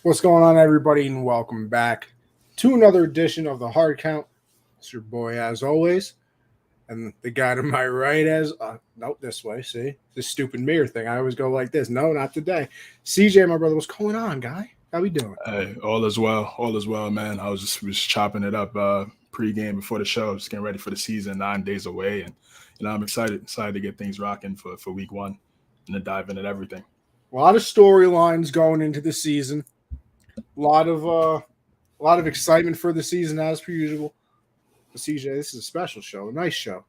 What's going on, everybody, and welcome back to another edition of the Hard Count. It's your boy, as always, and the guy to my right, this way. See this stupid mirror thing. I always go like this. No, not today. CJ, my brother, what's going on, guy? How we doing? Hey, all is well, man. I was chopping it up pre-game before the show, just getting ready for the season, 9 days away, and I'm excited to get things rocking for week one and to dive into everything. A lot of storylines going into the season. A lot of excitement for the season as per usual. But CJ, this is a special show, a nice show.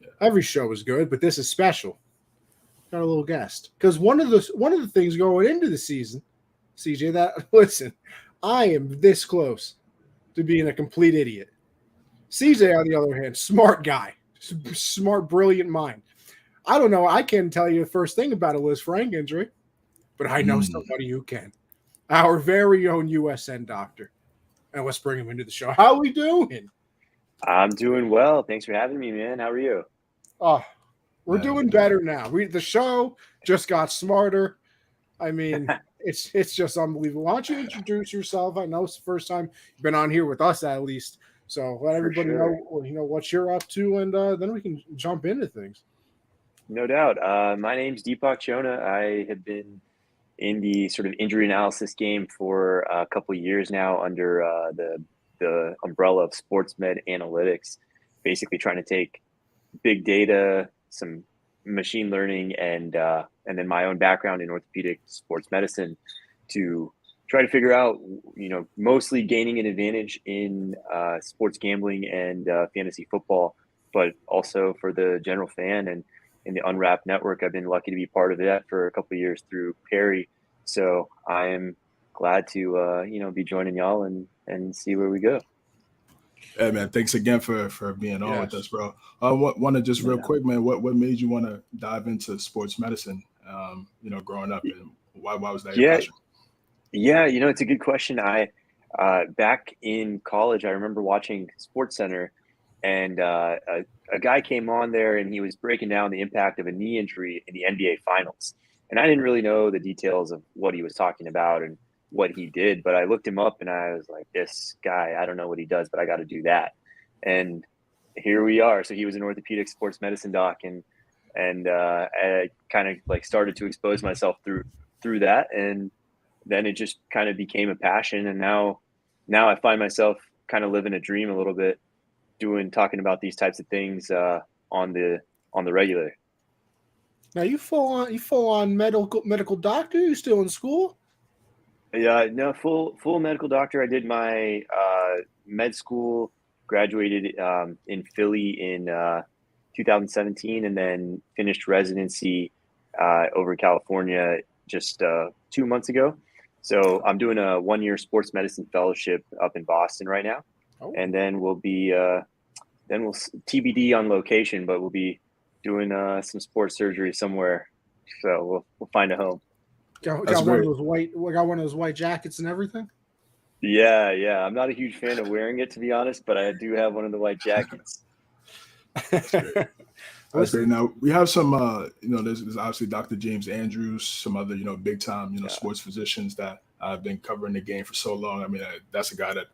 Yeah. Every show is good, but this is special. Got a little guest because one of the things going into the season, CJ, that listen, I am this close to being a complete idiot. CJ, on the other hand, smart guy, smart, brilliant mind. I don't know. I can't tell you the first thing about a Liz Frank injury, but I know somebody who can. Our very own USN doctor. And let's bring him into the show. How are we doing? I'm doing well. Thanks for having me, man. How are you? Oh, we're doing better now. The show just got smarter. I mean, it's just unbelievable. Why don't you introduce yourself? I know it's the first time you've been on here with us, at least. So let everybody know what you're up to, and then we can jump into things. No doubt. My name's Deepak Chona. I have been in the sort of injury analysis game for a couple of years now under the umbrella of sports med analytics, basically trying to take big data, some machine learning, and then my own background in orthopedic sports medicine to try to figure out, mostly gaining an advantage in sports gambling and fantasy football, but also for the general fan and in the Unwrapped network. I've been lucky to be part of that for a couple of years through Perry. So I am glad to, be joining y'all and see where we go. Hey, man, thanks again for being on with us, bro. I want to just real quick, man, what made you want to dive into sports medicine, growing up, and why was that your passion? Yeah, it's a good question. I back in college, I remember watching SportsCenter, and a guy came on there and he was breaking down the impact of a knee injury in the NBA Finals. And I didn't really know the details of what he was talking about and what he did, but I looked him up and I was like, this guy, I don't know what he does, but I got to do that. And here we are. So he was an orthopedic sports medicine doc, and I kind of like started to expose myself through that. And then it just kind of became a passion. And now I find myself kind of living a dream a little bit, talking about these types of things on the regular. Now you full on medical doctor? You still in school? Yeah, no, full medical doctor. I did my med school, graduated in Philly in 2017, and then finished residency over in California just 2 months ago. So I'm doing a 1-year sports medicine fellowship up in Boston right now. Oh. And then we'll TBD on location, but we'll be doing some sports surgery somewhere. So we'll find a home. Got one of those white jackets and everything? Yeah. I'm not a huge fan of wearing it, to be honest, but I do have one of the white jackets. That's great. Now we have some, there's obviously Dr. James Andrews, some other, big time, sports physicians that have been covering the game for so long. I mean, that's a guy that,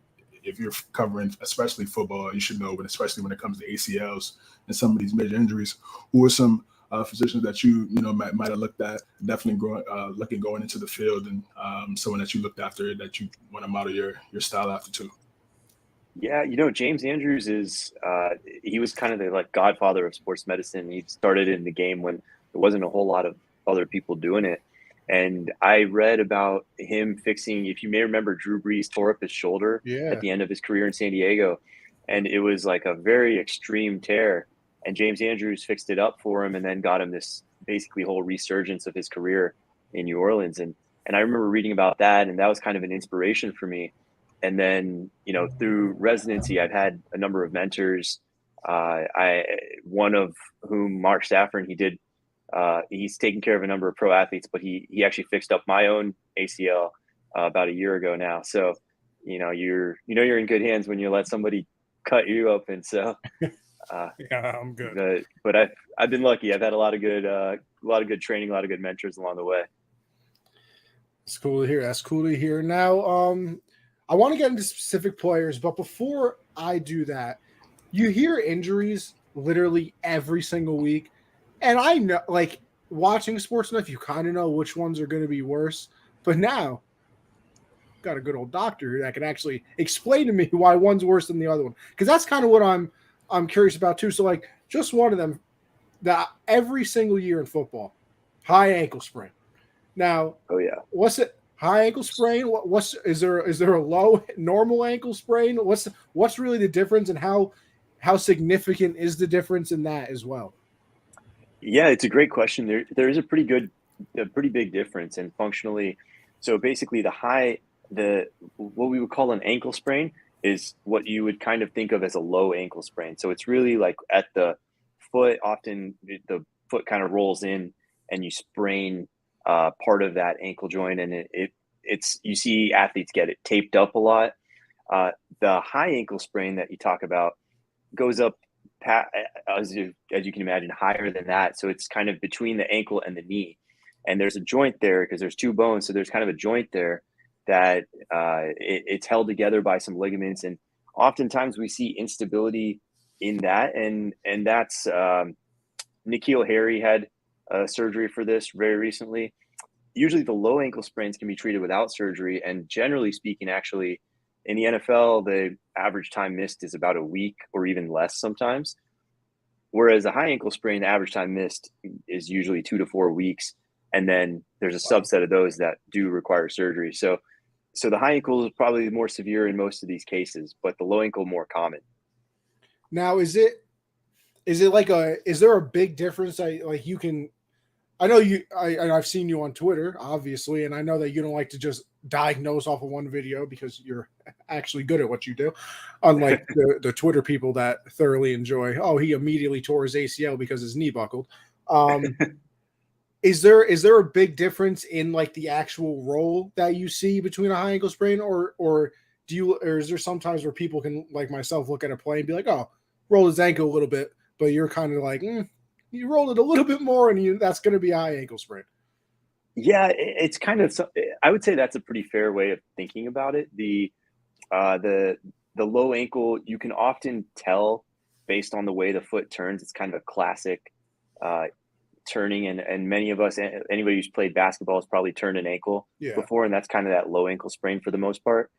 if you're covering, especially football, you should know, but especially when it comes to ACLs and some of these major injuries, who are some physicians that you might have looked at, definitely going into the field, and someone that you looked after that you want to model your style after too? Yeah, James Andrews he was kind of the godfather of sports medicine. He started in the game when there wasn't a whole lot of other people doing it. And I read about him fixing, if you may remember, Drew Brees tore up his shoulder at the end of his career in San Diego. And it was like a very extreme tear. And James Andrews fixed it up for him and then got him this basically whole resurgence of his career in New Orleans. And I remember reading about that, and that was kind of an inspiration for me. And then, through residency, I've had a number of mentors. One of whom, Mark Saffron, he's taken care of a number of pro athletes, but he actually fixed up my own ACL about a year ago now. So, you're in good hands when you let somebody cut you open. So, yeah, I'm good. But I've been lucky. I've had a lot of good training, a lot of good mentors along the way. It's cool to hear. That's cool to hear. Now, I want to get into specific players, but before I do that, you hear injuries literally every single week. And I know, like, watching sports enough, you kind of know which ones are going to be worse. But now, got a good old doctor that can actually explain to me why one's worse than the other one. Because that's kind of what I'm curious about too. So, like, just one of them that every single year in football, high ankle sprain. Now, Oh yeah, what's it? High ankle sprain? What's is there a low normal ankle sprain? What's really the difference, and how significant is the difference in that as well? yeah, it's a great question. There is a pretty big difference, and functionally, so basically the what we would call an ankle sprain is what you would kind of think of as a low ankle sprain. So it's really like at the foot. Often the foot kind of rolls in, and you sprain part of that ankle joint, and it's you see athletes get it taped up a lot. The high ankle sprain that you talk about goes up as you can imagine higher than that, so it's kind of between the ankle and the knee, and there's a joint there because there's two bones, so there's kind of a joint there that it's held together by some ligaments, and oftentimes we see instability in that, and that's N'Keal Harry had surgery for this very recently. Usually the low ankle sprains can be treated without surgery, and generally speaking, actually in the NFL, the average time missed is about a week or even less sometimes. Whereas a high ankle sprain, the average time missed is usually 2 to 4 weeks. And then there's a subset of those that do require surgery. So the high ankle is probably more severe in most of these cases, but the low ankle more common. Now, is there a big difference? I know I've seen you on Twitter, obviously, and I know that you don't like to just diagnose off of one video because you're actually good at what you do, unlike the Twitter people that thoroughly enjoy, oh, he immediately tore his ACL because his knee buckled. Is there a big difference in like the actual role that you see between a high ankle sprain, or is there sometimes where people can, like myself, look at a play and be like, oh, roll his ankle a little bit, but you're kind of like, you roll it a little bit more, and that's going to be a high ankle sprain. Yeah, it's kind of. I would say that's a pretty fair way of thinking about it. The low ankle, you can often tell based on the way the foot turns. It's kind of a classic turning, and many of us, anybody who's played basketball has probably turned an ankle before, and that's kind of that low ankle sprain for the most part.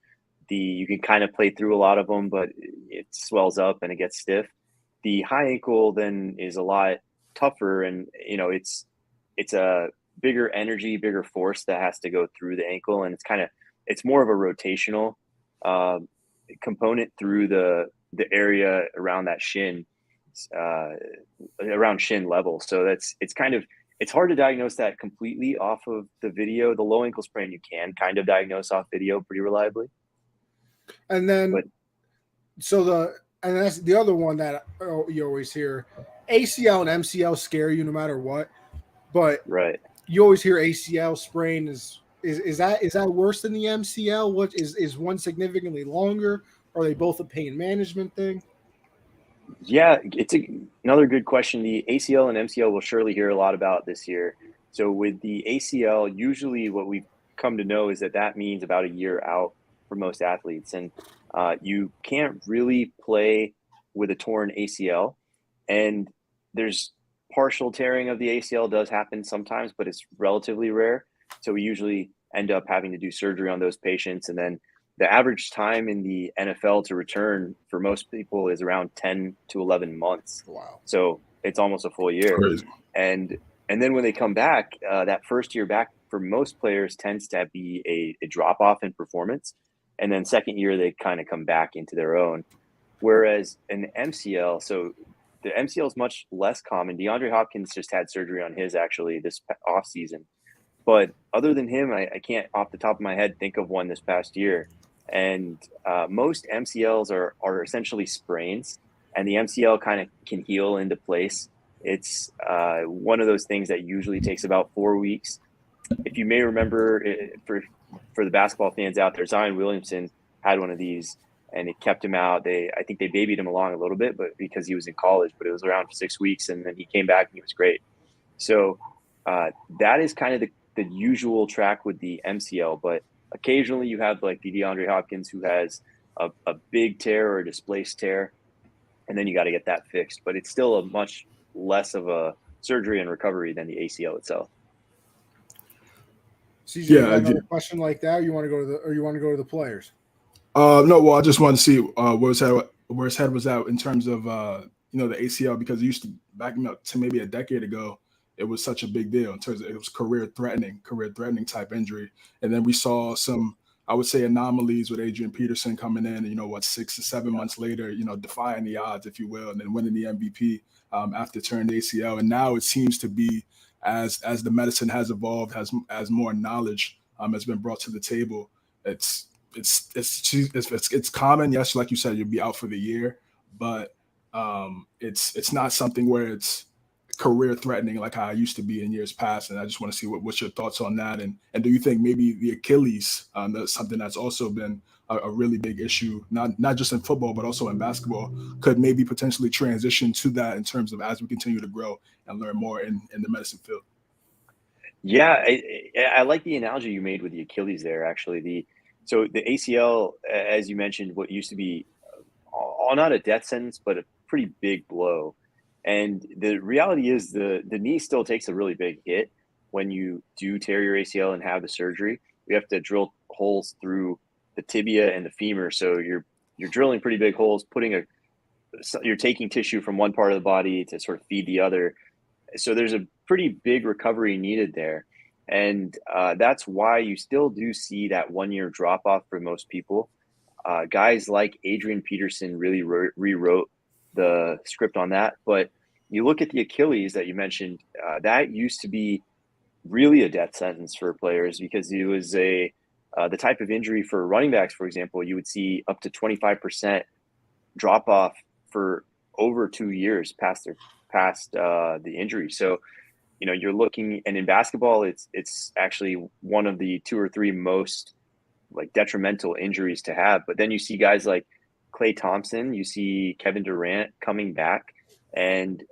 You can kind of play through a lot of them, but it swells up and it gets stiff. The high ankle then is a lot tougher, and it's a bigger energy, bigger force that has to go through the ankle, and it's more of a rotational component through the area around that shin, around shin level. So it's hard to diagnose that completely off of the video. The low ankle sprain you can kind of diagnose off video pretty reliably. And then, and that's the other one that you always hear: ACL and MCL scare you no matter what. But right, you always hear ACL sprain is that worse than the MCL? What is one significantly longer? Are they both a pain management thing? Yeah, it's another good question. The ACL and MCL we'll surely hear a lot about this year. So with the ACL, usually what we've come to know is that means about a year out for most athletes, and you can't really play with a torn ACL, and there's partial tearing of the ACL does happen sometimes, but it's relatively rare. So we usually end up having to do surgery on those patients, and then the average time in the NFL to return for most people is around 10 to 11 months. Wow. So it's almost a full year. Crazy. And then when they come back, that first year back for most players tends to be a drop off in performance. And then second year, they kind of come back into their own. Whereas an MCL, so the MCL is much less common. DeAndre Hopkins just had surgery on his actually this off season. But other than him, I can't off the top of my head think of one this past year. And most MCLs are essentially sprains, and the MCL kind of can heal into place. It's one of those things that usually takes about 4 weeks. If you may remember, for the basketball fans out there, Zion Williamson had one of these, and it kept him out. I think they babied him along a little bit, but because he was in college, but it was around for 6 weeks, and then he came back and he was great. So that is kind of the usual track with the MCL, but occasionally you have like the DeAndre Hopkins who has a big tear or a displaced tear, and then you got to get that fixed. But it's still a much less of a surgery and recovery than the ACL itself. CJ, you got another question like that? Or you want to go to the players? No, well, I just wanted to see where his head was at in terms of the ACL, because it used to, back up to maybe a decade ago, it was such a big deal in terms of it was career threatening type injury. And then we saw some, I would say, anomalies with Adrian Peterson coming in, 6 to 7 months later, defying the odds, if you will, and then winning the MVP after turning ACL. And now it seems to be, as the medicine has evolved, as more knowledge has been brought to the table, it's common. Yes, like you said, you'll be out for the year, but it's not something where it's career threatening like how it used to be in years past. And I just want to see what's your thoughts on that. And do you think maybe the Achilles, that's something that's also been a really big issue, not just in football, but also in basketball, could maybe potentially transition to that in terms of as we continue to grow and learn more in the medicine field? Yeah, I like the analogy you made with the Achilles there, actually. So the ACL, as you mentioned, what used to be not a death sentence, but a pretty big blow. And the reality is the knee still takes a really big hit when you do tear your ACL and have the surgery. You have to drill holes through the tibia and the femur. So you're drilling pretty big holes, you're taking tissue from one part of the body to sort of feed the other. So there's a pretty big recovery needed there. And that's why you still do see that 1 year drop off for most people. Guys like Adrian Peterson really rewrote the script on that. But you look at the Achilles that you mentioned, that used to be really a death sentence for players, because it was the type of injury for running backs, for example, you would see up to 25% drop off for over 2 years past the injury. So, you're looking, and in basketball, it's actually one of the 2 or 3 most like detrimental injuries to have. But then you see guys like Klay Thompson, you see Kevin Durant coming back, and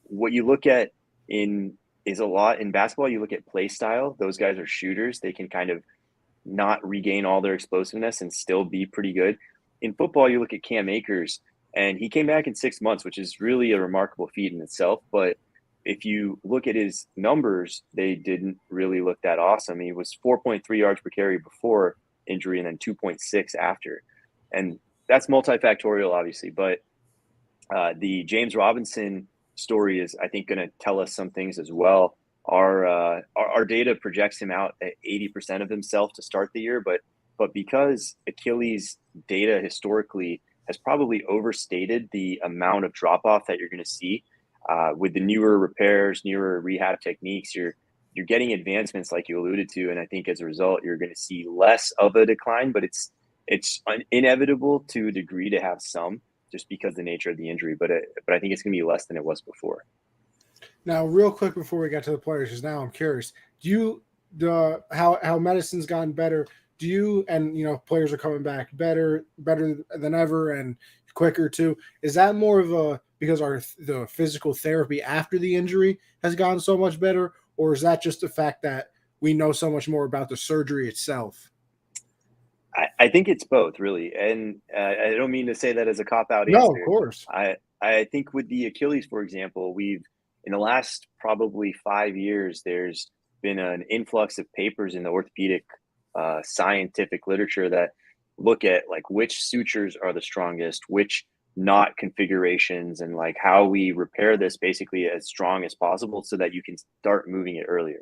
what you look at is a lot in basketball. You look at play style; those guys are shooters; they can kind of not regain all their explosiveness and still be pretty good. In football, you look at Cam Akers, and he came back in 6 months, which is really a remarkable feat in itself. But if you look at his numbers, they didn't really look that awesome. He was 4.3 yards per carry before injury and then 2.6 after. And that's multifactorial, obviously. But the James Robinson story is, I think, going to tell us some things as well. Our data projects him out at 80% of himself to start the year. But because Achilles data historically has probably overstated the amount of drop-off that you're going to see, with the newer repairs, newer rehab techniques, you're getting advancements like you alluded to, and I think as a result, you're going to see less of a decline. But it's inevitable to a degree to have some, just because of the nature of the injury. But I think it's going to be less than it was before. Now, real quick before we get to the players, because now I'm curious, how medicine's gotten better? Do you, and players are coming back better than ever and quicker too? Is that more of because the physical therapy after the injury has gotten so much better, or is that just the fact that we know so much more about the surgery itself? I think it's both, really. And I don't mean to say that as a cop-out answer. No, of course. I think with the Achilles, for example, in the last probably 5 years, there's been an influx of papers in the orthopedic scientific literature that look at like which sutures are the strongest, which knot configurations, and like how we repair this basically as strong as possible so that you can start moving it earlier.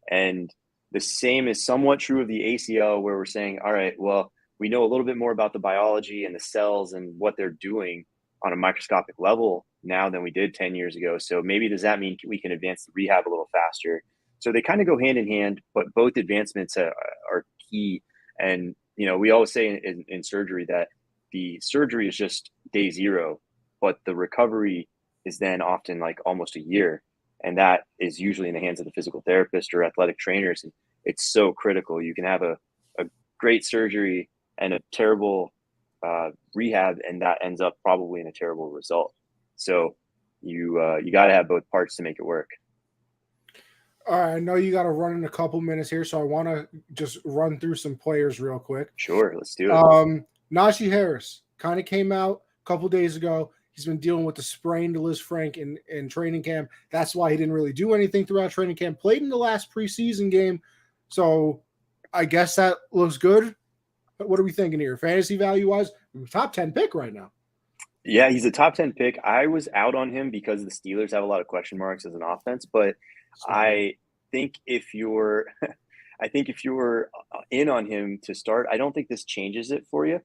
And the same is somewhat true of the ACL, where we're saying, all right, well, we know a little bit more about the biology and the cells and what they're doing on a microscopic level now than we did 10 years ago. So maybe does that mean we can advance the rehab a little faster? So they kind of go hand in hand, but both advancements are key. And, we always say in surgery that the surgery is just day zero, but the recovery is then often like almost a year. And that is usually in the hands of the physical therapist or athletic trainers. And it's so critical. You can have a great surgery and a terrible rehab, and that ends up probably in a terrible result. So you got to have both parts to make it work. All right, I know you got to run in a couple minutes here, so I want to just run through some players real quick. Sure, let's do it. Najee Harris kind of came out a couple days ago. He's been dealing with the sprain to Liz Frank in training camp. That's why he didn't really do anything throughout training camp. Played in the last preseason game, so I guess that looks good. What are we thinking here? Fantasy value-wise, top 10 pick right now. Yeah, he's a top 10 pick. I was out on him because the Steelers have a lot of question marks as an offense, but I think if you're in on him to start, I don't think this changes it for you.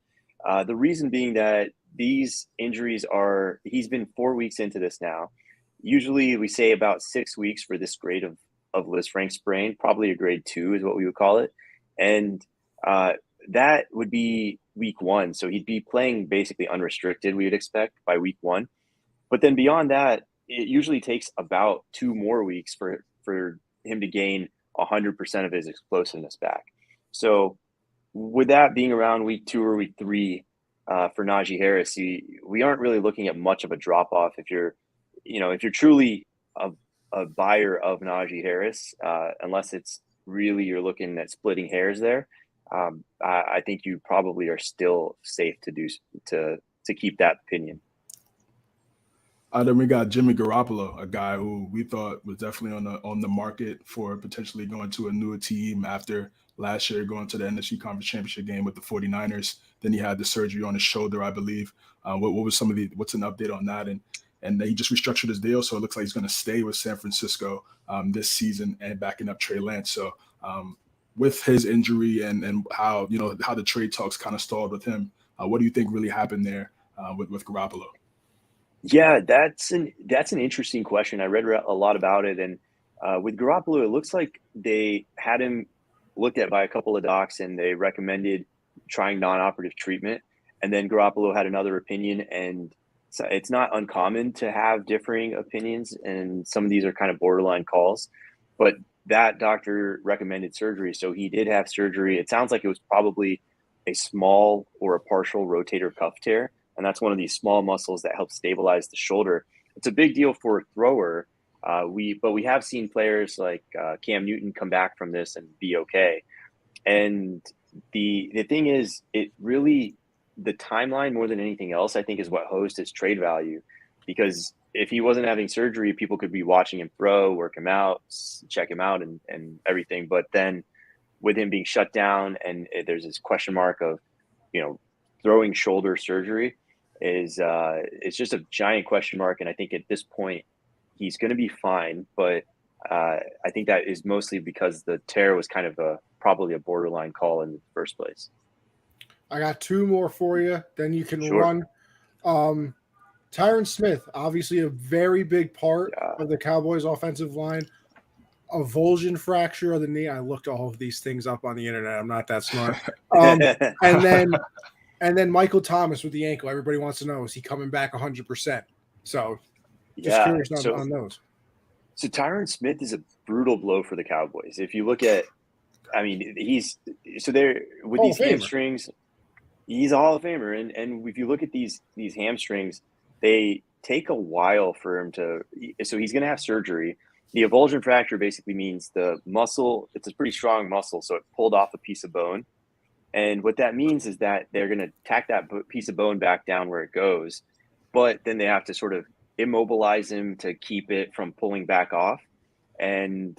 The reason being that these injuries he's been 4 weeks into this now. Usually we say about 6 weeks for this grade of Liz Frank sprain, probably a grade 2 is what we would call it. And that would be week 1. So he'd be playing basically unrestricted, we would expect, by week 1. But then beyond that, it usually takes about 2 more weeks for him to gain 100% of his explosiveness back. So with that being around week 2 or week 3 for Najee Harris, we aren't really looking at much of a drop off if you're truly a buyer of Najee Harris, unless it's really you're looking at splitting hairs there. I think you probably are still safe to keep that opinion. Then we got Jimmy Garoppolo, a guy who we thought was definitely on the market for potentially going to a newer team after last year going to the NFC Conference Championship game with the 49ers. Then he had the surgery on his shoulder, I believe. What's an update on that? And he just restructured his deal, so it looks like he's going to stay with San Francisco this season and backing up Trey Lance. So with his injury and how the trade talks kind of stalled with him, what do you think really happened there with Garoppolo? Yeah, that's an interesting question. I read a lot about it, and with Garoppolo, it looks like they had him looked at by a couple of docs, and they recommended trying non-operative treatment. And then Garoppolo had another opinion, and so it's not uncommon to have differing opinions, and some of these are kind of borderline calls. But that doctor recommended surgery, so he did have surgery. It sounds like it was probably a small or a partial rotator cuff tear. And that's one of these small muscles that help stabilize the shoulder. It's a big deal for a thrower. But we have seen players like Cam Newton come back from this and be okay. And the thing is, it really, the timeline more than anything else, I think, is what hosts his trade value. Because if he wasn't having surgery, people could be watching him throw, work him out, check him out and everything. But then with him being shut down and there's this question mark of, throwing shoulder surgery, it's just a giant question mark. And I think at this point he's going to be fine, but I think that is mostly because the tear was kind of probably a borderline call in the first place. I got 2 more for you, then you can run. Tyron Smith, obviously a very big part of the Cowboys offensive line. A Avulsion fracture of the knee. I looked all of these things up on the internet. I'm not that smart. And then Michael Thomas with the ankle. Everybody wants to know, is he coming back 100%? So just curious on those. So Tyron Smith is a brutal blow for the Cowboys. If you look at, these hamstrings, he's a Hall of Famer. And if you look at these hamstrings, they take a while for him so he's going to have surgery. The avulsion fracture basically means the muscle, it's a pretty strong muscle, so it pulled off a piece of bone. And what that means is that they're going to tack that piece of bone back down where it goes, but then they have to sort of immobilize him to keep it from pulling back off. And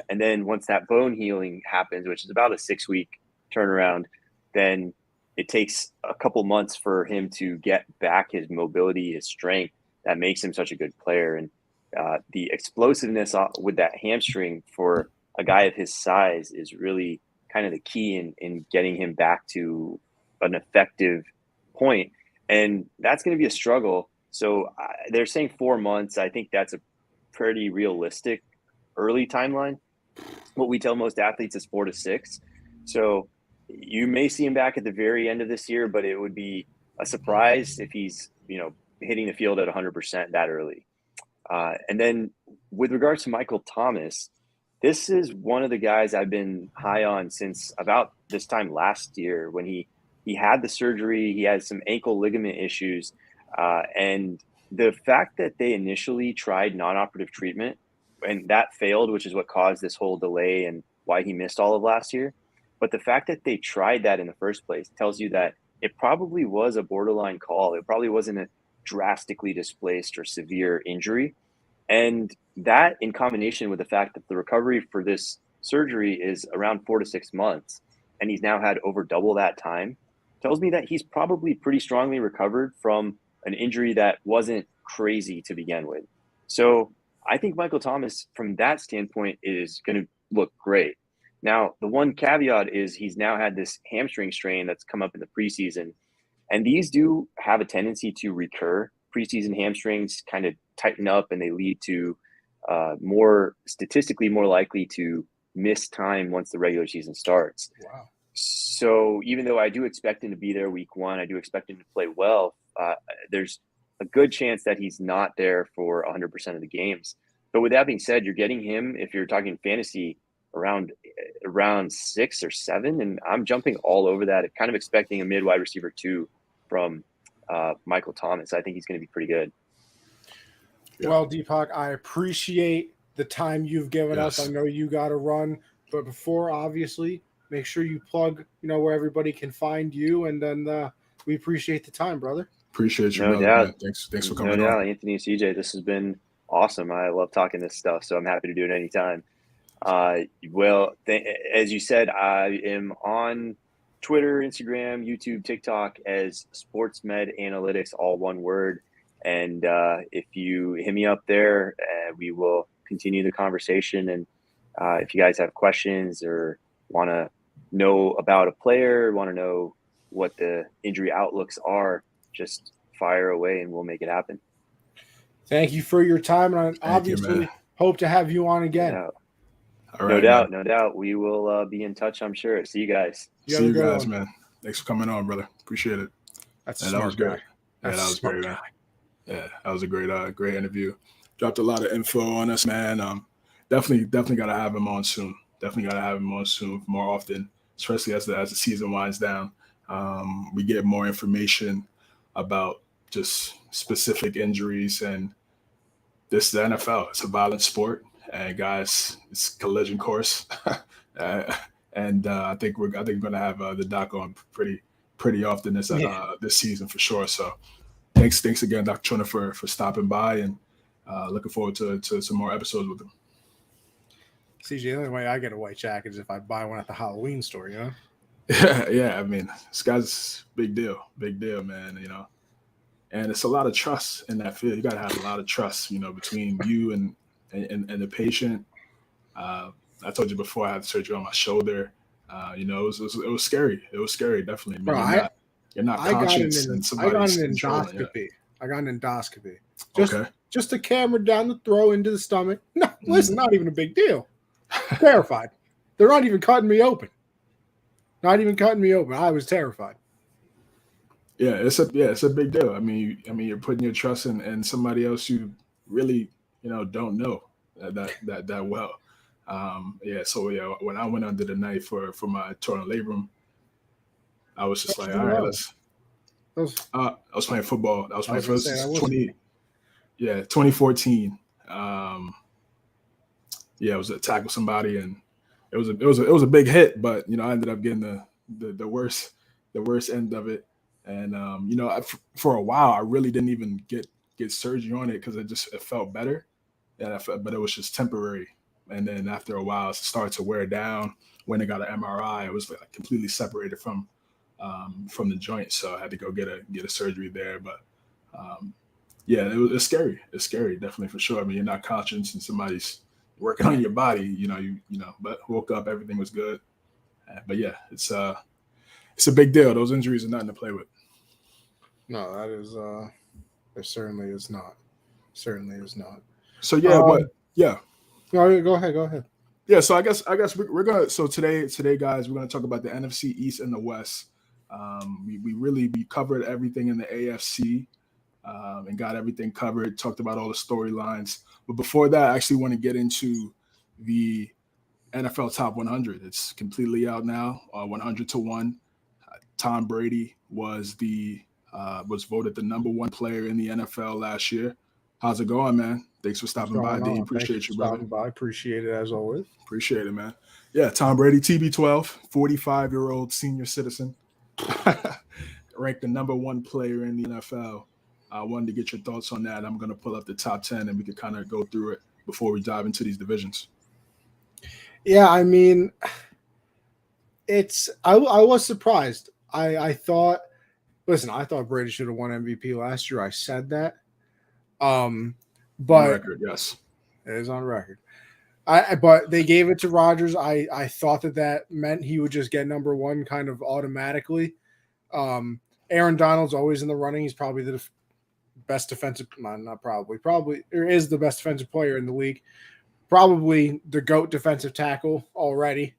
then once that bone healing happens, which is about a 6-week turnaround, then it takes a couple months for him to get back his mobility, his strength that makes him such a good player. And the explosiveness with that hamstring for a guy of his size is really kind of the key in getting him back to an effective point. And that's going to be a struggle. So they're saying 4 months. I think that's a pretty realistic early timeline. What we tell most athletes is 4 to 6. So you may see him back at the very end of this year, but it would be a surprise if he's, hitting the field at 100% that early. And then with regards to Michael Thomas, this is one of the guys I've been high on since about this time last year when he had the surgery. He had some ankle ligament issues. And the fact that they initially tried non-operative treatment and that failed, which is what caused this whole delay and why he missed all of last year. But the fact that they tried that in the first place tells you that it probably was a borderline call. It probably wasn't a drastically displaced or severe injury. And that, in combination with the fact that the recovery for this surgery is around 4 to 6 months, and he's now had over double that time, tells me that he's probably pretty strongly recovered from an injury that wasn't crazy to begin with. So I think Michael Thomas, from that standpoint, is going to look great. Now, the one caveat is he's now had this hamstring strain that's come up in the preseason, and these do have a tendency to recur. Preseason hamstrings kind of tighten up, and they lead to more statistically more likely to miss time once the regular season starts. Wow. So even though I do expect him to be there week one, I do expect him to play well. There's a good chance that he's not there for 100% of the games. But with that being said, you're getting him, if you're talking fantasy, around 6 or 7, and I'm jumping all over that, kind of expecting a mid wide receiver 2 from Michael Thomas. I think he's going to be pretty good. Yeah. Well, Deepak, I appreciate the time you've given us. I know you got to run, but before, obviously, make sure you plug, where everybody can find you, and then we appreciate the time, brother. Appreciate you, no brother. doubt. Thanks for coming no on. doubt. Anthony CJ, this has been awesome. I love talking this stuff, so I'm happy to do it anytime. As you said, I am on Twitter, Instagram, YouTube, TikTok as SportsMed Analytics, all one word. And if you hit me up there, we will continue the conversation. And if you guys have questions or want to know about a player, want to know what the injury outlooks are, just fire away and we'll make it happen. Thank you for your time. And I obviously hope to have you on again. Yeah. All right, no doubt. We will be in touch, I'm sure. See you guys. See you guys, man. Thanks for coming on, brother. Appreciate it. That was good. Yeah, that was great, man. Yeah, that was a great interview. Dropped a lot of info on us, man. Definitely got to have him on soon. More often, especially as the season winds down. We get more information about just specific injuries, and this is the NFL. It's a violent sport, and guys, it's collision course. And I think we're gonna have the doc on pretty often this season for sure. So thanks again, Dr. Chona, for stopping by, and looking forward to some more episodes with him. CJ, the only way I get a white jacket is if I buy one at the Halloween store, Yeah. I mean, this guy's big deal, man. And it's a lot of trust in that field. You got to have a lot of trust, between you and the patient. I told you before I had surgery on my shoulder. It was scary. It was scary, definitely. Bro, you're not conscious, and I got an endoscopy. I got an endoscopy. Okay. Just a camera down the throat into the stomach. No, listen, not even a big deal. Terrified. They're not even cutting me open. I was terrified. Yeah, it's a big deal. I mean, you're putting your trust in somebody else you really, don't know that well. So when I went under the knife for my torn labrum, I was just like, all right, I was playing football. I was playing for 2014. I was attacked with somebody, and it was a big hit, but I ended up getting the worst end of it. And for a while, I really didn't even get surgery on it because it felt better, but it was just temporary. And then after a while, it started to wear down. When I got an MRI, it was like completely separated from the joint, so I had to go get a surgery there. But it's scary. It's scary, definitely, for sure. I mean, you're not conscious and somebody's working on your body, But woke up, everything was good. But yeah, it's a big deal. Those injuries are nothing to play with. No, that is it certainly is not. Certainly is not. So yeah, No, go ahead. Yeah, so I guess we're gonna. So today, guys, we're gonna talk about the NFC East and the West. We covered everything in the AFC, and got everything covered. Talked about all the storylines. But before that, I actually want to get into the NFL Top 100. It's completely out now. 100-1. Tom Brady was voted the number one player in the NFL last year. How's it going, man? Thanks for stopping by, D. Appreciate you, brother. By. Appreciate it as always. Appreciate it, man. Yeah, Tom Brady, TB12, 45-year-old senior citizen, ranked the #1 player in the NFL. I wanted to get your thoughts on that. I'm going to pull up the top 10 and we could kind of go through it before we dive into these divisions. Yeah, I mean, I was surprised. I thought Brady should have won MVP last year. I said that. But on record, yes. It is on record. But they gave it to Rodgers. I thought that meant he would just get #1 kind of automatically. Aaron Donald's always in the running. He's probably the best defensive, probably is the best defensive player in the league. Probably the GOAT defensive tackle already.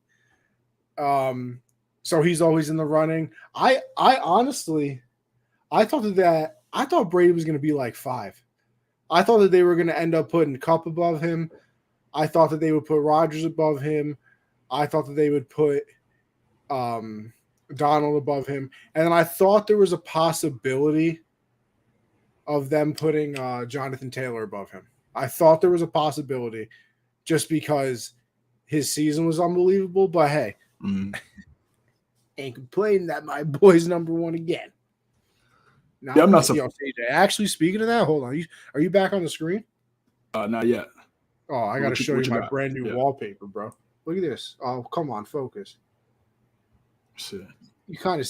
So he's always in the running. I honestly, I thought Brady was going to be like 5. I thought that they were going to end up putting Kupp above him. I thought that they would put Rodgers above him. I thought that they would put Donald above him. And then I thought there was a possibility of them putting Jonathan Taylor above him. I thought there was a possibility just because his season was unbelievable. But hey, ain't complaining that my boy's #1 again. Now, yeah, I'm not CJ. Actually, speaking of that, hold on. Are you back on the screen? Not yet. Oh, I got to show you my brand new Yeah. wallpaper, bro. Look at this. Oh, come on, focus. Shit. You kind of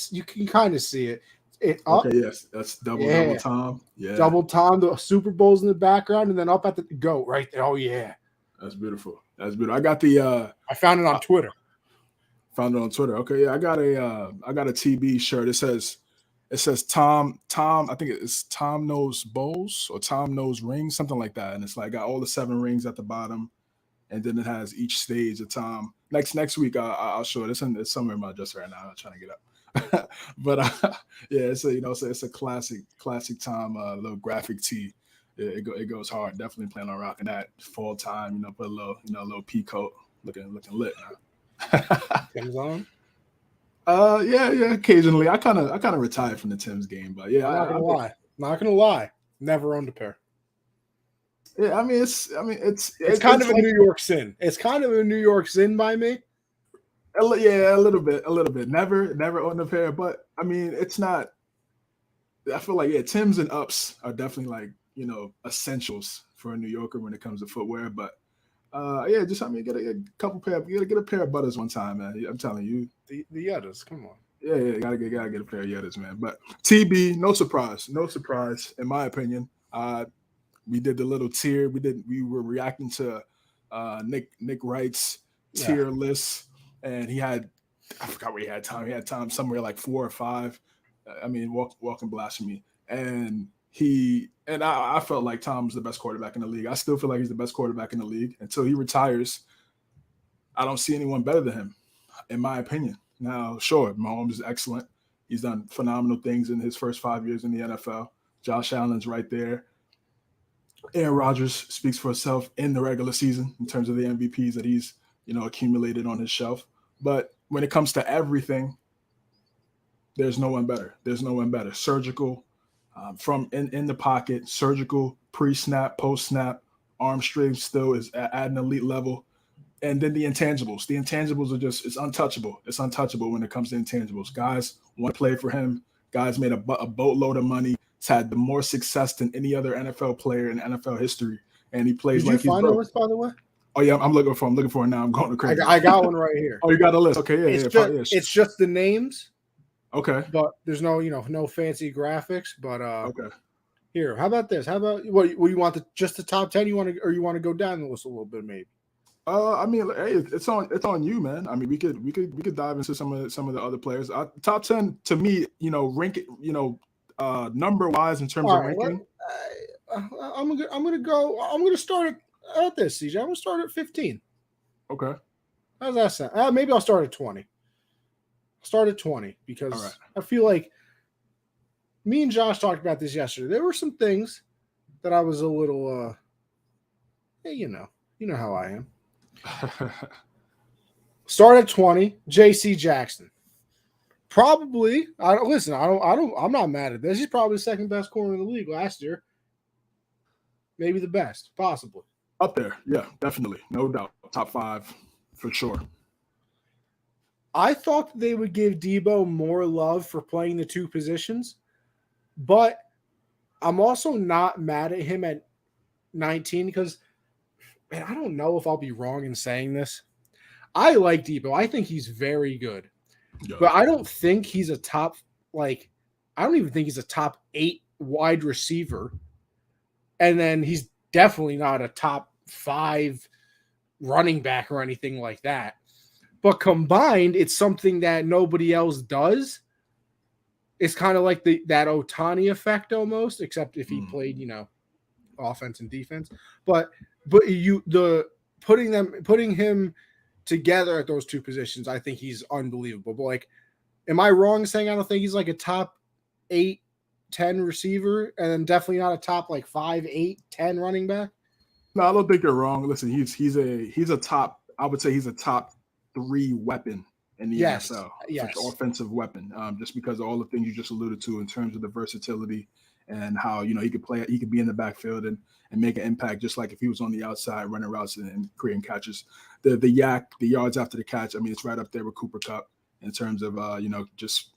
see it. Okay, yes, that's double Tom. Yeah, double Tom. The Super Bowl's in the background, and then up at the GOAT right there. Oh yeah, that's beautiful. That's beautiful. I got the. I found it on Twitter. Found it on Twitter. Okay, yeah, I got a TB shirt. It says Tom. I think it's Tom Knows Bowls or Tom Knows Rings, something like that. And it's like got all the 7 rings at the bottom, and then it has each stage of Tom. Next week I'll show it. It's somewhere in my dresser right now. I'm not trying to get up. But yeah, it's a classic Tom little graphic tee. It goes hard. Definitely plan on rocking that fall time. Put a little pea coat, looking lit. Tim's on. Yeah. Occasionally, I kind of retired from the Tim's game, but yeah, Not gonna lie. Never owned a pair. Yeah, I mean it's kind of a New York sin. It's kind of a New York sin by me. Yeah, a little bit. Never owned a pair, but I mean, it's not. I feel like Timbs and Ups are definitely like essentials for a New Yorker when it comes to footwear. But get a couple pair. You gotta get a pair of Butters one time, man. I'm telling you, the Yettas. Come on. Yeah, gotta get a pair of Yettas, man. But TB, no surprise, in my opinion. We did the little tier. We were reacting to Nick Wright's tier list. And I forgot where he had Tom. He had Tom somewhere like 4 or 5. I mean, walking blasphemy. And I felt like Tom was the best quarterback in the league. I still feel like he's the best quarterback in the league. Until he retires, I don't see anyone better than him, in my opinion. Now, sure, Mahomes is excellent. He's done phenomenal things in his first 5 years in the NFL. Josh Allen's right there. Aaron Rodgers speaks for itself in the regular season in terms of the MVPs that he's accumulated on his shelf. But when it comes to everything, there's no one better. Surgical, from in the pocket, surgical, pre-snap, post-snap, arm strength still is at an elite level. And then the intangibles. The intangibles are it's untouchable. It's untouchable when it comes to intangibles. Guys want to play for him. Guys made a boatload of money. He's had the more success than any other NFL player in NFL history. And he plays like he's broke. Did you find a list, by the way? Oh yeah, I'm looking for it now. I'm going to crazy. I got one right here. Oh, you got a list? Okay, yeah. It's just the names. Okay. But there's no fancy graphics. But okay. Here, how about this? How about what you want just the top 10? You want to go down the list a little bit maybe? I mean, hey, it's on you, man. I mean, we could dive into some of the other players. Top 10 to me, rank it, number wise in terms of ranking. I'm gonna start at this, CJ. I'm gonna start at 15. Okay. How's that sound? Maybe I'll start at 20. Start at 20 because I feel like me and Josh talked about this yesterday. There were some things that I was a little, you know how I am. Start at 20. J.C. Jackson. Probably. I'm not mad at this. He's probably the second best corner in the league last year. maybe the best, possibly. Up there, yeah, definitely, no doubt, top 5 for sure. I thought they would give Debo more love for playing the 2 positions, but I'm also not mad at him at 19 because, man, I don't know if I'll be wrong in saying this. I like Debo. I think he's very good. Yeah. But I don't think he's a top, I don't even think he's a top 8 wide receiver. And then he's definitely not a top 5 running back or anything like that. But combined, it's something that nobody else does. It's kind of like that Ohtani effect almost, except if he played, offense and defense. But putting him together at those 2 positions, I think he's unbelievable. But am I wrong saying I don't think he's like a top 8, 10 receiver, and then definitely not a top 5, 8, 10 running back? No, I don't think you're wrong. Listen, he's a top. I would say he's a top 3 weapon in the NFL. Yes, offensive weapon. Just because of all the things you just alluded to in terms of the versatility and how he could play. He could be in the backfield and make an impact, just like if he was on the outside running routes and creating catches. The yards after the catch. I mean, it's right up there with Cooper Kupp in terms of just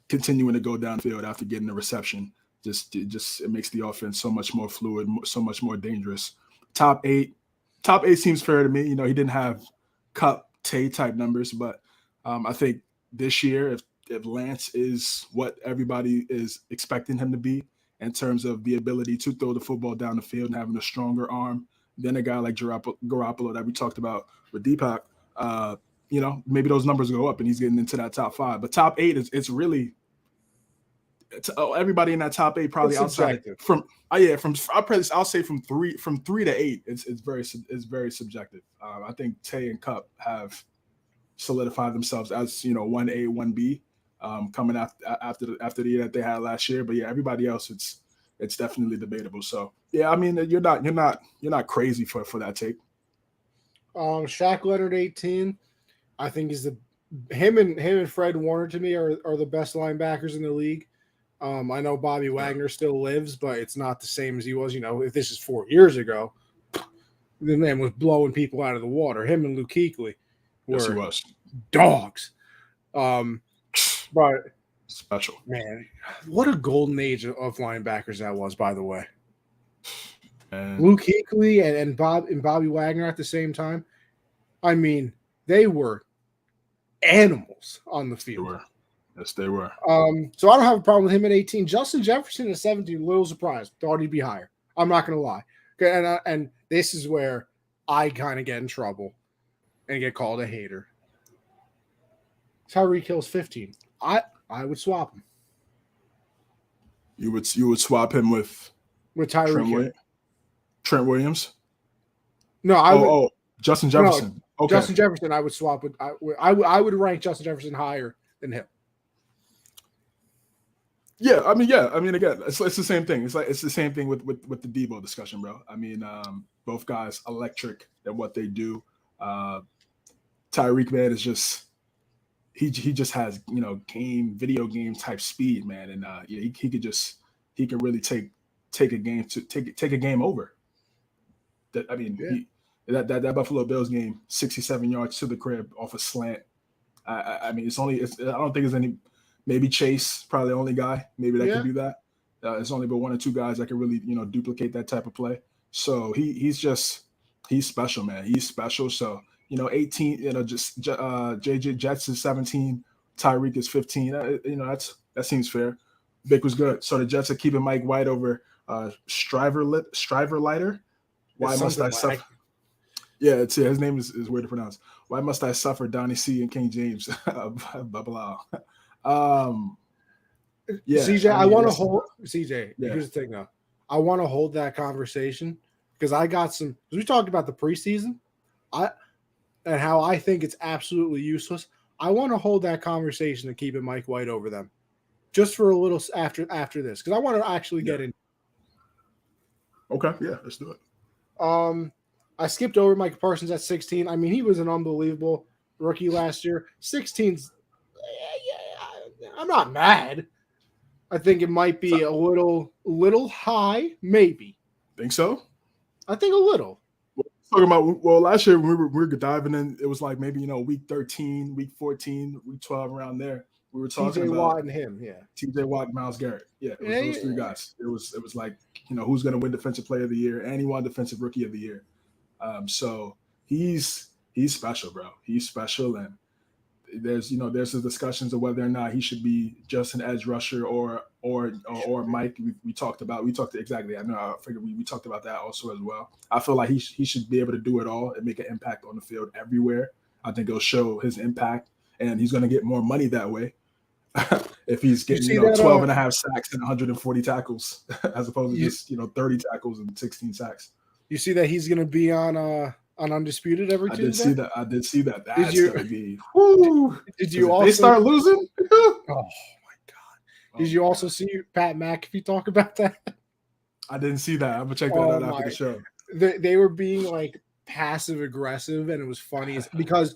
continuing to go downfield after getting the reception. It makes the offense so much more fluid, so much more dangerous. Top 8 seems fair to me. He didn't have Kupp, Tay type numbers, but I think this year, if Lance is what everybody is expecting him to be in terms of the ability to throw the football down the field and having a stronger arm than a guy like Garoppolo that we talked about with Deepak, maybe those numbers go up and he's getting into that top 5. But top 8 it's really everybody in that top 8 probably it's outside subjective. I'll say from 3 to 8 it's very subjective. I think Tay and Kupp have solidified themselves as 1A, 1B coming after the year that they had last year. But yeah, everybody else it's definitely debatable. So yeah, I mean you're not crazy for that take. Shaq Leonard 18, I think is him and Fred Warner to me are the best linebackers in the league. I know Bobby Wagner still lives, but it's not the same as he was. If this is 4 years ago, the man was blowing people out of the water. Him and Luke Kuechly were dogs. But special, man, what a golden age of linebackers that was, by the way. And Luke Kuechly and Bobby Wagner at the same time. I mean, they were animals on the field. They were. Yes, they were. So I don't have a problem with him at 18. Justin Jefferson at 17, a little surprised. Thought he'd be higher. I'm not going to lie. Okay, and this is where I kind of get in trouble and get called a hater. Tyreek Hill's 15. I would swap him. You would swap him with Tyreek Hill. Trent Williams? No, I would. Justin Jefferson. No, okay. Justin Jefferson, I would swap with. I would rank Justin Jefferson higher than Hill. Yeah. I mean, again, it's the same thing. It's the same thing with the Debo discussion, bro. I mean, both guys electric at what they do. Tyreek, man, is just he just has video game type speed, man, and he can really take a game over. That I mean, yeah. that Buffalo Bills game, 67 yards to the crib off a slant. I mean, I don't think there's any. Maybe Chase, probably the only guy, maybe that can do that. It's only but 1 or 2 guys that can really, duplicate that type of play. So he's special, man. He's special. So 18, just JJ Jets is 17, Tyreek is 15. That seems fair. Vic was good. So the Jets are keeping Mike White over Striver Lighter. Why must I suffer? Yeah, his name is weird to pronounce. Why must I suffer, Donnie C and King James? Blah blah. CJ, I want to hold CJ. Yeah. Here's the thing, though. I want to hold that conversation because I got some. Because we talked about the preseason, and how I think it's absolutely useless. I want to hold that conversation and keep it Mike White over them, just for a little after this, because I want to actually get in. Okay, yeah, let's do it. I skipped over Mike Parsons at 16. I mean, he was an unbelievable rookie last year. 16's. I'm not mad. I think it might be a little high, maybe. Think so? I think a little. Talking about last year when we were diving in, it was like maybe week 13, week 14, week 12 around there. We were talking TJ about Watt and him, TJ Watt and Myles Garrett. Yeah, it was those three guys. It was like who's going to win Defensive Player of the Year, and he won Defensive Rookie of the Year. So he's special, bro. He's special, and there's the discussions of whether or not he should be just an edge rusher or Mike. We talked exactly. I know. I figured we talked about that also as well. I feel like he should be able to do it all and make an impact on the field everywhere. I think it'll show his impact, and he's going to get more money that way if he's getting 12 and a half sacks and 140 tackles as opposed to just 30 tackles and 16 sacks. You see that he's going to be on Undisputed every Tuesday? I did see that. That's going to be. Did you also? They start losing? Oh my God! Did you also see Pat McAfee talk about that? I didn't see that. I'm gonna check that out after the show. They were being like passive aggressive, and it was funny because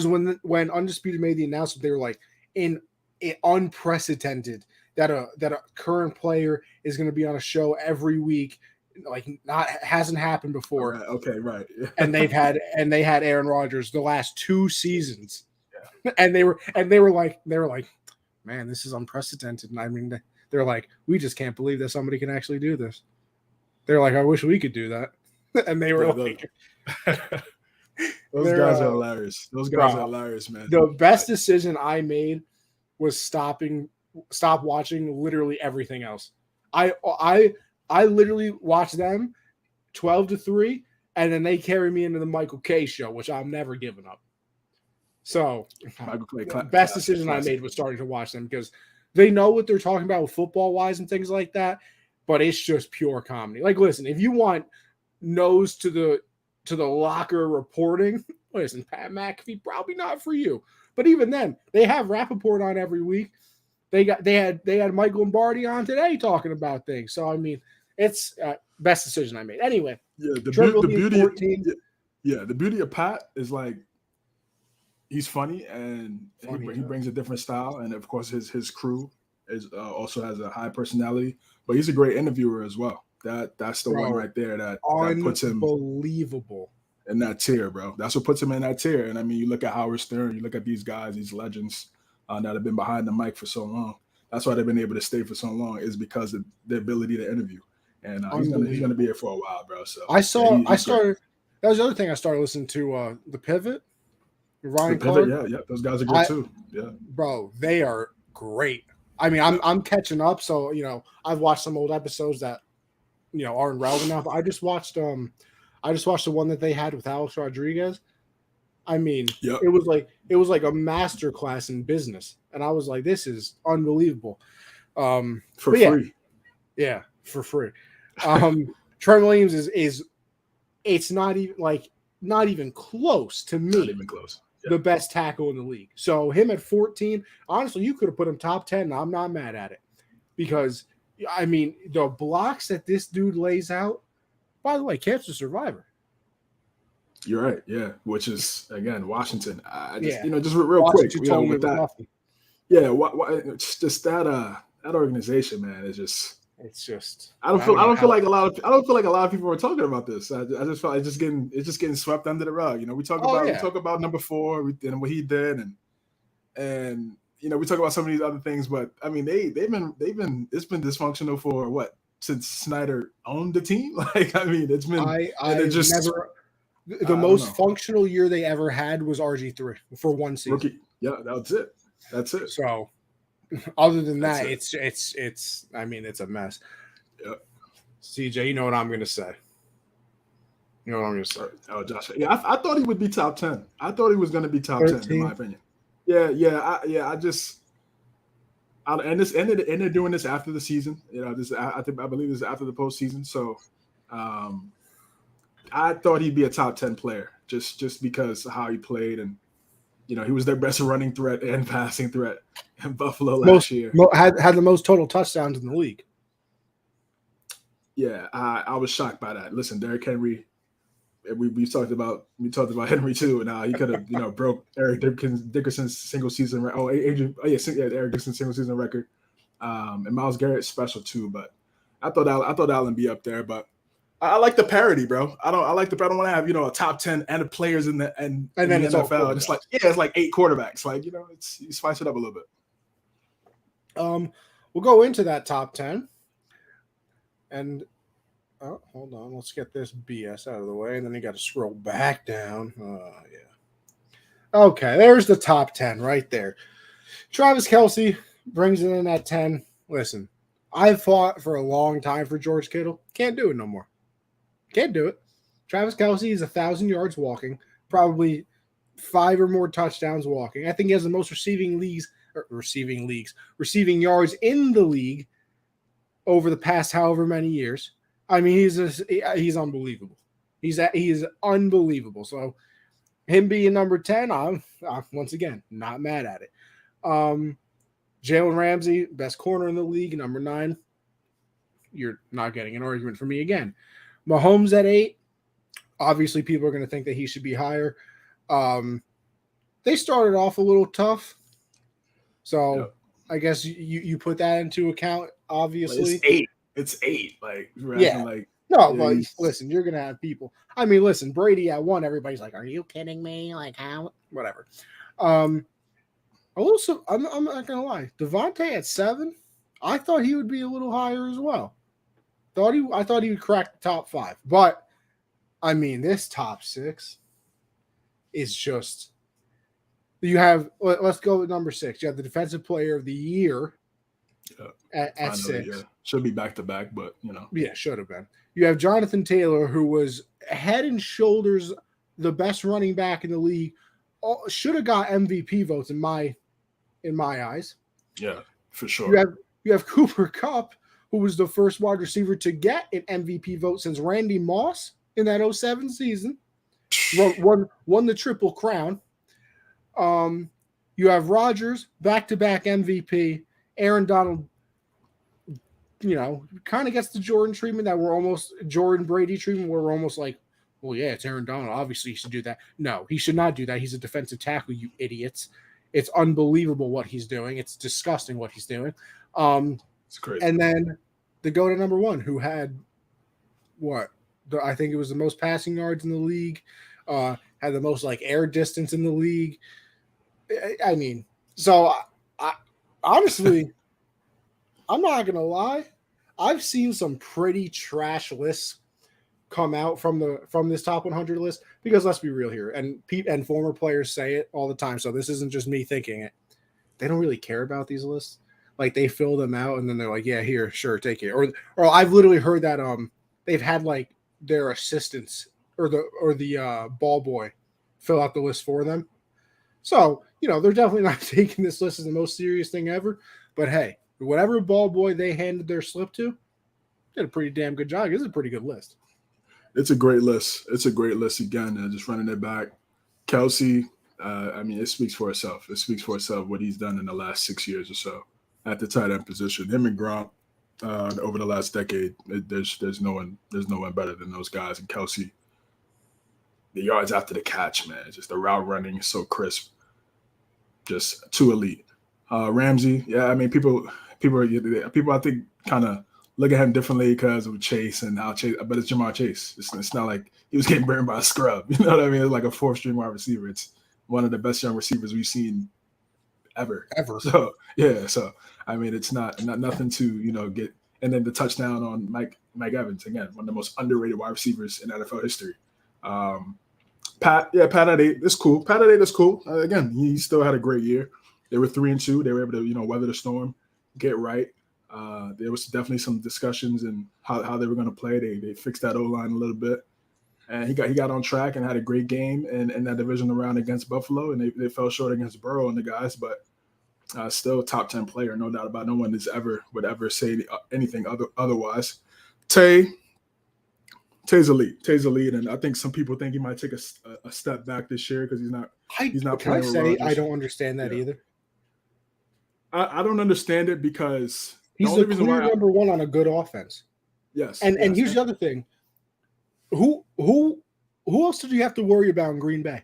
when Undisputed made the announcement, they were like unprecedented that a current player is going to be on a show every week. Like hasn't happened before. Right, okay, right. and they had Aaron Rodgers the last 2 seasons, and they were like, man, this is unprecedented. And I mean, they're like, we just can't believe that somebody can actually do this. They're like, I wish we could do that. And they were like, those guys are hilarious. Those guys are hilarious, man. The best decision I made was stop watching literally everything else. I literally watch them 12-3, and then they carry me into the Michael K show, which I'm never giving up. So the best decision I made was starting to watch them because they know what they're talking about football wise and things like that, but it's just pure comedy. Like, listen, if you want nose to the locker reporting, listen, Pat McAfee, probably not for you. But even then, they have Rappaport on every week. They had Mike Lombardi on today talking about things. So I mean, it's best decision I made. Anyway, the beauty of Pat is like he's funny and he brings a different style, and of course his crew is also has a high personality. But he's a great interviewer as well. That's the one right there that puts him unbelievable in that tier, bro. That's what puts him in that tier. And I mean, you look at Howard Stern, you look at these guys, these legends that have been behind the mic for so long. That's why they've been able to stay for so long, is because of their ability to interview. And he's gonna be here for a while, bro. So that was the other thing I started listening to The Pivot. Ryan Clark. Yeah, those guys are good too. Yeah, bro, they are great. I mean, I'm catching up, so I've watched some old episodes that aren't relevant now. But I just watched the one that they had with Alex Rodriguez. I mean, it was like a master class in business, and I was like, this is unbelievable. For free. Yeah, for free. Trent Williams is it's not even close to me. Not even close. Yeah. The best tackle in the league. So him at 14, honestly, you could have put him top 10. And I'm not mad at it because I mean the blocks that this dude lays out. By the way, cancer survivor. You're right. Yeah, which is again Washington. Just real Washington quick, with that. Nothing. Yeah, just that organization, man. It's just. I don't feel like a lot of people are talking about this. I just feel like it's just getting swept under the rug. We talk about number 4 and what he did, and we talk about some of these other things, but I mean it's been dysfunctional for what, since Snyder owned the team. Like I mean it's been the most functional year they ever had was RG3 for one season. Rookie. Yeah, that's it. So. Other than that, it's I mean, it's a mess. Yep. CJ, you know what I'm going to say. Oh, Josh. Yeah, I thought he would be top 10. I thought he was going to be top 10, in my opinion. And they're doing this after the season. I believe this is after the postseason. So, I thought he'd be a top 10 player just because of how he played, and he was their best running threat and passing threat in Buffalo last year. Had the most total touchdowns in the league. Yeah, I was shocked by that. Listen, Derrick Henry, we talked about Henry too, and he could have broke Eric Dickerson's single season record. Eric Dickerson's single season record. And Myles Garrett's special too, but I thought Allen be up there, but I like the parity, bro. I don't want to have, a top 10 and the players in the then the it's all NFL. It's like, it's like 8 quarterbacks. Like, you spice it up a little bit. We'll go into that top 10. And hold on, let's get this BS out of the way, and then you got to scroll back down. Yeah. Okay, there's the top 10 right there. Travis Kelce brings it in at 10. Listen, I've fought for a long time for George Kittle. Can't do it no more. Can't do it. Travis Kelce is 1,000 yards walking, probably 5 or more touchdowns walking. I think he has the most receiving yards in the league over the past however many years. I mean, he's unbelievable. He is unbelievable. So him being number 10, I'm once again not mad at it. Jalen Ramsey, best corner in the league, number 9. You're not getting an argument from me again. Mahomes at 8. Obviously, people are going to think that he should be higher. They started off a little tough. So yep. I guess you put that into account, obviously. It's 8. Like, yeah. Like, no, but listen, you're going to have people. I mean, listen, Brady at 1, everybody's like, are you kidding me? Like, how? Whatever. I'm not going to lie. Devontae at 7, I thought he would be a little higher as well. I thought he would crack the top 5. But, I mean, this top 6 is just – let's go with number 6. You have the Defensive Player of the Year at 6. Yeah. Should be back-to-back, but, Yeah, should have been. You have Jonathan Taylor, who was head and shoulders the best running back in the league. Should have got MVP votes in my eyes. Yeah, for sure. You have Cooper Kupp, who was the first wide receiver to get an MVP vote since Randy Moss in that 2007 season. Won the Triple Crown. You have Rodgers, back-to-back MVP. Aaron Donald, kind of gets the Jordan treatment Jordan Brady treatment, where we're almost like, well, yeah, it's Aaron Donald. Obviously, he should do that. No, he should not do that. He's a defensive tackle, you idiots. It's unbelievable what he's doing. It's disgusting what he's doing. It's crazy. And then the go to number 1, who had I think it was the most passing yards in the league, had the most air distance in the league. I mean, so I honestly, I'm not gonna lie. I've seen some pretty trash lists come out from this top 100 list, because let's be real here, and former players say it all the time, so this isn't just me thinking it. They don't really care about these lists. Like, they fill them out and then they're like, yeah, here, sure, take it. Or I've literally heard that they've had their assistants or the ball boy fill out the list for them. So, they're definitely not taking this list as the most serious thing ever. But hey, whatever ball boy they handed their slip to, did a pretty damn good job. This is a pretty good list. It's a great list. Again, just running it back. Kelce, it speaks for itself. It speaks for itself what he's done in the last 6 years or so at the tight end position. Him and Gronk over the last decade, there's no one better than those guys. And Kelce, the yards after the catch, man, just the route running is so crisp, just too elite. Ramsey, yeah, people I think kind of look at him differently because of Chase and how Chase, but it's Jamar Chase. It's not like he was getting burned by a scrub. You know what I mean? It's like a 4th-string wide receiver. It's one of the best young receivers we've seen ever. So yeah, it's not nothing to get. And then the touchdown on Mike Evans, again, one of the most underrated wide receivers in NFL history. Pat at 8 is cool. Pat at 8 is cool. Again, he still had a great year. They were 3-2. They were able to weather the storm, get right. There was definitely some discussions and how they were going to play. They fixed that O-line a little bit, and he got on track and had a great game in that divisional round against Buffalo, and they fell short against Burrow and the guys, but still top 10 player, no doubt about it. No one would ever say anything otherwise. Tay's elite, and I think some people think he might take a step back this year because he's not playing with Rodgers. I don't understand that either. I don't understand it because he's the clear number 1 on a good offense. Yes. And here's the other thing. Who else did you have to worry about in Green Bay?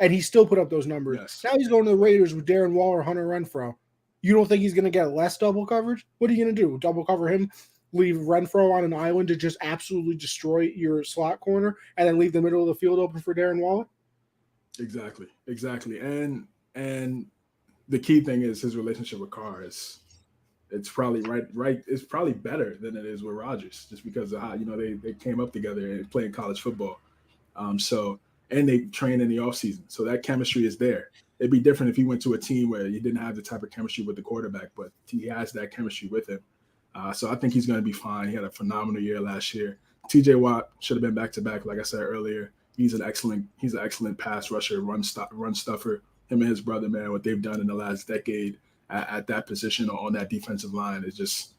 And he still put up those numbers. Yes. Now he's going to the Raiders with Darren Waller, Hunter Renfrow. You don't think he's going to get less double coverage? What are you going to do? Double cover him leave Renfro on an island to just absolutely destroy your slot corner, and then leave the middle of the field open for Darren Waller? Exactly. And the key thing is his relationship with Carr is it's probably right. It's probably better than it is with Rodgers, just because of how they came up together and playing college football. And they train in the offseason, so that chemistry is there. It'd be different if he went to a team where he didn't have the type of chemistry with the quarterback, but he has that chemistry with him. So I think he's going to be fine. He had a phenomenal year last year. TJ Watt should have been back-to-back, like I said earlier. He's an excellent pass rusher, run stuffer. Him and his brother, man, what they've done in the last decade at that position on that defensive line is just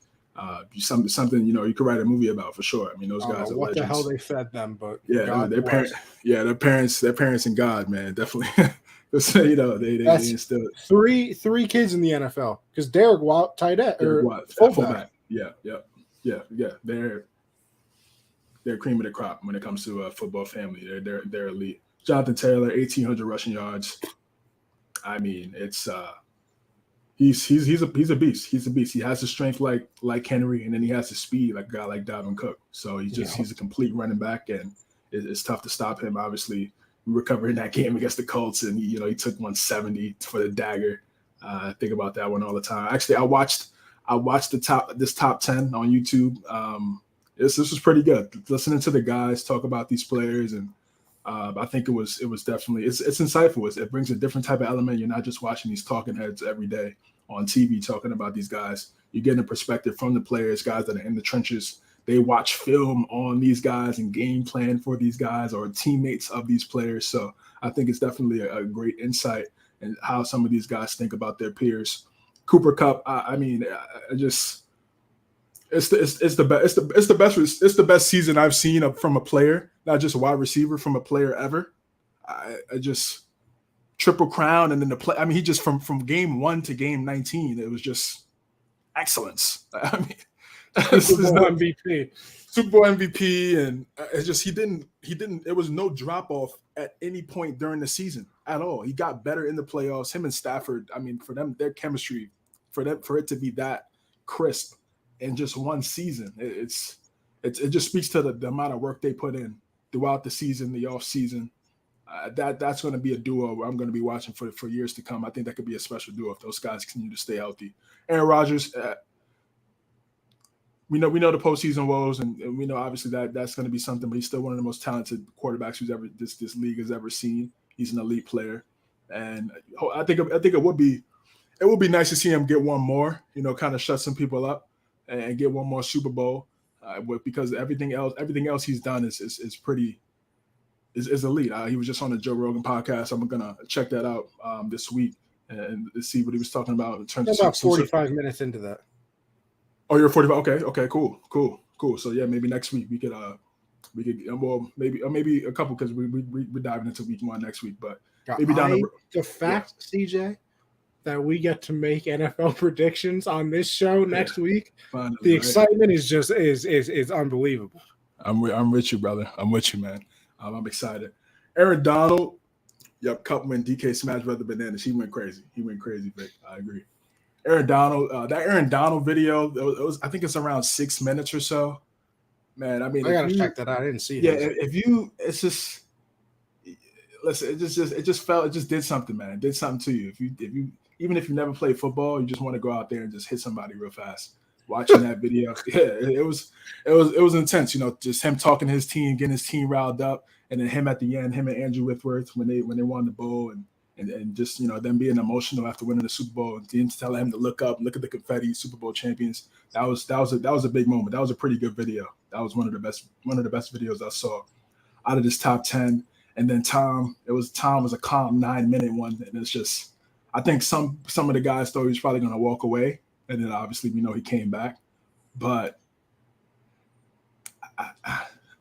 something you could write a movie about for sure. I mean, those guys are what legends. the hell they fed them, but their parents and God, man, definitely. They instilled three kids in the NFL because Derek Watt, tight end or fullback. Yeah. They're cream of the crop when it comes to a football family. They're elite. Jonathan Taylor, 1,800 rushing yards. I mean, it's he's a beast. He's a beast. He has the strength like Henry, and then he has the speed like a guy like Dalvin Cook. So he's a complete running back, and it's tough to stop him. Obviously, we were covering that game against the Colts, and he took 170 for the dagger. I think about that one all the time. Actually, I watched this top 10 on YouTube. This was pretty good. Listening to the guys talk about these players, and I think it was definitely it's insightful. It brings a different type of element. You're not just watching these talking heads every day on TV talking about these guys. You're getting a perspective from the players, guys that are in the trenches. They watch film on these guys and game plan for these guys or teammates of these players. So I think it's definitely a great insight in how some of these guys think about their peers. Cooper Kupp, it's the best season I've seen from a player, not just a wide receiver, from a player ever. I just triple crown, and then the play. I mean, he just from game 1 to game 19, it was just excellence. I mean, Super Bowl MVP, and it's just he didn't. It was no drop off at any point during the season at all. He got better in the playoffs. Him and Stafford. I mean, for them, their chemistry, for it to be that crisp in just one season, it just speaks to the amount of work they put in throughout the season, the off season. That's going to be a duo I'm going to be watching for years to come. I think that could be a special duo if those guys continue to stay healthy. Aaron Rodgers, we know the postseason woes, and we know obviously that's going to be something. But he's still one of the most talented quarterbacks this league has ever seen. He's an elite player, and I think it would be nice to see him get one more. Kind of shut some people up and get one more Super Bowl, because everything else he's done is pretty elite. He was just on the Joe Rogan podcast. I'm gonna check that out this week and see what he was talking about in terms of about 45 minutes into that. Oh, you're 45. Okay, cool. So yeah, maybe next week we could maybe a couple, because we're diving into week 1 next week, but maybe down the fact, CJ, that we get to make NFL predictions on this show next week. Finally, the excitement is just is unbelievable. I'm with you, brother. I'm with you, man. I'm excited. Aaron Donald, Cup win. DK smashed Brother Bananas. He went crazy, Vic. I agree. Aaron Donald, that Aaron Donald video, it was I think it's around 6 minutes or so. Man, I mean, I gotta check that out. I didn't see. Yeah, it just did something, man. It did something to you. Even if you never played football, you just want to go out there and just hit somebody real fast. Watching that video, it was intense. Just him talking to his team, getting his team riled up, and then him at the end, him and Andrew Whitworth when they won the bowl, and just them being emotional after winning the Super Bowl, and teams telling him to look up, look at the confetti, Super Bowl champions. That was a big moment. That was a pretty good video. That was one of the best videos I saw out of this top 10. And then Tom was a calm 9-minute one, and it's just, I think some of the guys thought he was probably going to walk away, and then obviously he came back. But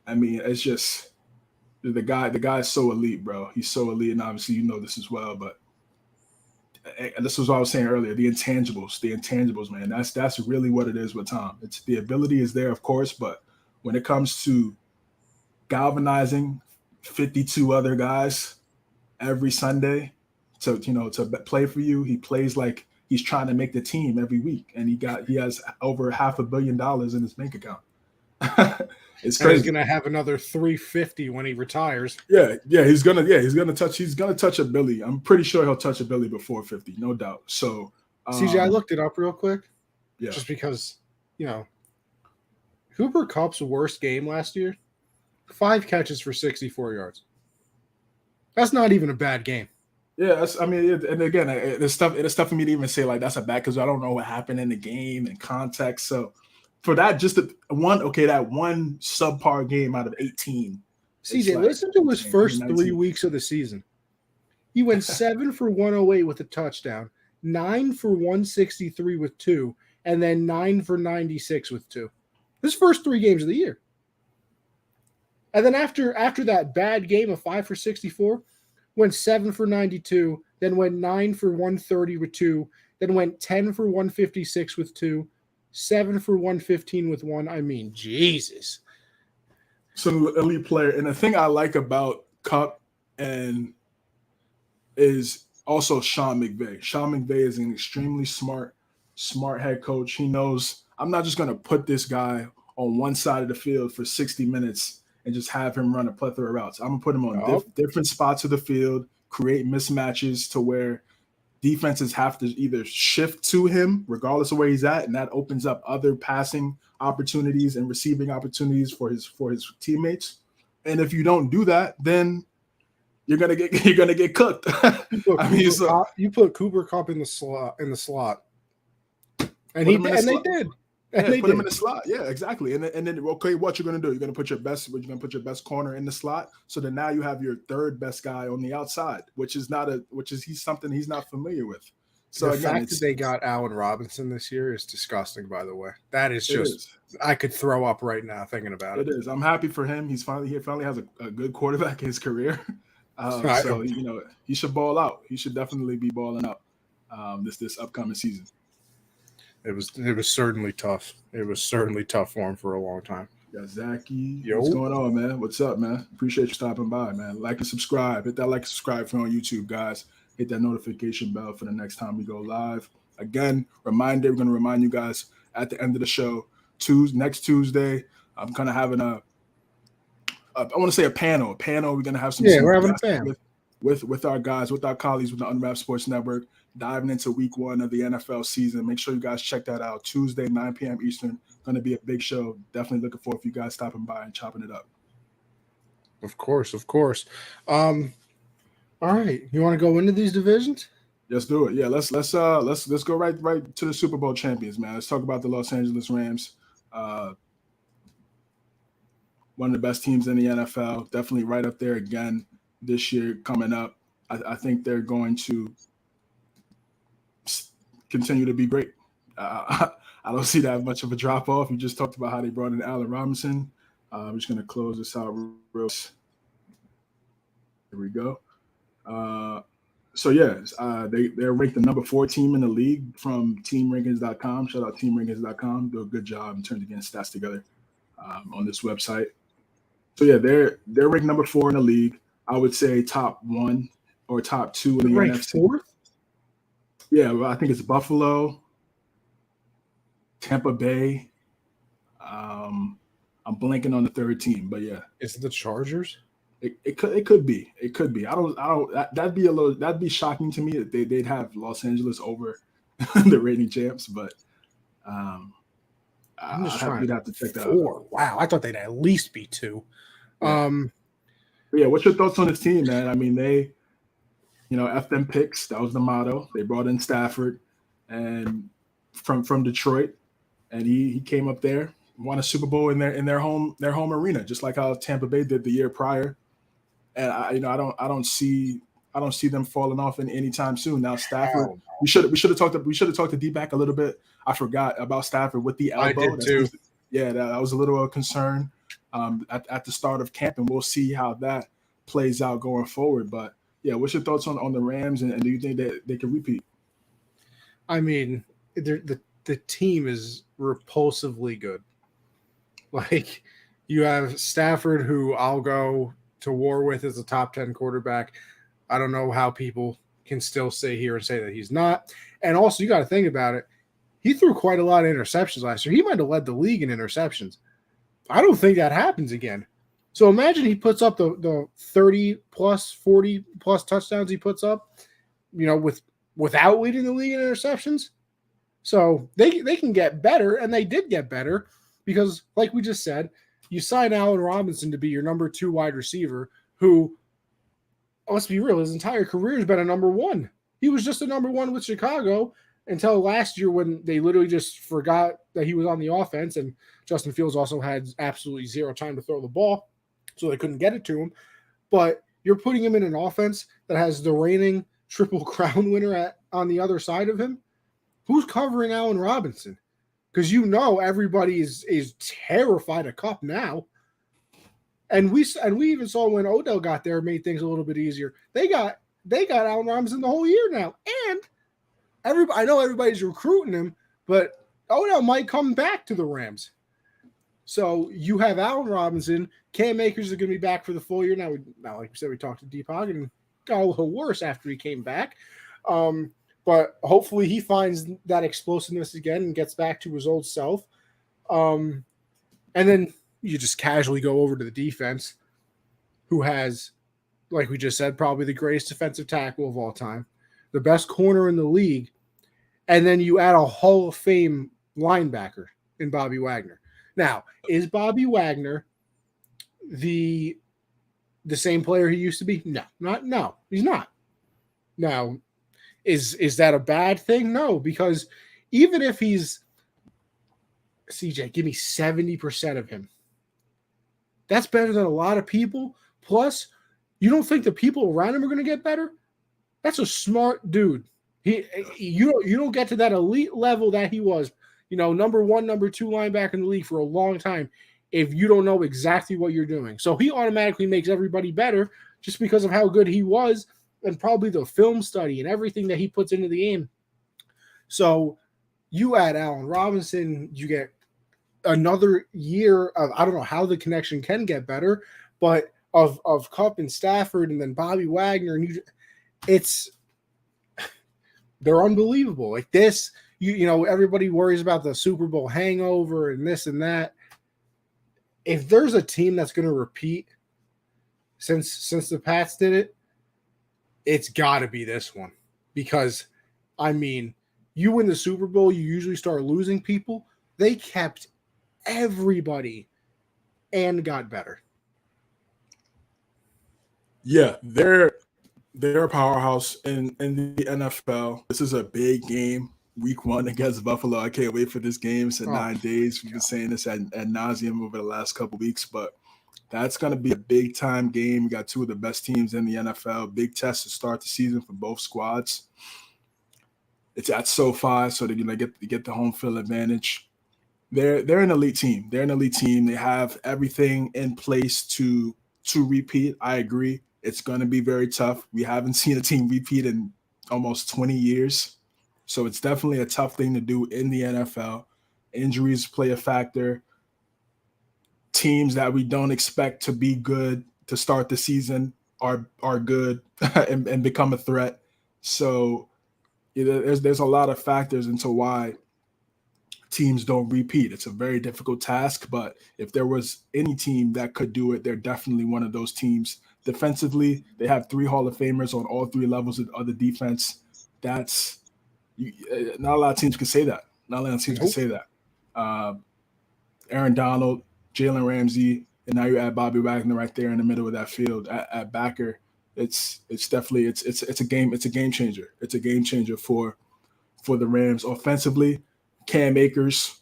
I mean, it's just the guy is so elite, bro. He's so elite, and obviously this as well. But and this was what I was saying earlier, the intangibles, man. That's really what it is with Tom. It's the ability is there, of course, but when it comes to galvanizing 52 other guys every Sunday to play for you, he plays like he's trying to make the team every week, and he has over $500 million in his bank account. It's crazy. He's gonna have another 350 when he retires. Yeah, he's gonna touch a Billy. I'm pretty sure he'll touch a Billy before 50, no doubt. So CJ, I looked it up real quick. Yeah. Just because, Cooper Kupp's worst game last year, 5 catches for 64 yards. That's not even a bad game. Yeah, and again, it's tough for me to even say like that's a bad, because I don't know what happened in the game and context. So for that, just that one subpar game out of 18. CJ, listen to his first 3 weeks of the season. He went 7 for 108 with a touchdown, 9 for 163 with 2, and then 9 for 96 with 2. His first 3 games of the year. And then after that bad game of 5 for 64, went 7 for 92, then went 9 for 130 with 2, then went 10 for 156 with 2, 7 for 115 with 1. I mean, Jesus. Some elite player. And the thing I like about Kupp and is also Sean McVay. Sean McVay is an extremely smart head coach. He knows I'm not just going to put this guy on one side of the field for 60 minutes and just have him run a plethora of routes. I'm going to put him on different spots of the field, create mismatches to where defenses have to either shift to him regardless of where he's at, and that opens up other passing opportunities and receiving opportunities for his teammates. And if you don't do that, then you're gonna get cooked. You put Cooper Kupp in the slot, and they did. Put him in the slot. Yeah, exactly. And then okay, what you're gonna do? You're gonna put your best corner in the slot. So then now you have your third best guy on the outside, which is something he's not familiar with. So the fact that they got Allen Robinson this year is disgusting. By the way, that is just I could throw up right now thinking about it. It is. I'm happy for him. He finally has a good quarterback in his career. So he should ball out. He should definitely be balling out this upcoming season. It was certainly tough. It was certainly tough for him for a long time. Yeah, Zachy. What's going on, man? What's up, man? Appreciate you stopping by, man. Like and subscribe. Hit that like and subscribe for on YouTube, guys. Hit that notification bell for the next time we go live. Again, we're going to remind you guys at the end of the show, next Tuesday, I'm kind of having I want to say a panel. We're going to have some. Yeah, we're having a panel with our guys, with our colleagues with the Unwrapped Sports Network, diving into week 1 of the NFL season. Make sure you guys check that out. Tuesday, 9 p.m. Eastern. Going to be a big show. Definitely looking forward for you guys stopping by and chopping it up. Of course. All right. You want to go into these divisions? Let's do it. Yeah, let's go right to the Super Bowl champions, man. Let's talk about the Los Angeles Rams. One of the best teams in the NFL. Definitely right up there again this year coming up. I think they're going to continue to be great. I don't see that much of a drop off. You just talked about how they brought in Allen Robinson. I'm just going to close this out real. Here we go. They're ranked the number 4 team in the league from teamrankings.com. Shout out teamrankings.com. Do a good job in terms of getting stats together on this website. So yeah, they're ranked number 4 in the league. I would say top 1 or top 2 in the NFC. 4th? Yeah, well, I think it's Buffalo, Tampa Bay. I'm blanking on the third team, but yeah. Is it the Chargers? It could be. It could be. That'd be shocking to me that they'd have Los Angeles over the reigning champs, but I'm just trying. You'd have to check that 4. Out. Wow, I thought they'd at least be 2. Yeah, what's your thoughts on this team, man? I mean, they, F them picks. That was the motto. They brought in Stafford and from Detroit, and he came up there, won a Super Bowl in their home arena, just like how Tampa Bay did the year prior. And I don't see them falling off anytime soon. Now Stafford, we should have talked to Deepak a little bit. I forgot about Stafford with the elbow. I did too. That was a little of a concern at the start of camp, and we'll see how that plays out going forward. But yeah, what's your thoughts on the Rams, and do you think that they can repeat? I mean, the team is repulsively good. Like, you have Stafford, who I'll go to war with as a top 10 quarterback. I don't know how people can still sit here and say that he's not. And also, you got to think about it. He threw quite a lot of interceptions last year. He might have led the league in interceptions. I don't think that happens again. So imagine he puts up the 30 plus, 40 plus touchdowns he puts up, without leading the league in interceptions. So they can get better, and they did get better because, like we just said, you sign Allen Robinson to be your number 2 wide receiver who, let's be real, his entire career has been a number 1. He was just a number 1 with Chicago until last year when they literally just forgot that he was on the offense, and Justin Fields also had absolutely zero time to throw the ball, so they couldn't get it to him. But you're putting him in an offense that has the reigning Triple Crown winner on the other side of him. Who's covering Allen Robinson? Because everybody is terrified of Kupp now. And we even saw when Odell got there, made things a little bit easier. They got Allen Robinson the whole year now. And I know everybody's recruiting him, but Odell might come back to the Rams. So you have Allen Robinson. Cam Akers is going to be back for the full year. Now, like we said, we talked to Deepak and got a little worse after he came back. But hopefully he finds that explosiveness again and gets back to his old self. And then you just casually go over to the defense, who has, like we just said, probably the greatest defensive tackle of all time, the best corner in the league, and then you add a Hall of Fame linebacker in Bobby Wagner. Now, is Bobby Wagner the same player he used to be? No, he's not. Now, is that a bad thing? No, because even if he's CJ, give me 70% of him. That's better than a lot of people. Plus, you don't think the people around him are going to get better? That's a smart dude. You don't get to that elite level that he was, number 1, number 2 linebacker in the league for a long time if you don't know exactly what you're doing. So he automatically makes everybody better just because of how good he was and probably the film study and everything that he puts into the game. So you add Allen Robinson, you get another year of, I don't know how the connection can get better, but of Kupp and Stafford and then Bobby Wagner, and they're unbelievable. Like this, everybody worries about the Super Bowl hangover and this and that. If there's a team that's going to repeat since the Pats did it, it's got to be this one. Because, you win the Super Bowl, you usually start losing people. They kept everybody and got better. Yeah, they're a powerhouse in the NFL. This is a big game. Week 1 against Buffalo. I can't wait for this game. It's in 9 days. We've been saying this ad nauseum over the last couple weeks, but that's going to be a big-time game. We got 2 of the best teams in the NFL. Big test to start the season for both squads. It's at SoFi, so they're going to get the home field advantage. They're an elite team. They're an elite team. They have everything in place to repeat. I agree. It's going to be very tough. We haven't seen a team repeat in almost 20 years. So it's definitely a tough thing to do in the NFL. Injuries play a factor. Teams that we don't expect to be good to start the season are good and become a threat. So there's a lot of factors into why teams don't repeat. It's a very difficult task, but if there was any team that could do it, they're definitely one of those teams. Defensively, they have 3 Hall of Famers on all 3 levels of the defense. That's not a lot of teams can say that. Not a lot of teams can say that. Aaron Donald, Jalen Ramsey, and now you add Bobby Wagner right there in the middle of that field at backer. It's definitely it's a game. It's a game changer. It's a game changer for the Rams offensively. Cam Akers,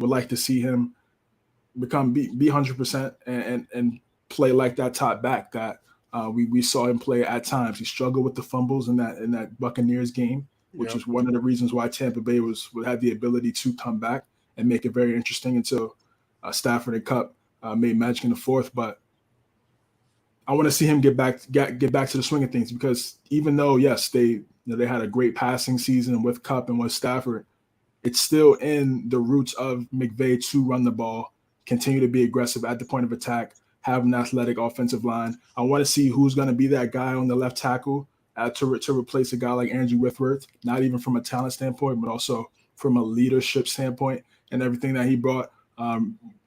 would like to see him be 100% and play like that top back that we saw him play at times. He struggled with the fumbles in that Buccaneers game, which was one of the reasons why Tampa Bay would have the ability to come back and make it very interesting until Stafford and Kupp made magic in the fourth. But I want to see him get back to the swing of things, because even though, yes, they had a great passing season with Kupp and with Stafford, it's still in the roots of McVay to run the ball, continue to be aggressive at the point of attack, have an athletic offensive line. I want to see who's going to be that guy on the left tackle to replace a guy like Andrew Whitworth, not even from a talent standpoint, but also from a leadership standpoint and everything that he brought.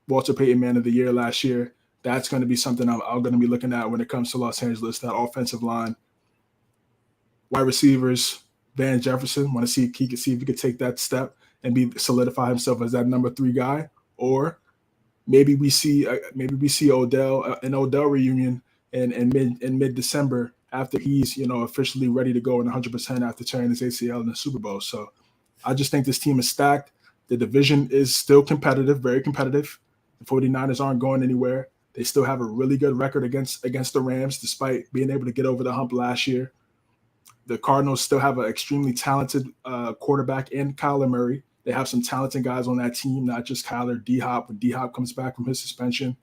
Walter Payton Man of the Year last year. That's going to be something I'm going to be looking at when it comes to Los Angeles, that offensive line. Wide receivers, Van Jefferson, want to see if he could take that step and solidify himself as that number 3 guy. Or maybe we see Odell, an Odell reunion in mid-December after he's officially ready to go and 100% after tearing his ACL in the Super Bowl. So I just think this team is stacked. The division is still competitive, very competitive. The 49ers aren't going anywhere. They still have a really good record against the Rams, despite being able to get over the hump last year. The Cardinals still have an extremely talented quarterback in Kyler Murray. They have some talented guys on that team, not just Kyler. D-Hop, when D-Hop comes back from his suspension.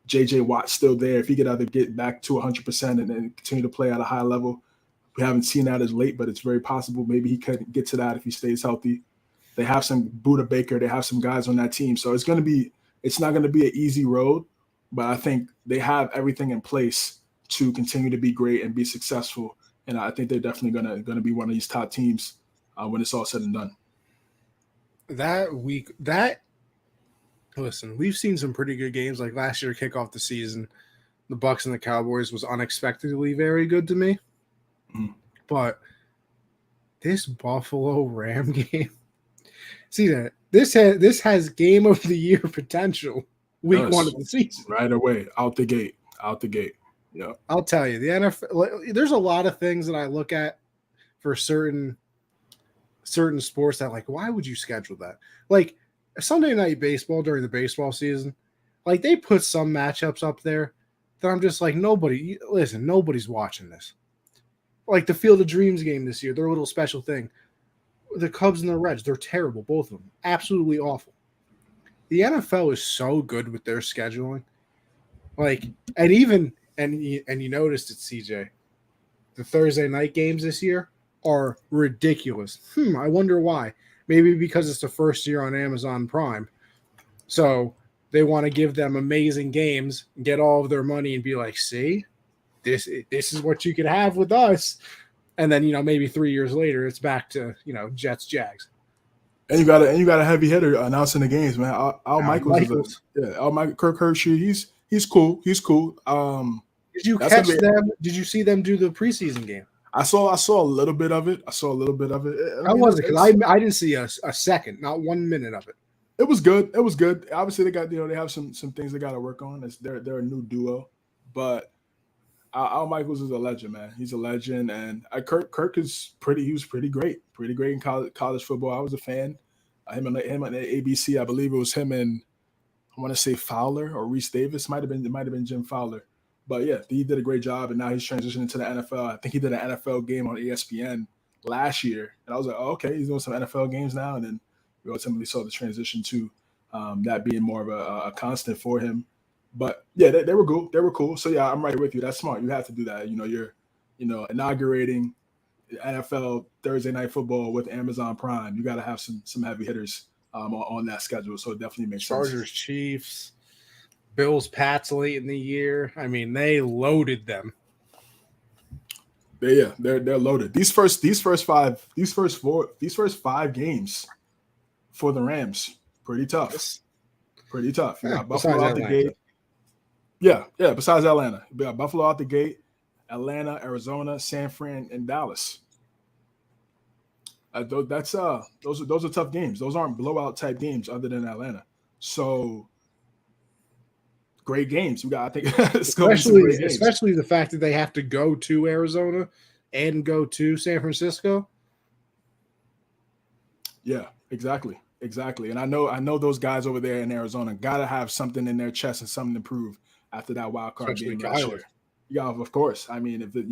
J.J. Watt's still there. If he could either get back to 100% and then continue to play at a high level. We haven't seen that as late, but it's very possible. Maybe he could get to that if he stays healthy. They have some Buda Baker. They have some guys on that team. So it's not going to be an easy road, but I think they have everything in place to continue to be great and be successful. And I think they're definitely going to be one of these top teams when it's all said and done. Listen, we've seen some pretty good games. Like last year, kick off the season, the Bucs and the Cowboys was unexpectedly very good to me. Mm. But this Buffalo Ram game, see that this has game of the year potential. Week 1 of the season, right away, out the gate. Yeah, I'll tell you, the NFL. There's a lot of things that I look at for certain sports that, like, why would you schedule that? Like Sunday Night Baseball during the baseball season, like they put some matchups up there that I'm just like, nobody's watching this. Like the Field of Dreams game this year, their little special thing. The Cubs and the Reds, they're terrible, both of them, absolutely awful. The NFL is so good with their scheduling, like, and you noticed it, CJ. The Thursday night games this year are ridiculous. I wonder why. Maybe because it's the first year on Amazon Prime, so they want to give them amazing games, get all of their money, and be like, "See, this is what you could have with us." And then maybe 3 years later, it's back to Jets Jags. And you got a heavy hitter announcing the games, man. Al Michaels. Kirk Herbstreit. He's cool. Did you catch them? Did you see them do the preseason game? I saw a little bit of it. How was it? Because I didn't see a second, not 1 minute of it. It was good. Obviously, they got they have some things they got to work on. They're a new duo, but Al Michaels is a legend, man. He's a legend, and Kirk is pretty. He was pretty great in college football. I was a fan. Him on the ABC. I believe it was him and I want to say Fowler or Reese Davis. It might have been Jim Fowler. But yeah, he did a great job, and now he's transitioning to the NFL. I think he did an NFL game on ESPN last year, and I was like, oh, okay, he's doing some NFL games now. And then we ultimately saw the transition to that being more of a constant for him. But yeah, they were cool. They were cool. So yeah, I'm right with you. That's smart. You have to do that. You're inaugurating NFL Thursday Night Football with Amazon Prime. You got to have some heavy hitters on that schedule. So it definitely makes sense. Chargers, Chiefs. Bills, Pats late in the year. I mean, they loaded them. They're loaded. These first 5 games for the Rams, pretty tough. You got Buffalo out the gate. Yeah. Besides Atlanta, you got Buffalo out the gate, Atlanta, Arizona, San Fran, and Dallas. Those are tough games. Those aren't blowout type games, other than Atlanta. So. Great games. I think especially the fact that they have to go to Arizona and go to San Francisco. Yeah, exactly. And I know those guys over there in Arizona got to have something in their chest and something to prove after that wild card game last year. Yeah, of course. I mean, if it,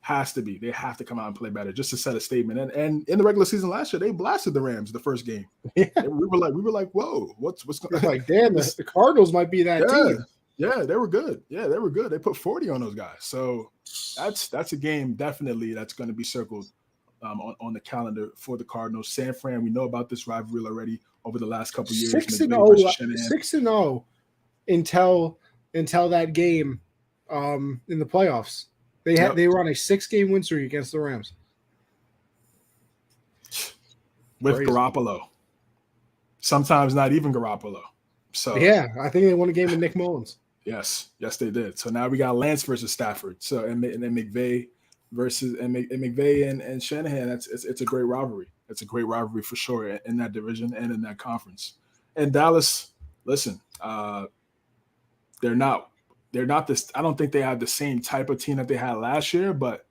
has to be, they have to come out and play better just to set a statement. And in the regular season last year, they blasted the Rams the first game. Yeah. We were like, whoa, what's going on? Like, damn, the Cardinals might be that team. Yeah, they were good. They put 40 on those guys. So that's a game definitely that's going to be circled on the calendar for the Cardinals. San Fran, we know about this rivalry already over the last couple of years. 6-0 until that game in the playoffs. They were on a 6-game win streak against the Rams with Crazy. Garoppolo. Sometimes not even Garoppolo. So yeah, I think they won a game with Nick Mullins. Yes, they did. So now we got Lance versus Stafford. So and then McVay versus McVay and Shanahan. It's a great rivalry. It's a great rivalry for sure in that division and in that conference. And Dallas, listen, they're not this. I don't think they have the same type of team that they had last year, but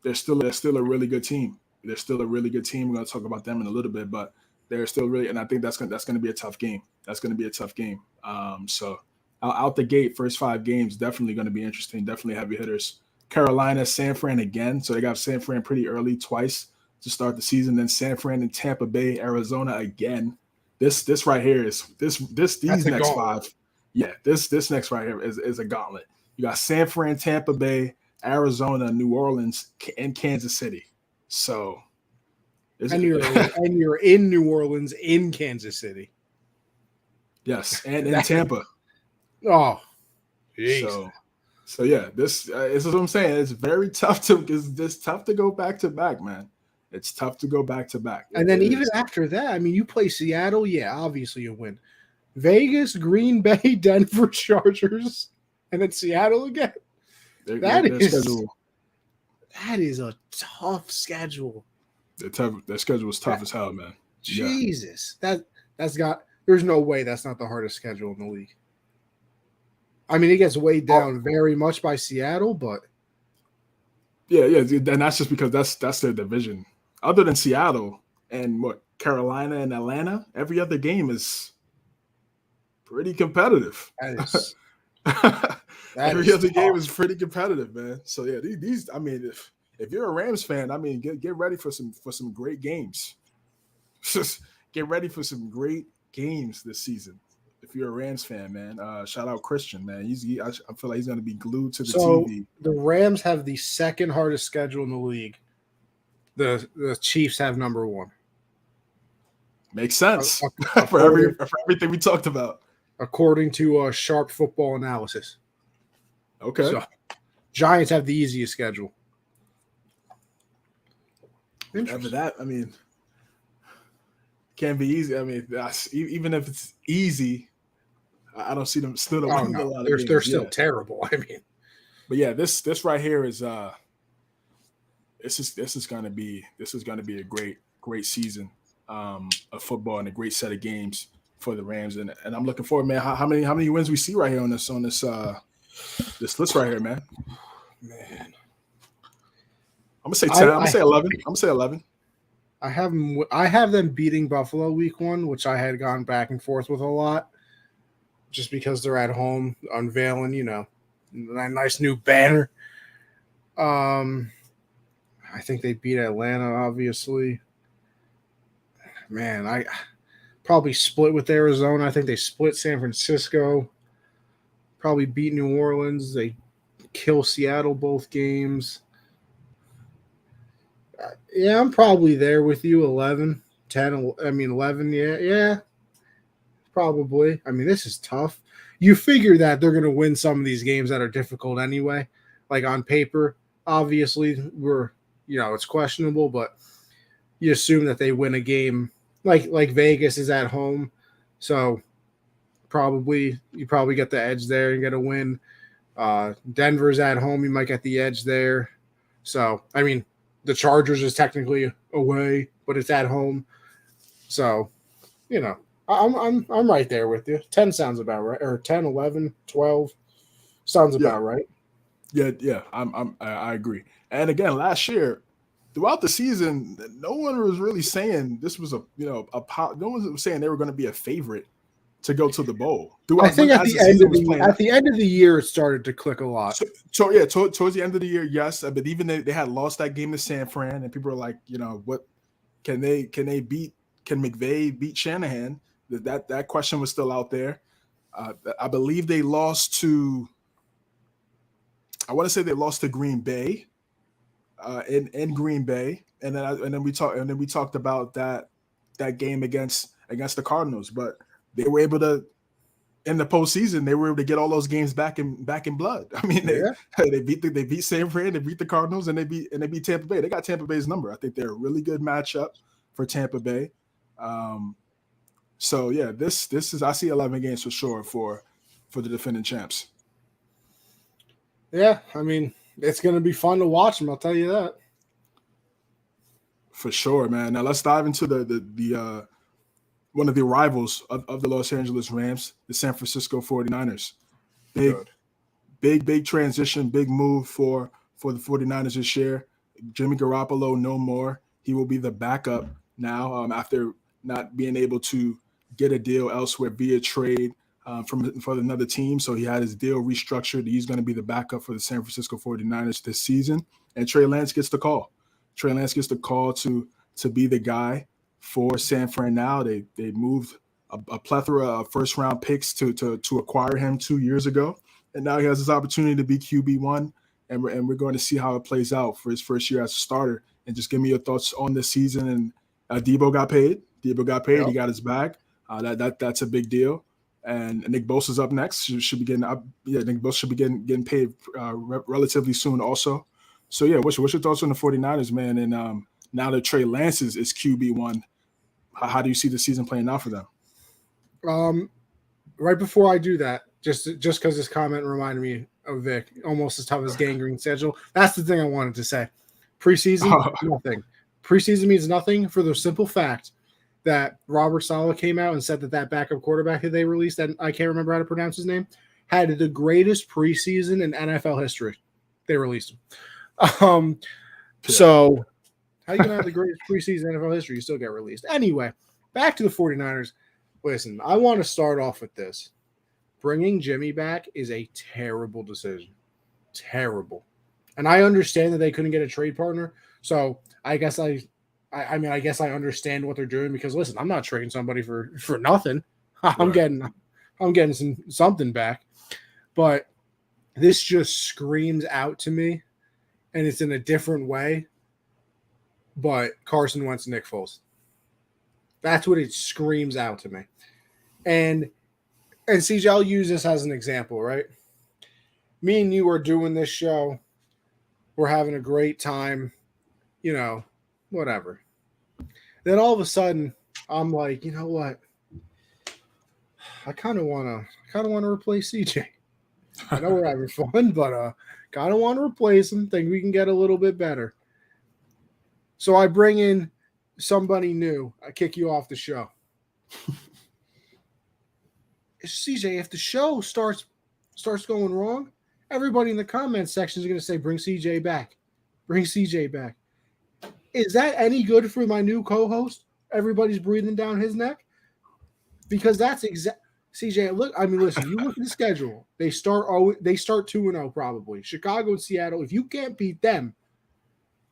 they're still a really good team. They're still a really good team. We're going to talk about them in a little bit, but they're still really. And I think that's going to be a tough game. That's going to be a tough game. So out the gate, first 5 games definitely going to be interesting. Definitely heavy hitters. Carolina, San Fran again. So they got San Fran pretty early twice to start the season. Then San Fran and Tampa Bay, Arizona again. This right here is these next 5. Yeah, this next right here is a gauntlet. You got San Fran, Tampa Bay, Arizona, New Orleans, and Kansas City. So, you're in New Orleans, in Kansas City. Yes, and in Tampa. Oh, geez. So yeah, this is what I'm saying. It's very tough to go back to back, man. It's tough to go back to back. And then even after that, I mean, you play Seattle, yeah, obviously you win. Vegas, Green Bay, Denver, Chargers, and then Seattle again. That is a tough schedule. Their schedule is tough as hell, man. Jesus, there's no way that's not the hardest schedule in the league. I mean, it gets weighed down very much by Seattle, but yeah, and that's just because that's their division. Other than Seattle and Carolina and Atlanta, every other game pretty competitive. Every other game is pretty competitive, man. So yeah, these. I mean, if you're a Rams fan, I mean, get ready for some great games. Just get ready for some great games this season. If you're a Rams fan, man, shout out Christian, man. I feel like he's going to be glued to the TV. The Rams have the second hardest schedule in the league. The Chiefs have number 1. Makes sense for everything we talked about. According to Sharp Football Analysis. Okay. So, Giants have the easiest schedule. After that, I mean, can be easy. I mean, even if it's easy, I don't see them still. They're still terrible. I mean, but yeah, this right here is this is going to be a great season of football and a great set of games for the Rams, and I'm looking forward, man. How many wins we see right here on this list right here, man? Man, I'm gonna say 10. I'm gonna say 11. I'm gonna say 11. I have them beating Buffalo week 1, which I had gone back and forth with a lot, just because they're at home unveiling, a nice new banner. I think they beat Atlanta, obviously. Man, I probably split with Arizona. I think they split San Francisco. Probably beat New Orleans. They kill Seattle both games. Yeah, I'm probably there with you. 11, 10, 11. Yeah, probably. I mean, this is tough. You figure that they're going to win some of these games that are difficult anyway. Like on paper, obviously, it's questionable, but you assume that they win a game. Like Vegas is at home, so you probably get the edge there and get a win. Denver's at home, you might get the edge there. So I mean, the Chargers is technically away, but it's at home. So, I'm right there with you. 10 sounds about right, or 10, 11, 12 sounds about right. Yeah, I agree. And again, last year, throughout the season, no one was really saying this was no one was saying they were going to be a favorite to go to the bowl. I think at the end of the year, it started to click a lot. Towards the end of the year, yes, but even they had lost that game to San Fran, and people were like, what can McVay beat Shanahan? That question was still out there. I believe they lost to. I want to say they lost to Green Bay. In Green Bay, and then we talked about that game against the Cardinals, but they were able to in the postseason, they were able to get all those games back in blood. I mean, they beat San Fran, they beat the Cardinals, and they beat Tampa Bay. They got Tampa Bay's number. I think they're a really good matchup for Tampa Bay. So yeah, this is, I see 11 games for sure for the defending champs. Yeah, I mean, it's going to be fun to watch them. I'll tell you that. For sure, man. Now let's dive into the one of the rivals of the Los Angeles Rams, the San Francisco 49ers. Big transition, big move for the 49ers this year. Jimmy Garoppolo, no more. He will be the backup now after not being able to get a deal elsewhere via trade for another team. So he had his deal restructured. He's going to be the backup for the San Francisco 49ers this season. And Trey Lance gets the call. Trey Lance gets the call to be the guy for San Fran now. They moved a plethora of first-round picks to acquire him 2 years ago. And now he has this opportunity to be QB1. And we're going to see how it plays out for his first year as a starter. And just give me your thoughts on this season. And Debo got paid. Yep. He got his bag. That's a big deal. And Nick Bosa's up next. Should be getting up. Yeah, Nick Bosa should be getting paid relatively soon also. So yeah, what's your thoughts on the 49ers, man? And now that Trey Lance is QB1, how do you see the season playing out for them? Right before I do that, just because this comment reminded me of Vic, almost as tough as gangrene schedule. That's the thing I wanted to say. Preseason, nothing. Preseason means nothing for the simple fact that Robert Saleh came out and said that backup quarterback that they released, that I can't remember how to pronounce his name, had the greatest preseason in NFL history. They released him. So how you gonna have the greatest preseason in NFL history? You still get released. Anyway, back to the 49ers. Listen, I want to start off with this. Bringing Jimmy back is a terrible decision. Terrible. And I understand that they couldn't get a trade partner. So I guess I understand what they're doing, because listen, I'm not trading somebody for nothing. I'm getting something back. But this just screams out to me, and it's in a different way. But Carson Wentz, Nick Foles. That's what it screams out to me. And CJ, I'll use this as an example, right? Me and you are doing this show. We're having a great time, whatever. Then all of a sudden, I'm like, you know what? I kind of want to replace CJ. I know we're having fun, but kind of want to replace him. Think we can get a little bit better. So I bring in somebody new. I kick you off the show. CJ, if the show starts going wrong, everybody in the comments section is going to say, bring CJ back. Bring CJ back. Is that any good for my new co-host? Everybody's breathing down his neck? Because that's CJ, listen, you look at the schedule. They start 2-0 probably. Chicago and Seattle, if you can't beat them,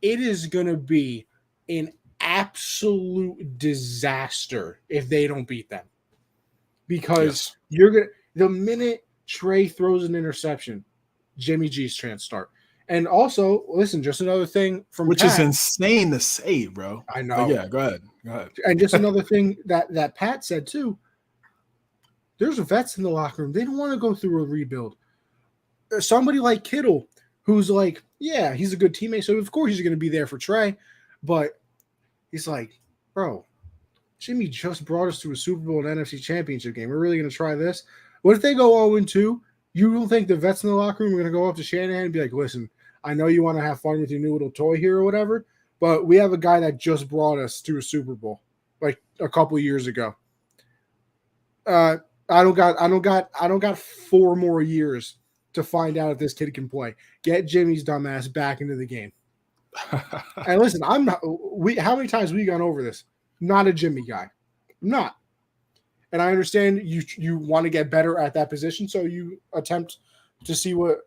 it is going to be an absolute disaster if they don't beat them. Because the minute Trey throws an interception, Jimmy G's chance start. And also, listen, just another thing from which Pat, is insane to say, bro. I know. But yeah, go ahead. And just another thing that Pat said too. There's vets in the locker room. They don't want to go through a rebuild. Somebody like Kittle, who's like, yeah, he's a good teammate, so of course he's going to be there for Trey. But he's like, bro, Jimmy just brought us to a Super Bowl and NFC Championship game. We're really going to try this? What if they go 0-2? You don't think the vets in the locker room are going to go up to Shanahan and be like, listen, I know you want to have fun with your new little toy here or whatever, but we have a guy that just brought us to a Super Bowl like a couple of years ago. I don't got 4 more years to find out if this kid can play. Get Jimmy's dumbass back into the game. And listen, how many times have we gone over this? Not a Jimmy guy. I'm not. And I understand you want to get better at that position, so you attempt to see what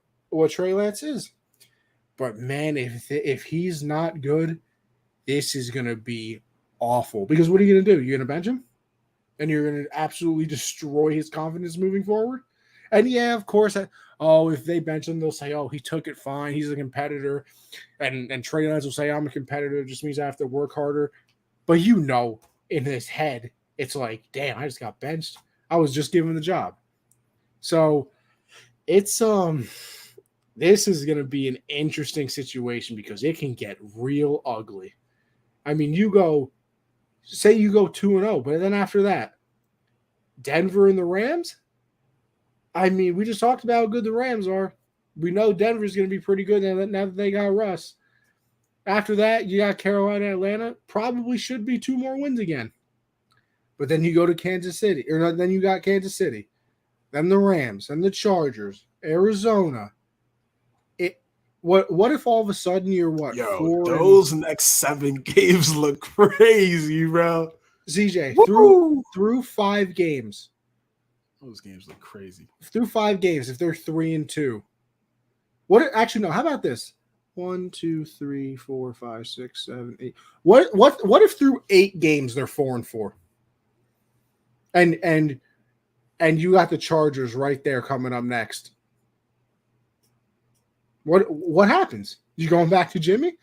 Trey Lance is. But man, if he's not good, this is going to be awful. Because what are you going to do? You're going to bench him? And you're going to absolutely destroy his confidence moving forward? And yeah, of course, if they bench him, they'll say, oh, he took it fine. He's a competitor. And Trey Lance will say, I'm a competitor. It just means I have to work harder. But in his head, it's like, damn, I just got benched. I was just given the job. So it's this is going to be an interesting situation because it can get real ugly. I mean, you go 2-0, but then after that, Denver and the Rams. I mean, we just talked about how good the Rams are. We know Denver's going to be pretty good now that they got Russ. After that, you got Carolina, Atlanta. Probably should be 2 more wins again. But then you go to Kansas City, or then you got Kansas City, then the Rams, and the Chargers, Arizona. What if all of a sudden you're what? Yo, those next 7 games look crazy, bro. CJ, through 5 games. Those games look crazy. Through 5 games, if they're 3-2. What? Actually, no. How about this? 1, 2, 3, 4, 5, 6, 7, 8. What if through 8 games they're 4-4? And you got the Chargers right there coming up next. What happens? You going back to Jimmy?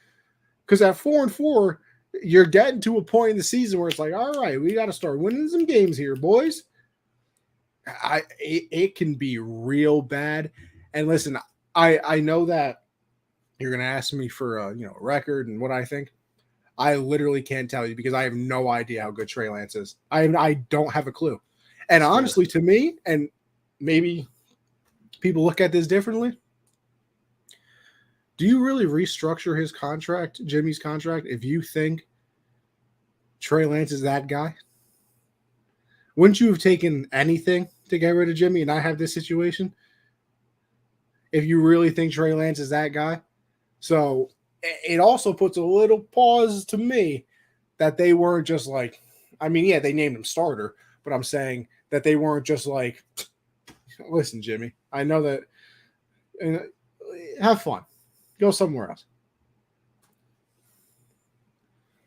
Because at 4-4, you're getting to a point in the season where it's like, all right, we got to start winning some games here, boys. It can be real bad. And listen, I know that you're going to ask me for a record and what I think. I literally can't tell you because I have no idea how good Trey Lance is. I don't have a clue. And honestly, to me, and maybe people look at this differently, do you really restructure his contract, Jimmy's contract, if you think Trey Lance is that guy? Wouldn't you have taken anything to get rid of Jimmy and not have this situation? If you really think Trey Lance is that guy. So it also puts a little pause to me that they weren't just like, I mean, yeah, they named him starter, but I'm saying that they weren't just like, listen, Jimmy, I know that, have fun. Go somewhere else.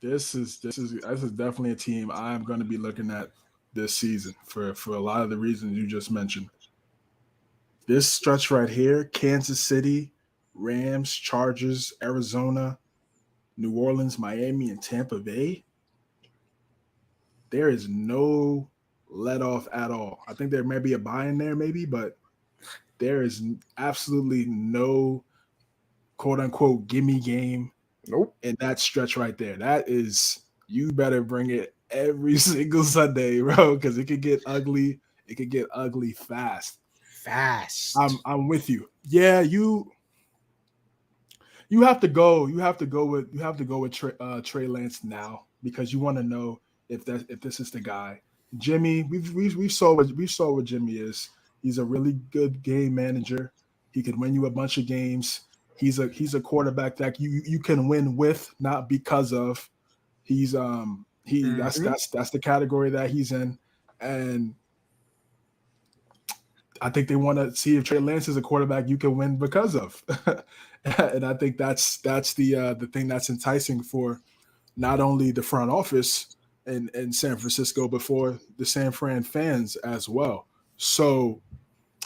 This is definitely a team I'm going to be looking at this season for a lot of the reasons you just mentioned. This stretch right here, Kansas City, Rams, Chargers, Arizona, New Orleans, Miami, and Tampa Bay, there is no let off at all. I think there may be a buy in there maybe, but there is absolutely no quote-unquote gimme game in that stretch right there. That is, you better bring it every single Sunday, bro, because it could get ugly. It could get ugly fast. I'm with you. Yeah, you have to go. You have to go with Trey Lance now because you want to know if this is the guy. Jimmy, we saw what Jimmy is. He's a really good game manager. He can win you a bunch of games. He's a quarterback that you can win with, not because of. He's that's the category that he's in, and I think they want to see if Trey Lance is a quarterback you can win because of. And I think that's the thing that's enticing for not only the front office in San Francisco, but for the San Fran fans as well. So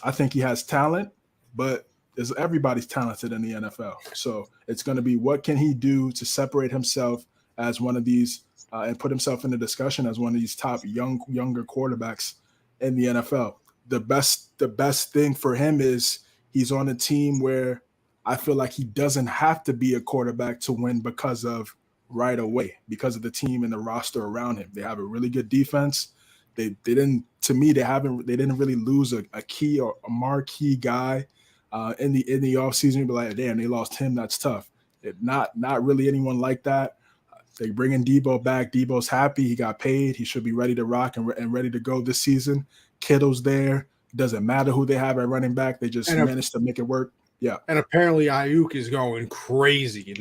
I think he has talent, but everybody's talented in the NFL. So it's going to be what can he do to separate himself as one of these and put himself in the discussion as one of these top younger quarterbacks in the NFL. The best thing for him is he's on a team where I feel like he doesn't have to be a quarterback to win because of the team and the roster around him. They have a really good defense. They didn't really lose a key or a marquee guy in the offseason. You'd be like, damn, they lost him. That's tough. Not really anyone like that. They bring in Debo back. Debo's happy. He got paid. He should be ready to rock and ready to go this season. Kittle's there. Doesn't matter who they have at running back. They just managed to make it work. Yeah. And apparently Ayuk is going crazy.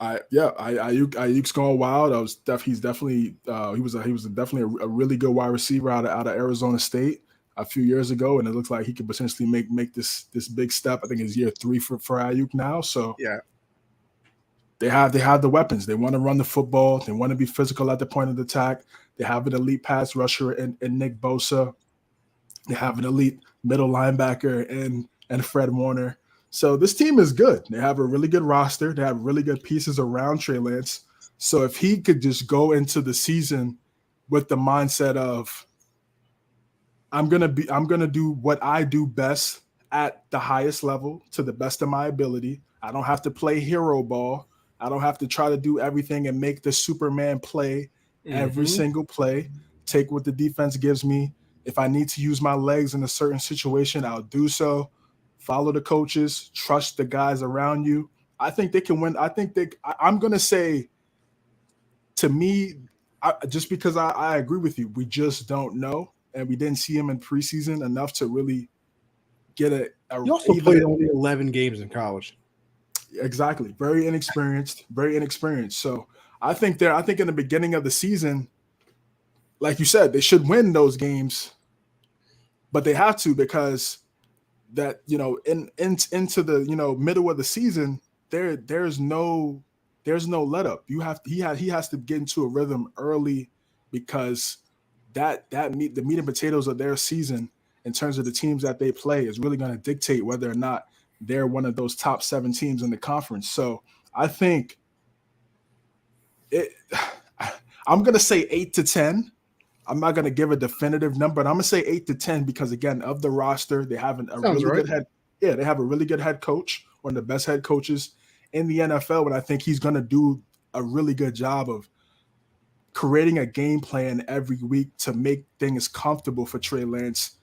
Ayuk's going wild. He was definitely a really good wide receiver out of Arizona State a few years ago, and it looks like he could potentially make this big step. I think it's year 3 for Ayuk now. So yeah. They have the weapons. They want to run the football. They want to be physical at the point of the attack. They have an elite pass rusher in Nick Bosa. They have an elite middle linebacker and Fred Warner. So this team is good. They have a really good roster. They have really good pieces around Trey Lance. So if he could just go into the season with the mindset of, I'm gonna do what I do best at the highest level to the best of my ability. I don't have to play hero ball. I don't have to try to do everything and make the Superman play every single play. Take what the defense gives me. If I need to use my legs in a certain situation, I'll do so. Follow the coaches, trust the guys around you. I think they can win. I'm going to say, to me, just because I agree with you, we just don't know. And we didn't see him in preseason enough to really get He also played only 11 games in college. Exactly. Very inexperienced. So I think in the beginning of the season, like you said, they should win those games, but they have to, because that, into the, middle of the season, there's no let up. He has to get into a rhythm early, because the meat and potatoes of their season in terms of the teams that they play is really going to dictate whether or not they're one of those top 7 teams in the conference. So I think I'm going to say 8 to 10. I'm not going to give a definitive number, but I'm going to say 8 to 10 because, again, of the roster, they have they have a really good head coach, one of the best head coaches in the NFL, and I think he's going to do a really good job of creating a game plan every week to make things comfortable for Trey Lance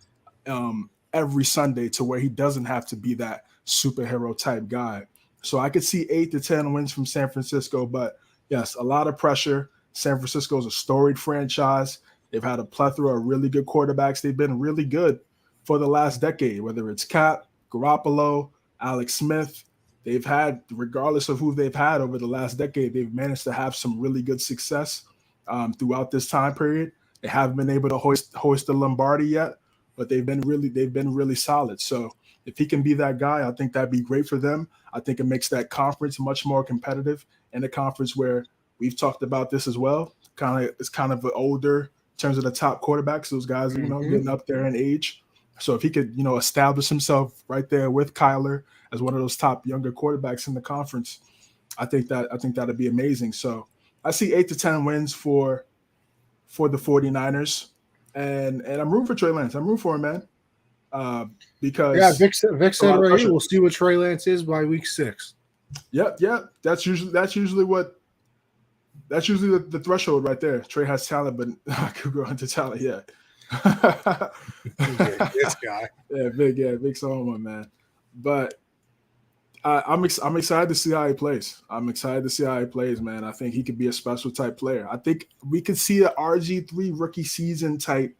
every Sunday, to where he doesn't have to be that superhero type guy. So I could see 8 to 10 wins from San Francisco, but yes, a lot of pressure. San Francisco is a storied franchise. They've had a plethora of really good quarterbacks. They've been really good for the last decade, whether it's Cap, Garoppolo, Alex Smith. They've had, regardless of who they've had over the last decade, they've managed to have some really good success throughout this time period. They haven't been able to hoist the Lombardi yet, but they've been really solid. So if he can be that guy, I think that'd be great for them. I think it makes that conference much more competitive, and a conference where we've talked about this as well. It's kind of older in terms of the top quarterbacks. Those guys, getting up there in age. So if he could, establish himself right there with Kyler as one of those top younger quarterbacks in the conference, I think that'd be amazing. So I see 8 to 10 wins for the 49ers, and I'm rooting for Trey Lance. I'm rooting for him, man. Because Vic said right here, we'll see what Trey Lance is by week 6. Yep. That's usually the threshold right there. Trey has talent, but I could grow into talent yet. This guy. Big someone, man. But I'm excited to see how he plays. Man. I think he could be a special type player. I think we could see an RG3 rookie season type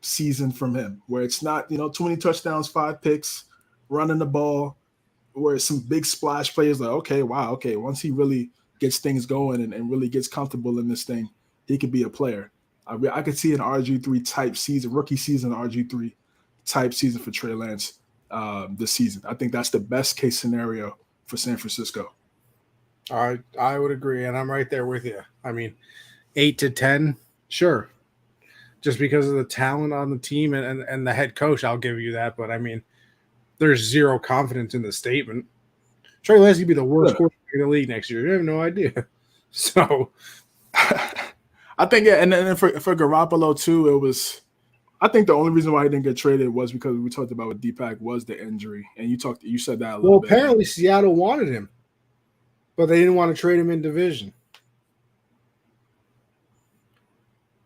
season from him, where it's not, 20 touchdowns, 5 picks, running the ball, where it's some big splash plays like, okay, once he really gets things going and really gets comfortable in this thing, he could be a player. I could see an RG3 type season, rookie season, RG3 type season for Trey Lance this season. I think that's the best case scenario for San Francisco. I would agree, and I'm right there with you. I mean, 8 to 10, sure. Just because of the talent on the team and the head coach, I'll give you that. But, I mean, there's zero confidence in the statement. Trey Lance could be the worst quarterback in the league next year. You have no idea. So I think, and then for Garoppolo too, it was, I think the only reason why he didn't get traded was because we talked about with Deepak was the injury. And you said that a little bit. Well, apparently Seattle wanted him, but they didn't want to trade him in division.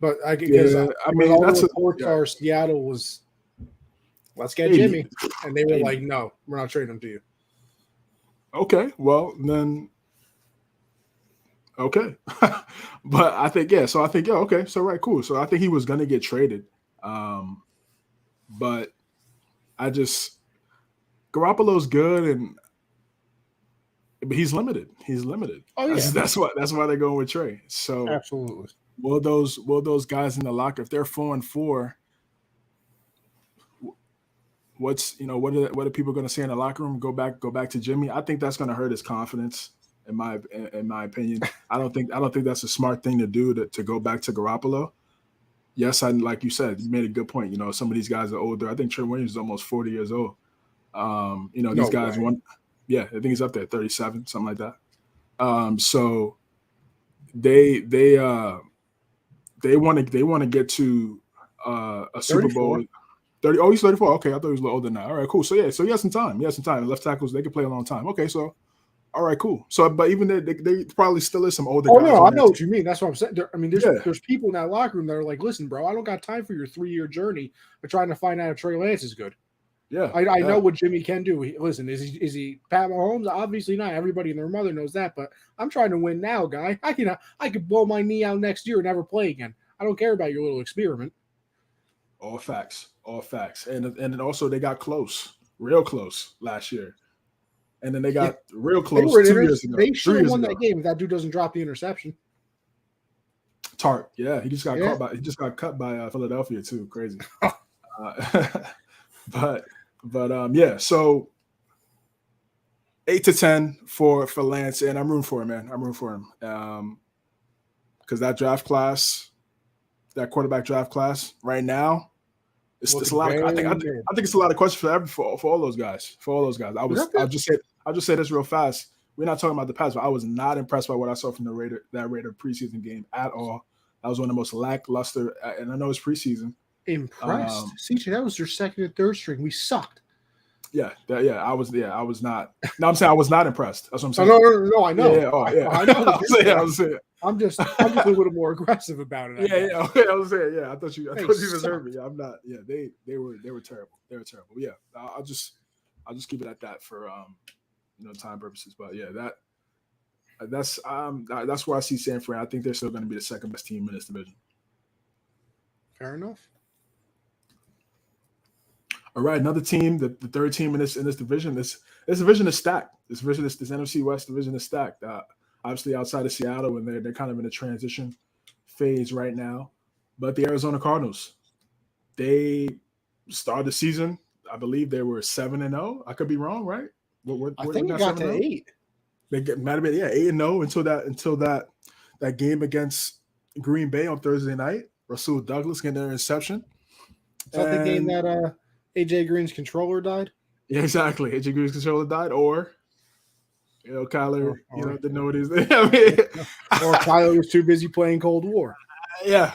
But all the reports are Seattle was, let's get Jimmy. And they were like, no, we're not trading him to you. Okay, well, then, okay. But I think, okay. So, right, cool. So, I think he was going to get traded. But Garoppolo's good, but he's limited. Oh, yeah. That's why they're going with Trey. So, absolutely. Will those guys in the locker, if they're 4-4, what are people going to say in the locker room? Go back to Jimmy. I think that's going to hurt his confidence. In my opinion, I don't think that's a smart thing to do to go back to Garoppolo. Yes, like you said, you made a good point. Some of these guys are older. I think Trent Williams is almost 40 years old. These guys I think he's up there, 37, something like that. So they want to get to a Super Bowl. 30. Oh, he's 34. Okay, I thought he was a little older now. All right, cool. So yeah, so he has some time. He has some time. Left tackles, they can play a long time. Okay, so all right, cool. So, but even they probably still is some older guys. No, I know what you mean. That's what I'm saying. There's people in that locker room that are like, listen, bro, I don't got time for your 3-year journey of trying to find out if Trey Lance is good. Yeah, I know what Jimmy can do. Listen, is he Pat Mahomes? Obviously not. Everybody and their mother knows that. But I'm trying to win now, guy. I could blow my knee out next year and never play again. I don't care about your little experiment. All facts. And then also they got close, real close last year. And then they got real close 2 years ago. They should have won that game if that dude doesn't drop the interception. Tart, yeah, he just got cut by Philadelphia too. Crazy. But yeah. So 8 to 10 for Lance, and I'm rooting for him, man. I'm rooting for him because that draft class, that quarterback draft class right now. It's a lot. I think it's a lot of questions for all those guys. I'll just say this real fast. We're not talking about the past, but I was not impressed by what I saw from that Raider preseason game at all. That was one of the most lackluster, and I know it's preseason. Impressed, CJ. That was your second and third string. We sucked. I was not. No, I'm saying I was not impressed. That's what I'm saying. No, I know. I know. I'm just a little more aggressive about it. I was saying. Yeah, I thought you just heard me. I'm not. Yeah, they were terrible. They were terrible. Yeah, I'll just keep it at that for time purposes. But yeah, that's where I see San Fran. I think they're still going to be the second best team in this division. Fair enough. All right, another team, the third team in this division. This division is stacked. This NFC West division is stacked. Obviously, outside of Seattle, and they're kind of in a transition phase right now. But the Arizona Cardinals, they started the season. I believe they were 7-0. I could be wrong, right? I think it got to 8. They might have been 8-0 until that game against Green Bay on Thursday night. Rasul Douglas getting an interception. Is that the game that AJ Green's controller died? Yeah, exactly. AJ Green's controller died, or Kyler, didn't know what he was doing. Or Kyler was too busy playing Cold War. Yeah.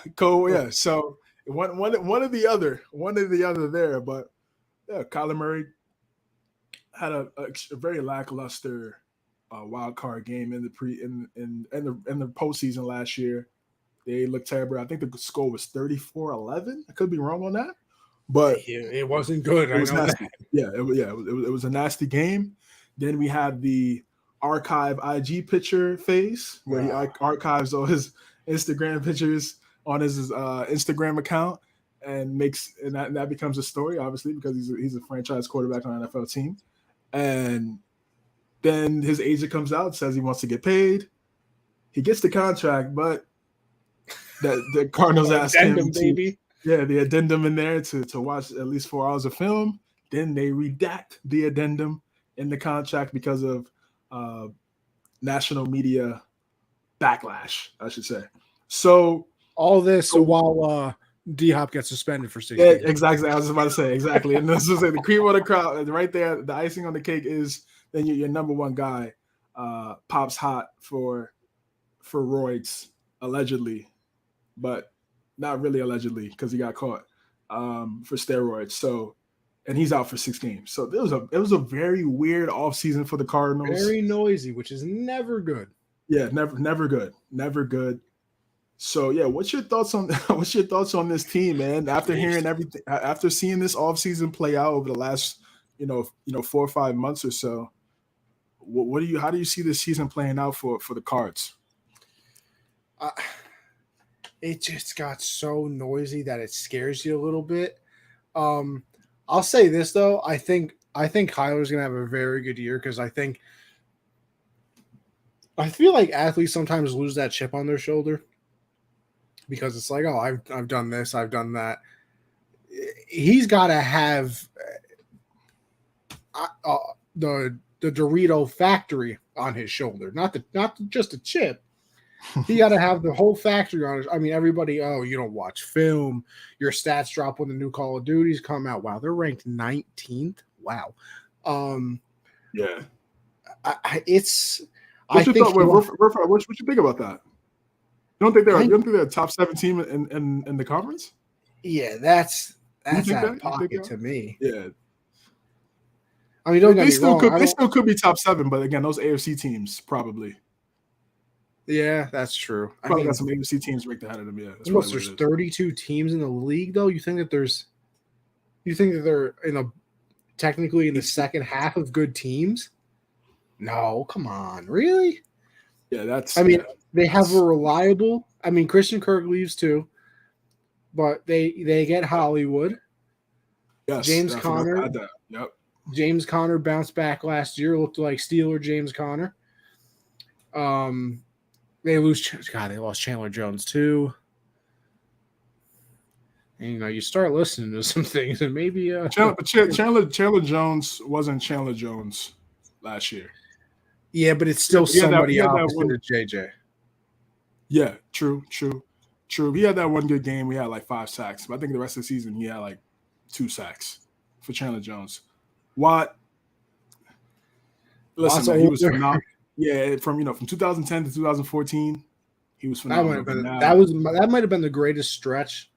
So one of the other there, but yeah, Kyler Murray had a very lackluster wild card game in the postseason last year. They looked terrible. I think the score was 34-11. I could be wrong on that, but it wasn't good. It was nasty. It was a nasty game. Then we had the archive IG picture phase where he archives all his Instagram pictures on his Instagram account and that becomes a story, obviously, because he's a franchise quarterback on an NFL team. And then his agent comes out, says he wants to get paid. He gets the contract, but the Cardinals asked him the addendum in there to watch at least 4 hours of film. Then they redact the addendum in the contract because of national media backlash, I should say. So all this while D-Hop gets suspended for 6 games. Exactly. I was about to say exactly. And this is the cream of the crowd right there. The icing on the cake is then your number one guy pops hot for roids, allegedly, but not really allegedly because he got caught for steroids. So, and he's out for 6 games. So it was a very weird offseason for the Cardinals. Very noisy, which is never good. Yeah, never good. So yeah, what's your thoughts on this team, man? After hearing everything, after seeing this offseason play out over the last 4 or 5 months or so, how do you see this season playing out for the Cards? It just got so noisy that it scares you a little bit. I'll say this though, I think Kyler's gonna have a very good year because I feel like athletes sometimes lose that chip on their shoulder because it's like, oh, I've done this, I've done that. He's got to have the Dorito factory on his shoulder, not just a chip. He got to have the whole factory on it. I mean, everybody, you don't watch film. Your stats drop when the new Call of Duties come out. Wow, they're ranked 19th. Wow. Yeah. What you think about that? You don't think they're a top 7 team in the conference? Yeah, that's That's out of You think pocket that? to me. Yeah. I mean, don't get They me still wrong. they still could be top 7, but again, those AFC teams probably. Yeah, that's true. I Probably mean, got some AFC teams ranked ahead of them. Yeah, that's almost probably what there's it is. 32 teams in the league, though. You think that they're technically in the second half of good teams? No, come on, really? Yeah, They have a reliable. I mean, Christian Kirk leaves too, but they get Hollywood. yes. James I forgot to Conner. add that. Yep. James Conner bounced back last year. Looked like Steeler James Conner. They lost Chandler Jones too. And, you start listening to some things, and maybe Chandler Jones wasn't Chandler Jones last year. Yeah, but it's still somebody opposite of JJ. Yeah, true. He had that one good game. We had like 5 sacks, but I think the rest of the season he had like 2 sacks for Chandler Jones. Watt, listen, man, he was phenomenal. Yeah, from 2010 to 2014, he was phenomenal. That might have been the greatest stretch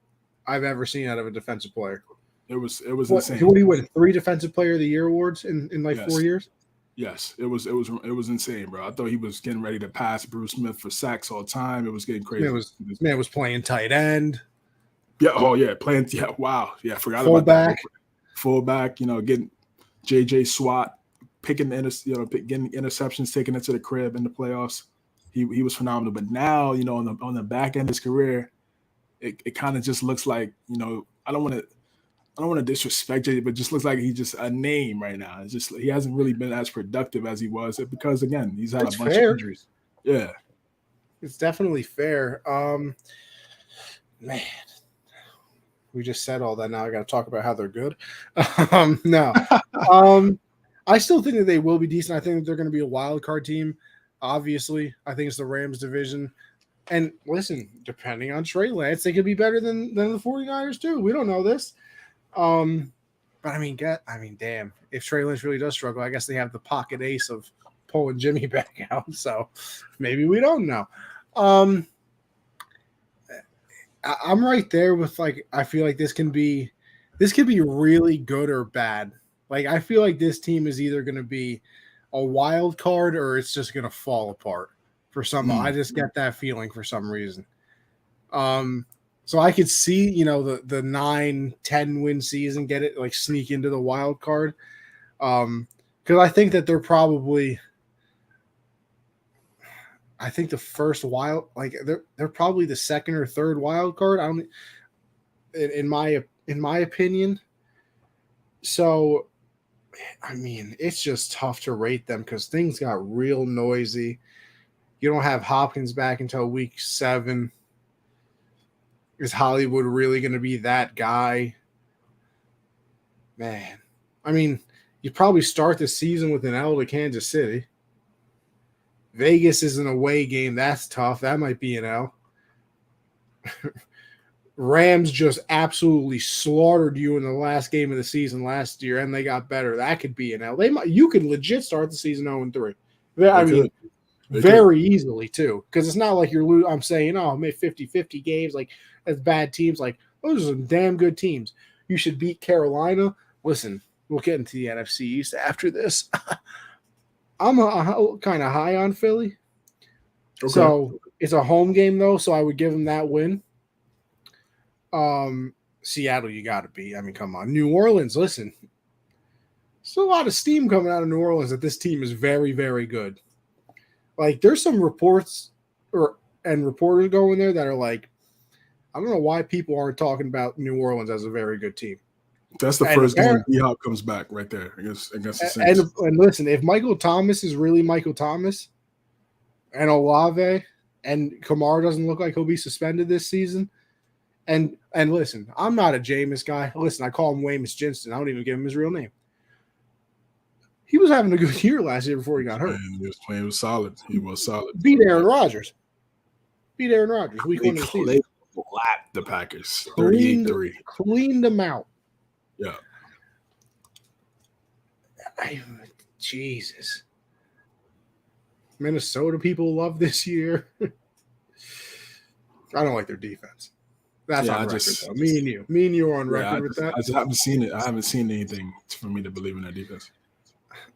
I've ever seen out of a defensive player. It was insane. What do you win? 3 Defensive Player of the Year awards in 4 years? Yes, it was insane, bro. I thought he was getting ready to pass Bruce Smith for sacks all the time. It was getting crazy. Man was playing tight end. Yeah. Oh yeah, playing. Yeah. Wow. Yeah. I forgot about that. Fullback. Getting JJ Swat, getting interceptions, taking it to the crib in the playoffs. He was phenomenal. But now, on the back end of his career, it kind of just looks like, I don't want to disrespect JJ, but it just looks like he's just a name right now. It's just he hasn't really been as productive as he was because again he's had a bunch of injuries. Yeah, it's definitely fair. Man, we just said all that. Now I got to talk about how they're good. No, I still think that they will be decent. I think that they're going to be a wild card team. Obviously, I think it's the Rams division. And listen, depending on Trey Lance, they could be better than the 49ers too. We don't know this. But I mean, damn, if Trey Lance really does struggle, I guess they have the pocket ace of pulling Jimmy back out. So maybe we don't know. I'm right there with I feel like this could be really good or bad. Like I feel like this team is either going to be a wild card or it's just going to fall apart for some. I just get that feeling for some reason. So I could see, the 9-10 win season get it sneak into the wild card. Because I think that they're probably, the first wild, they're probably the second or third wild card. In my opinion. So, I mean, it's just tough to rate them because things got real noisy. You don't have Hopkins back until week 7. Is Hollywood really going to be that guy? Man, I mean, you probably start the season with an L to Kansas City. Vegas is an away game. That's tough. That might be an L. Rams just absolutely slaughtered you in the last game of the season last year, and they got better. That could be an L. You could legit start the season 0-3. I mean, very easily, too, because it's not like I'm saying, I made 50-50 games. As bad teams, those are some damn good teams. You should beat Carolina. Listen, we'll get into the NFC East after this. I'm kind of high on Philly. Okay. So it's a home game, though, so I would give them that win. Seattle, you got to beat. I mean, come on. New Orleans, listen. There's a lot of steam coming out of New Orleans that this team is very, very good. There's some reports and reporters going there that are I don't know why people aren't talking about New Orleans as a very good team. That's the first game D-Hop comes back right there against the Saints. And listen, if Michael Thomas is really Michael Thomas and Olave and Kamara doesn't look like he'll be suspended this season, and listen, I'm not a Jameis guy. Listen, I call him Jameis Winston. I don't even give him his real name. He was having a good year last year before he got hurt. He was playing. He was solid. Beat Aaron Rodgers. Week 1 of the season. They slapped the Packers 38-3. Cleaned them out. Yeah. Jesus. Minnesota people love this year. I don't like their defense. That's on record, though. Me and you are on record with that. I just haven't seen it. I haven't seen anything for me to believe in that defense.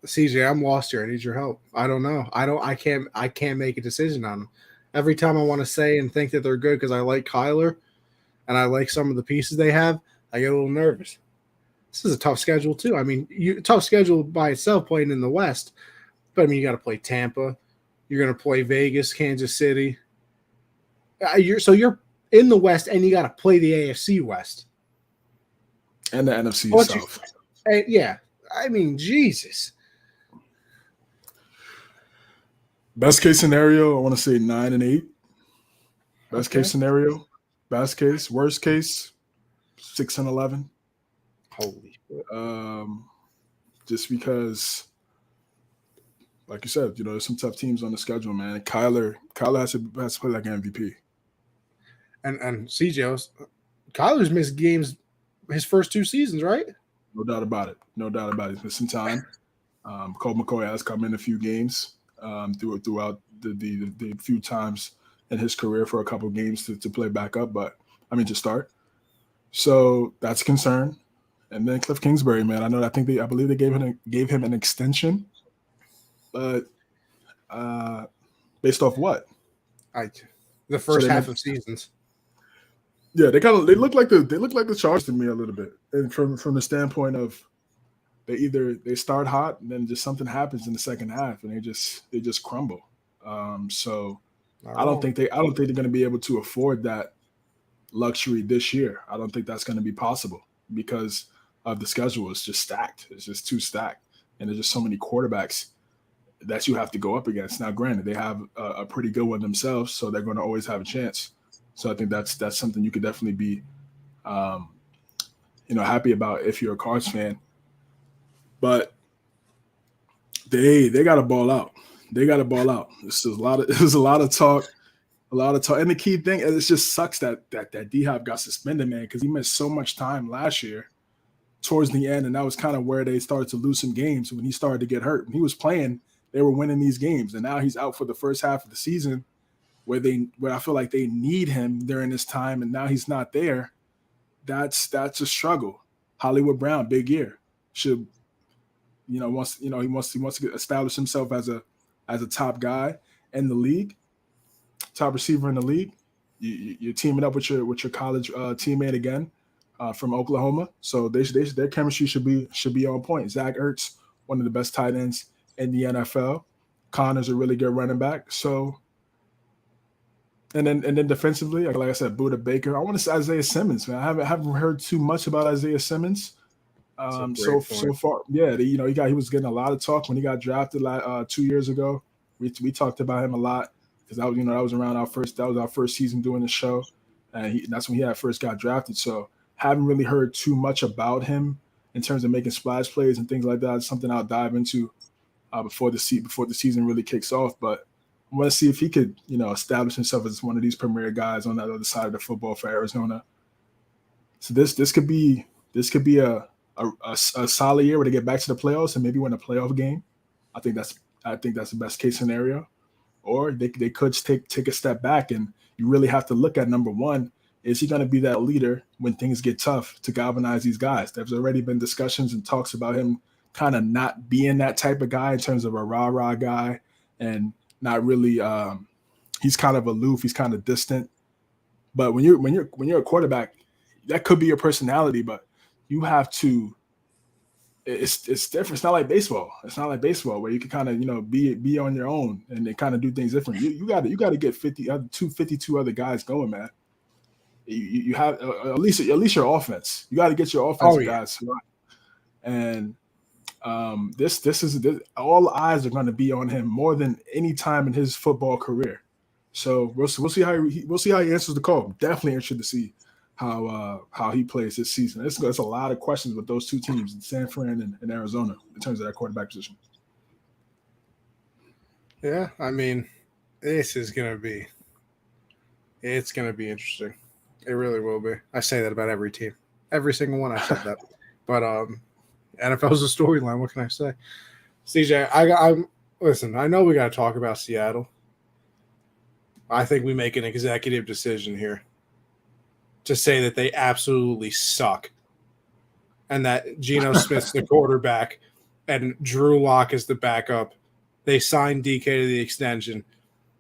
CJ, I'm lost here. I need your help. I don't know. I can't make a decision on them. Every time I want to say and think that they're good because I like Kyler and I like some of the pieces they have, I get a little nervous. This is a tough schedule too. I mean, tough schedule by itself playing in the West, but I mean you got to play Tampa. You're going to play Vegas, Kansas City. You're in the West and you got to play the AFC West and the NFC South. Yeah, I mean Jesus. Best case scenario, I want to say 9-8. Best case scenario. Best case. Worst case, 6-11. Holy shit. Just because, like you said, there's some tough teams on the schedule, man. Kyler has to play like an MVP. And CJ, Kyler's missed games his first 2 seasons, right? No doubt about it. He's missing time. Colt McCoy has come in a few games. Throughout the few times in his career for a couple of games to play back up, to start. So that's a concern. And then Cliff Kingsbury, man, I believe they gave him an extension, but based off what? The first half of seasons. Yeah, they look like the Chargers to me a little bit, and from the standpoint of they start hot and then just something happens in the second half and they just crumble. So I don't think they're going to be able to afford that luxury this year. I don't think that's going to be possible because of the schedule. It's just stacked. It's just too stacked, and there's just so many quarterbacks that you have to go up against. Now, granted, they have a pretty good one themselves, so they're going to always have a chance. So I think that's something you could definitely be, happy about if you're a Cards fan. But they got to ball out. There's a lot of talk, and the key thing is it just sucks that D-Hop got suspended, man, because he missed so much time last year towards the end, and that was kind of where they started to lose some games when he started to get hurt. When he was playing, they were winning these games, and now he's out for the first half of the season, where I feel like they need him during this time, and now he's not there. That's a struggle. Hollywood Brown, big year, should. He wants to establish himself as a top guy in the league, top receiver in the league. You're teaming up with your college teammate again from Oklahoma, so their chemistry should be on point. Zach Ertz, one of the best tight ends in the NFL. Connor's a really good running back. So, and then defensively, like I said, Budda Baker. I want to say Isaiah Simmons, man. I haven't heard too much about Isaiah Simmons. So far, yeah, he was getting a lot of talk when he got drafted 2 years ago. We talked about him a lot because that was our first season doing the show, and that's when he first got drafted. So haven't really heard too much about him in terms of making splash plays and things like that. It's something I'll dive into before the season really kicks off. But I want to see if he could establish himself as one of these premier guys on that other side of the football for Arizona. So this could be a solid year where they get back to the playoffs and maybe win a playoff game. I think that's the best case scenario. Or they could take a step back, and you really have to look at number one, is he going to be that leader when things get tough to galvanize these guys? There's already been discussions and talks about him kind of not being that type of guy in terms of a rah-rah guy, and not really he's kind of aloof, he's kind of distant. But when you're a quarterback, that could be your personality, but you have to. It's different. It's not like baseball. It's not like baseball where you can kind of be on your own and they kind of do things different. You got to get 52 other guys going, man. You have at least your offense. You got to get your offensive guys right. And this is all eyes are going to be on him more than any time in his football career. So we'll see how he answers the call. Definitely interested to see how he plays this season. It's a lot of questions with those two teams, San Fran and Arizona, in terms of that quarterback position. Yeah, I mean, it's going to be interesting. It really will be. I say that about every team, every single one. I said that, but NFL's a storyline. What can I say? CJ, listen. I know we got to talk about Seattle. I think we make an executive decision here. to say that they absolutely suck and that Geno Smith's the quarterback and Drew Lock is the backup. They signed DK to the extension.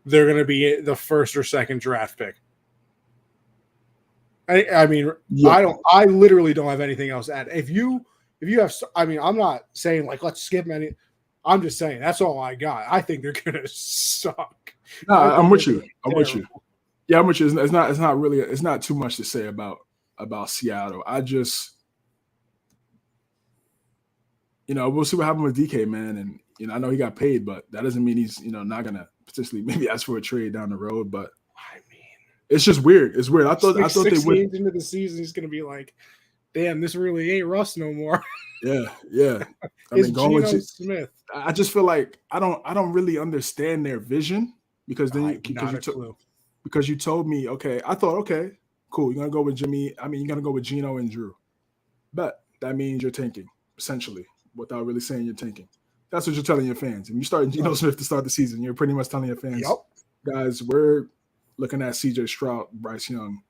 They're going to be the first or second draft pick. I mean, yeah. I literally don't have anything else to add. If you have, I mean, I'm not saying like let's skip any. I'm just saying that's all I got. I think they're gonna suck. No, I'm with you. I'm with you. Yeah, I'm with you. It's not really. It's not too much to say about Seattle. I just, we'll see what happens with DK, man. And I know he got paid, but that doesn't mean he's not gonna potentially maybe ask for a trade down the road. But I mean, it's just weird. It's weird. I thought they would. Games into the season, he's gonna be like, "Damn, this really ain't Russ no more." Yeah. I mean, going with Smith. I just feel like I don't really understand their vision because because you told me, okay, I thought, okay, cool, you're gonna go with Jimmy. I mean, you're gonna go with Geno and Drew, but that means you're tanking essentially without really saying you're tanking. That's what you're telling your fans. If you start Geno Smith to start the season, you're pretty much telling your fans, guys, we're looking at CJ Stroud, Bryce Young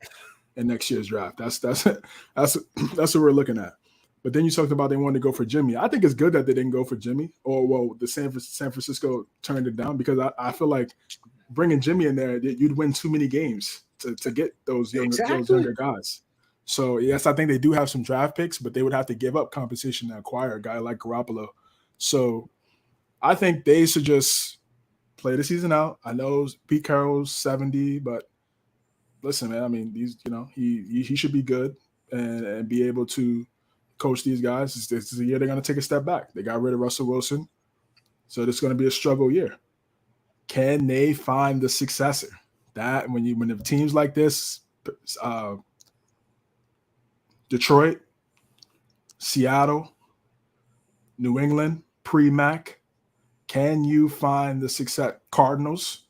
in next year's draft. That's what we're looking at. But then you talked about they wanted to go for Jimmy. I think it's good that they didn't go for Jimmy, or the San Francisco turned it down because I feel like bringing Jimmy in there, you'd win too many games to get those younger guys. So yes, I think they do have some draft picks, but they would have to give up compensation to acquire a guy like Garoppolo. So I think they should just play the season out. I know Pete Carroll's 70, but listen, man, I mean, he should be good and be able to coach these guys. This is a year they're going to take a step back. They got rid of Russell Wilson, so this is going to be a struggle year. Can they find the successor? That when the teams like this, Detroit, Seattle, New England, pre-Mac, can you find the success? Cardinals,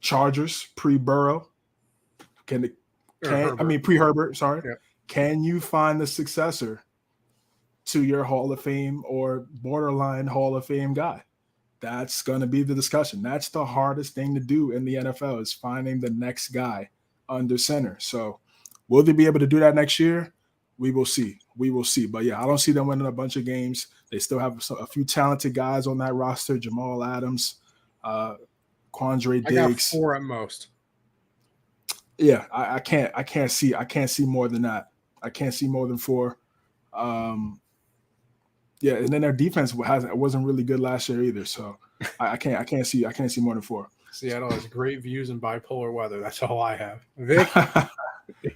Chargers, pre-Burrow, pre-Herbert, sorry. Yeah. Can you find the successor to your Hall of Fame or borderline Hall of Fame guy? That's going to be the discussion. That's the hardest thing to do in the NFL is finding the next guy under center. So will they be able to do that next year? We will see. But yeah, I don't see them winning a bunch of games. They still have a few talented guys on that roster. Jamal Adams, Quandre Diggs. I got 4 at most. Yeah, I can't see more than that. I can't see more than 4. Yeah, and then their defense wasn't really good last year either. So I can't see more than 4. Seattle has great views in bipolar weather. That's all I have. Vic,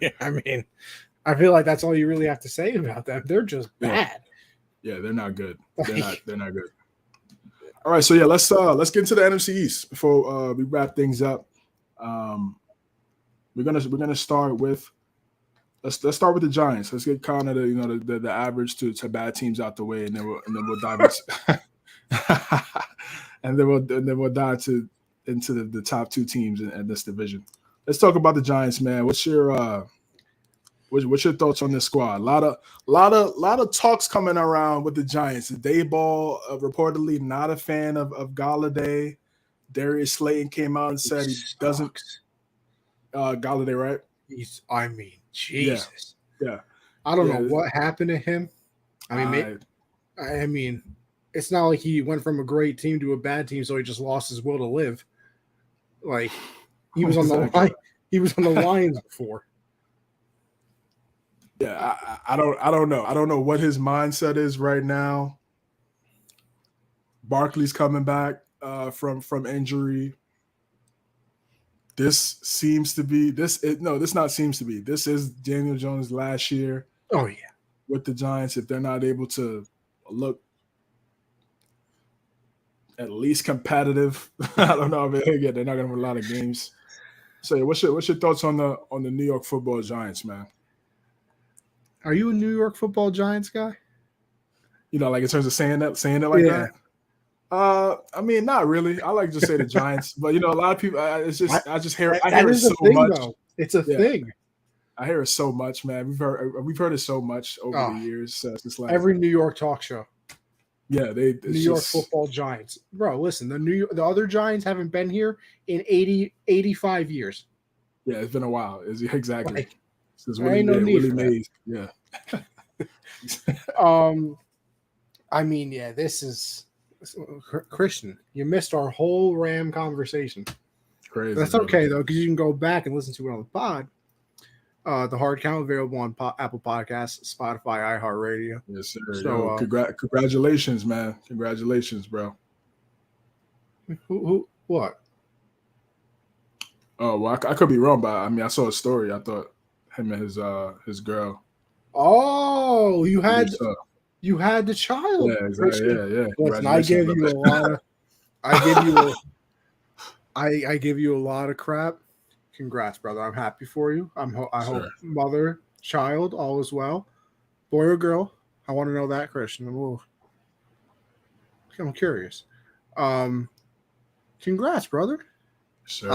yeah, I mean, I feel like that's all you really have to say about them. They're just bad. Yeah, they're not good. They're not good. All right, so yeah, let's get into the NFC East before we wrap things up. We're gonna start with let's start with the Giants. Let's get kind of the average to bad teams out the way, and then we'll dive into into the top 2 teams in this division. Let's talk about the Giants, man. What's your thoughts on this squad? A lot of talks coming around with the Giants. Dayball reportedly not a fan of Galladay. Darius Slayton came out and said he doesn't. Galladay, right? Jesus. Yeah. I don't know what happened to him. I mean, it's not like he went from a great team to a bad team, so he just lost his will to live. Like he was on the line. He was on the Lions before. Yeah, I don't know. I don't know what his mindset is right now. Barkley's coming back from injury. This is Daniel Jones' last year. Oh yeah, with the Giants, if they're not able to look at least competitive, I don't know. Again, they're not going to win a lot of games. So, what's your thoughts on the New York Football Giants, man? Are you a New York Football Giants guy? Like in terms of saying it like that. I mean, not really. I like to say the Giants, but a lot of people. I just hear it so much. Though. It's a thing. I hear it so much, man. We've heard it so much over the years. It's like every New York talk show. Yeah, New York Football Giants, bro. Listen, the other Giants haven't been here in 85 years. Yeah, it's been a while. Exactly. Like, Since there ain't no need for that. Yeah. I mean, yeah, this is Christian. You missed our whole Ram conversation. Crazy. That's okay though, because you can go back and listen to it on the pod. The hard count available on Apple Podcasts, Spotify, iHeartRadio. Yes, sir. So, congratulations, man. Congratulations, bro. Who? What? Oh, well, I could be wrong, but I mean, I saw a story. I thought him and his girl. Oh, you had the child. Yeah, exactly. Yeah. Listen, I give you a lot of, I give you a lot of crap. Congrats, brother. I'm happy for you. I hope mother, child, all is well. Boy or girl? I want to know that, Christian. I'm curious. Congrats, brother. Sure.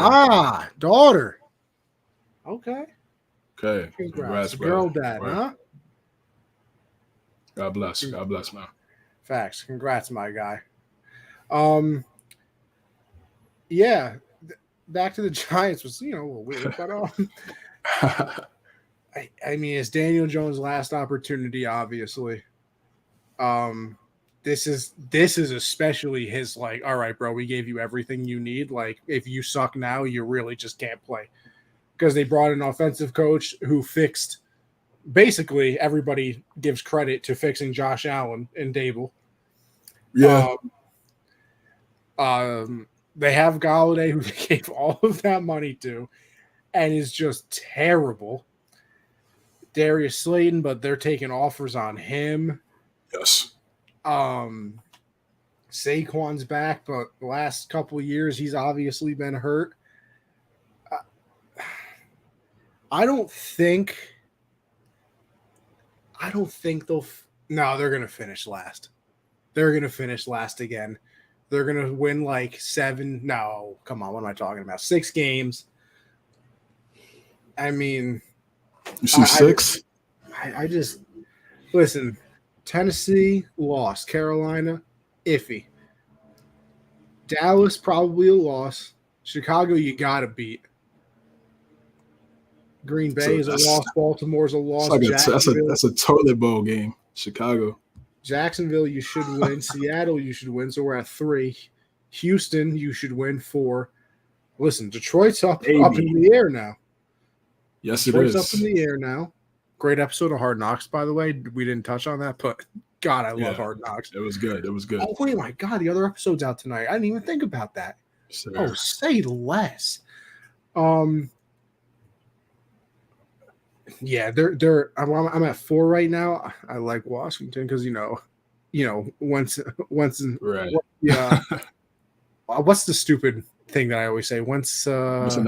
Daughter. Okay. Congrats, girl brother. dad, huh? God bless. God bless, man. Facts. Congrats, my guy. Yeah. Back to the Giants was, a little weird, but I mean, it's Daniel Jones' last opportunity, obviously. This is especially his, like, all right, bro, we gave you everything you need. Like, if you suck now, you really just can't play. Because they brought an offensive coach who fixed, basically, everybody gives credit to fixing Josh Allen and Dable. Yeah. They have Galladay, who they gave all of that money to, and is just terrible. Darius Slayton, but they're taking offers on him. Yes. Saquon's back, but the last couple of years he's obviously been hurt. I don't think they'll. No, they're gonna finish last. They're gonna finish last again. They're going to win like 7. No, come on. What am I talking about? 6 games. I mean, you see 6? I just listen. Tennessee lost. Carolina, iffy. Dallas, probably a loss. Chicago, you got to beat. Green Bay is a loss. Baltimore's a loss. That's a toilet bowl game. Chicago. Jacksonville, you should win. Seattle, you should win. So we're at 3. Houston, you should win 4. Listen, Detroit's up in the air now. Yes, Detroit's it is. Up in the air now. Great episode of Hard Knocks, by the way. We didn't touch on that, but God, I love Hard Knocks. It was good. Oh, wait, my God, the other episode's out tonight. I didn't even think about that. Sure. Oh, say less. Yeah, I'm at 4 right now. I like Washington because once right. Yeah. What's the stupid thing that I always say? What's Winston,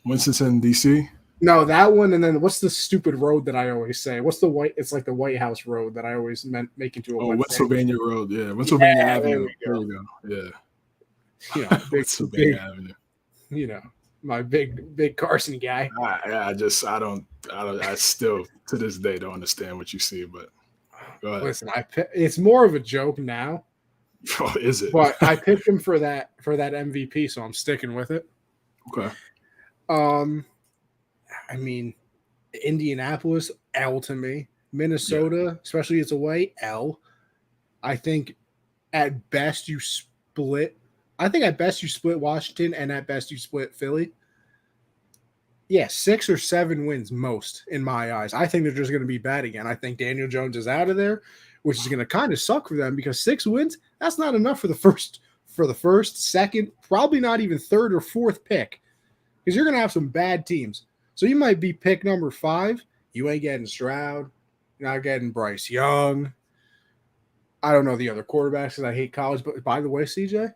DC? No, that one. And then what's the stupid road that I always say? What's the white? It's like the White House road that I always make into a. Oh, Pennsylvania Road. Yeah, Pennsylvania Avenue. There you go. Yeah. Pennsylvania Avenue. My big Carson guy. I still to this day don't understand what you see, but go ahead. Listen, it's more of a joke now. Oh, is it? But I picked him for that MVP, so I'm sticking with it. Okay. I mean, Indianapolis, L to me. Minnesota, especially it's away, L. I think at best you split. I think at best you split Washington, and at best you split Philly. Yeah, 6 or 7 wins most in my eyes. I think they're just going to be bad again. I think Daniel Jones is out of there, which is going to kind of suck for them because 6 wins, that's not enough for the first, second, probably not even 3rd or 4th pick because you're going to have some bad teams. So you might be pick number 5. You ain't getting Stroud. You're not getting Bryce Young. I don't know the other quarterbacks because I hate college. But by the way, CJ,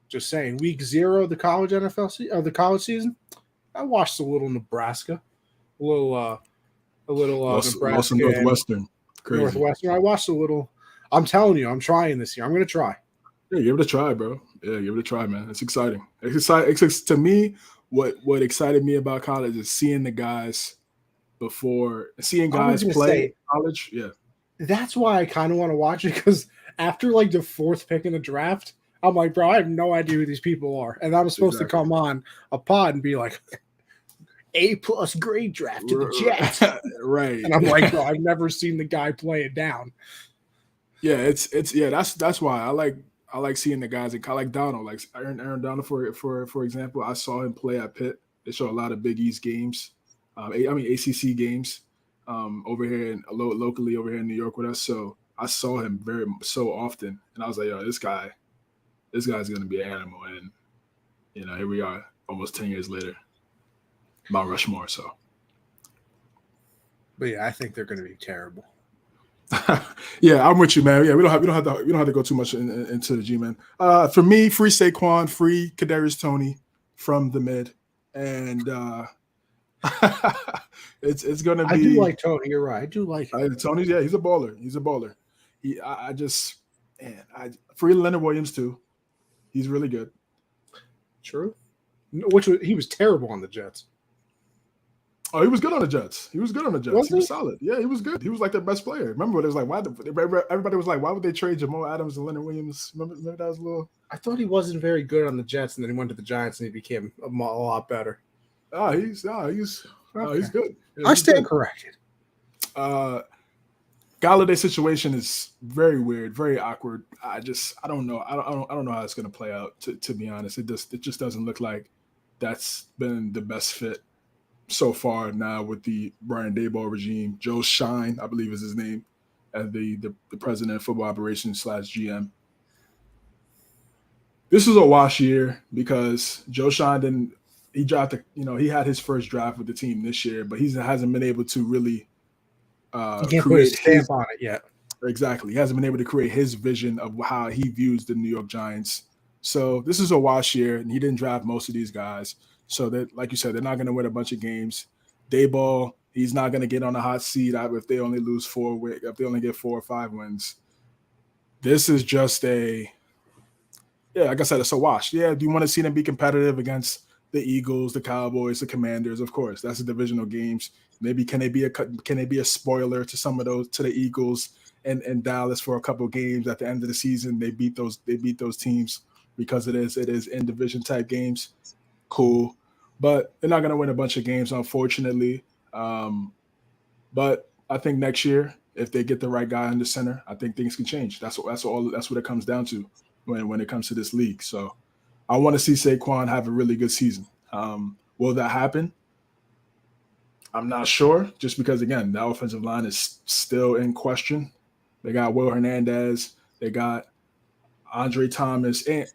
just saying, week 0 of the college the college season, I watched a little Nebraska, a little Nebraska, Northwestern. Crazy. Northwestern. I watched a little. I'm telling you, I'm trying this year. I'm going to try. Yeah, give it a try, bro. Yeah, give it a try, man. It's exciting. It's to me, what excited me about college is seeing the guys seeing guys play college. Yeah, that's why I kind of want to watch it because after like the 4th pick in the draft, I'm like, bro, I have no idea who these people are, and I'm supposed to come on a pod and be like, A+ grade draft to the Jets. Right. And I'm like, bro, I've never seen the guy play it down. Yeah, that's why I like seeing the guys like Donald, like Aaron Donald for example. I saw him play at Pitt. They show a lot of Big East games. ACC games over here locally over here in New York with us. So I saw him so often, and I was like, yo, this guy's gonna be an animal. And here we are, almost 10 years later, Mount Rushmore. So, but yeah, I think they're gonna be terrible. Yeah, I'm with you, man. Yeah, we don't have to go too much into the G-man. For me, free Saquon, free Kadarius Toney from the mid, and it's gonna be. I do like Toney. You're right. I do like him. Toney. Yeah, he's a baller. Free Leonard Williams too. He's really good. True. He was terrible on the Jets. Oh, he was good on the Jets. He was solid. Yeah, he was good. He was like their best player. Remember, it was like, everybody was like, why would they trade Jamal Adams and Leonard Williams? Remember that was a little. I thought he wasn't very good on the Jets, and then he went to the Giants, and he became a lot better. He's good. Yeah, I stand corrected. Galladay's situation is very weird, very awkward. I don't know. I don't know how it's going to play out. To be honest, it just doesn't look like that's been the best fit so far now with the Brian Daboll regime. Joe Shine, I believe is his name, as the president of football operations / GM. This is a wash year because Joe Shine he had his first draft with the team this year, but he hasn't been able to really he can't put his stamp on it yet. Exactly. He hasn't been able to create his vision of how he views the New York Giants. So this is a wash year, and he didn't draft most of these guys. So that, like you said, they're not going to win a bunch of games. Daboll, he's not going to get on the hot seat if they only if they only get 4 or 5 wins. This is just like I said, it's a wash. Yeah, do you want to see them be competitive against the Eagles, the Cowboys, the Commanders? Of course, that's the divisional games. Maybe can they be a spoiler to some of those, to the Eagles and Dallas for a couple of games at the end of the season? They beat those teams because it is in division type games. Cool, but they're not going to win a bunch of games, unfortunately. But I think next year, if they get the right guy in the center, I think things can change. That's what it comes down to when it comes to this league. So I want to see Saquon have a really good season. Will that happen? I'm not sure, just because, again, the offensive line is still in question. They got Will Hernandez. They got Andrew Thomas. Andrew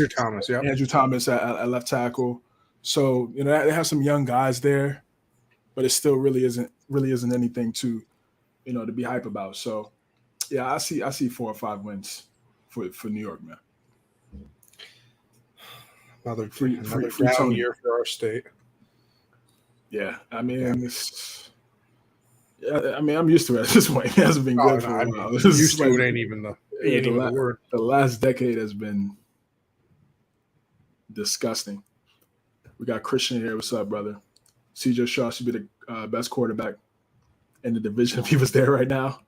Thomas, yeah. Andrew Thomas at left tackle. So, they have some young guys there, but it still really isn't anything to, to be hype about. So, yeah, I see 4 or 5 wins for New York, man. Another free down year for our state. Yeah, I mean, I'm used to it at this point. It hasn't been good for a while. Used to it ain't even the word. The last decade has been disgusting. We got Christian here. What's up, brother? CJ Shaw should be the best quarterback in the division if he was there right now.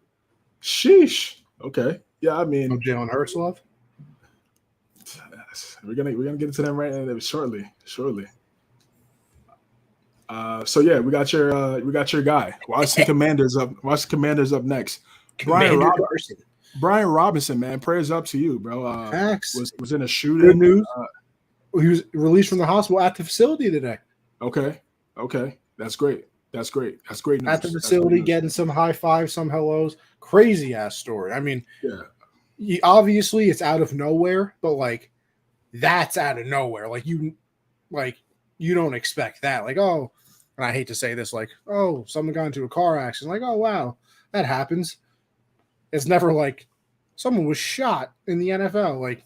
Sheesh. Okay. Yeah, I mean, Jalen Hurts love. We're gonna get into them right now shortly. So yeah, we got your guy. Watch the Commanders up next. Brian Robinson, man, prayers up to you, bro. Was in a shooting. Good news. He was released from the hospital at the facility today. Okay, that's great. That's great news. At the facility, getting some high fives, some hellos. Crazy ass story. I mean, yeah. Obviously, it's out of nowhere, but like, that's out of nowhere. You don't expect that. Like, oh, and I hate to say this, like, oh, someone got into a car accident. Like, oh wow, that happens. It's never like someone was shot in the NFL. Like,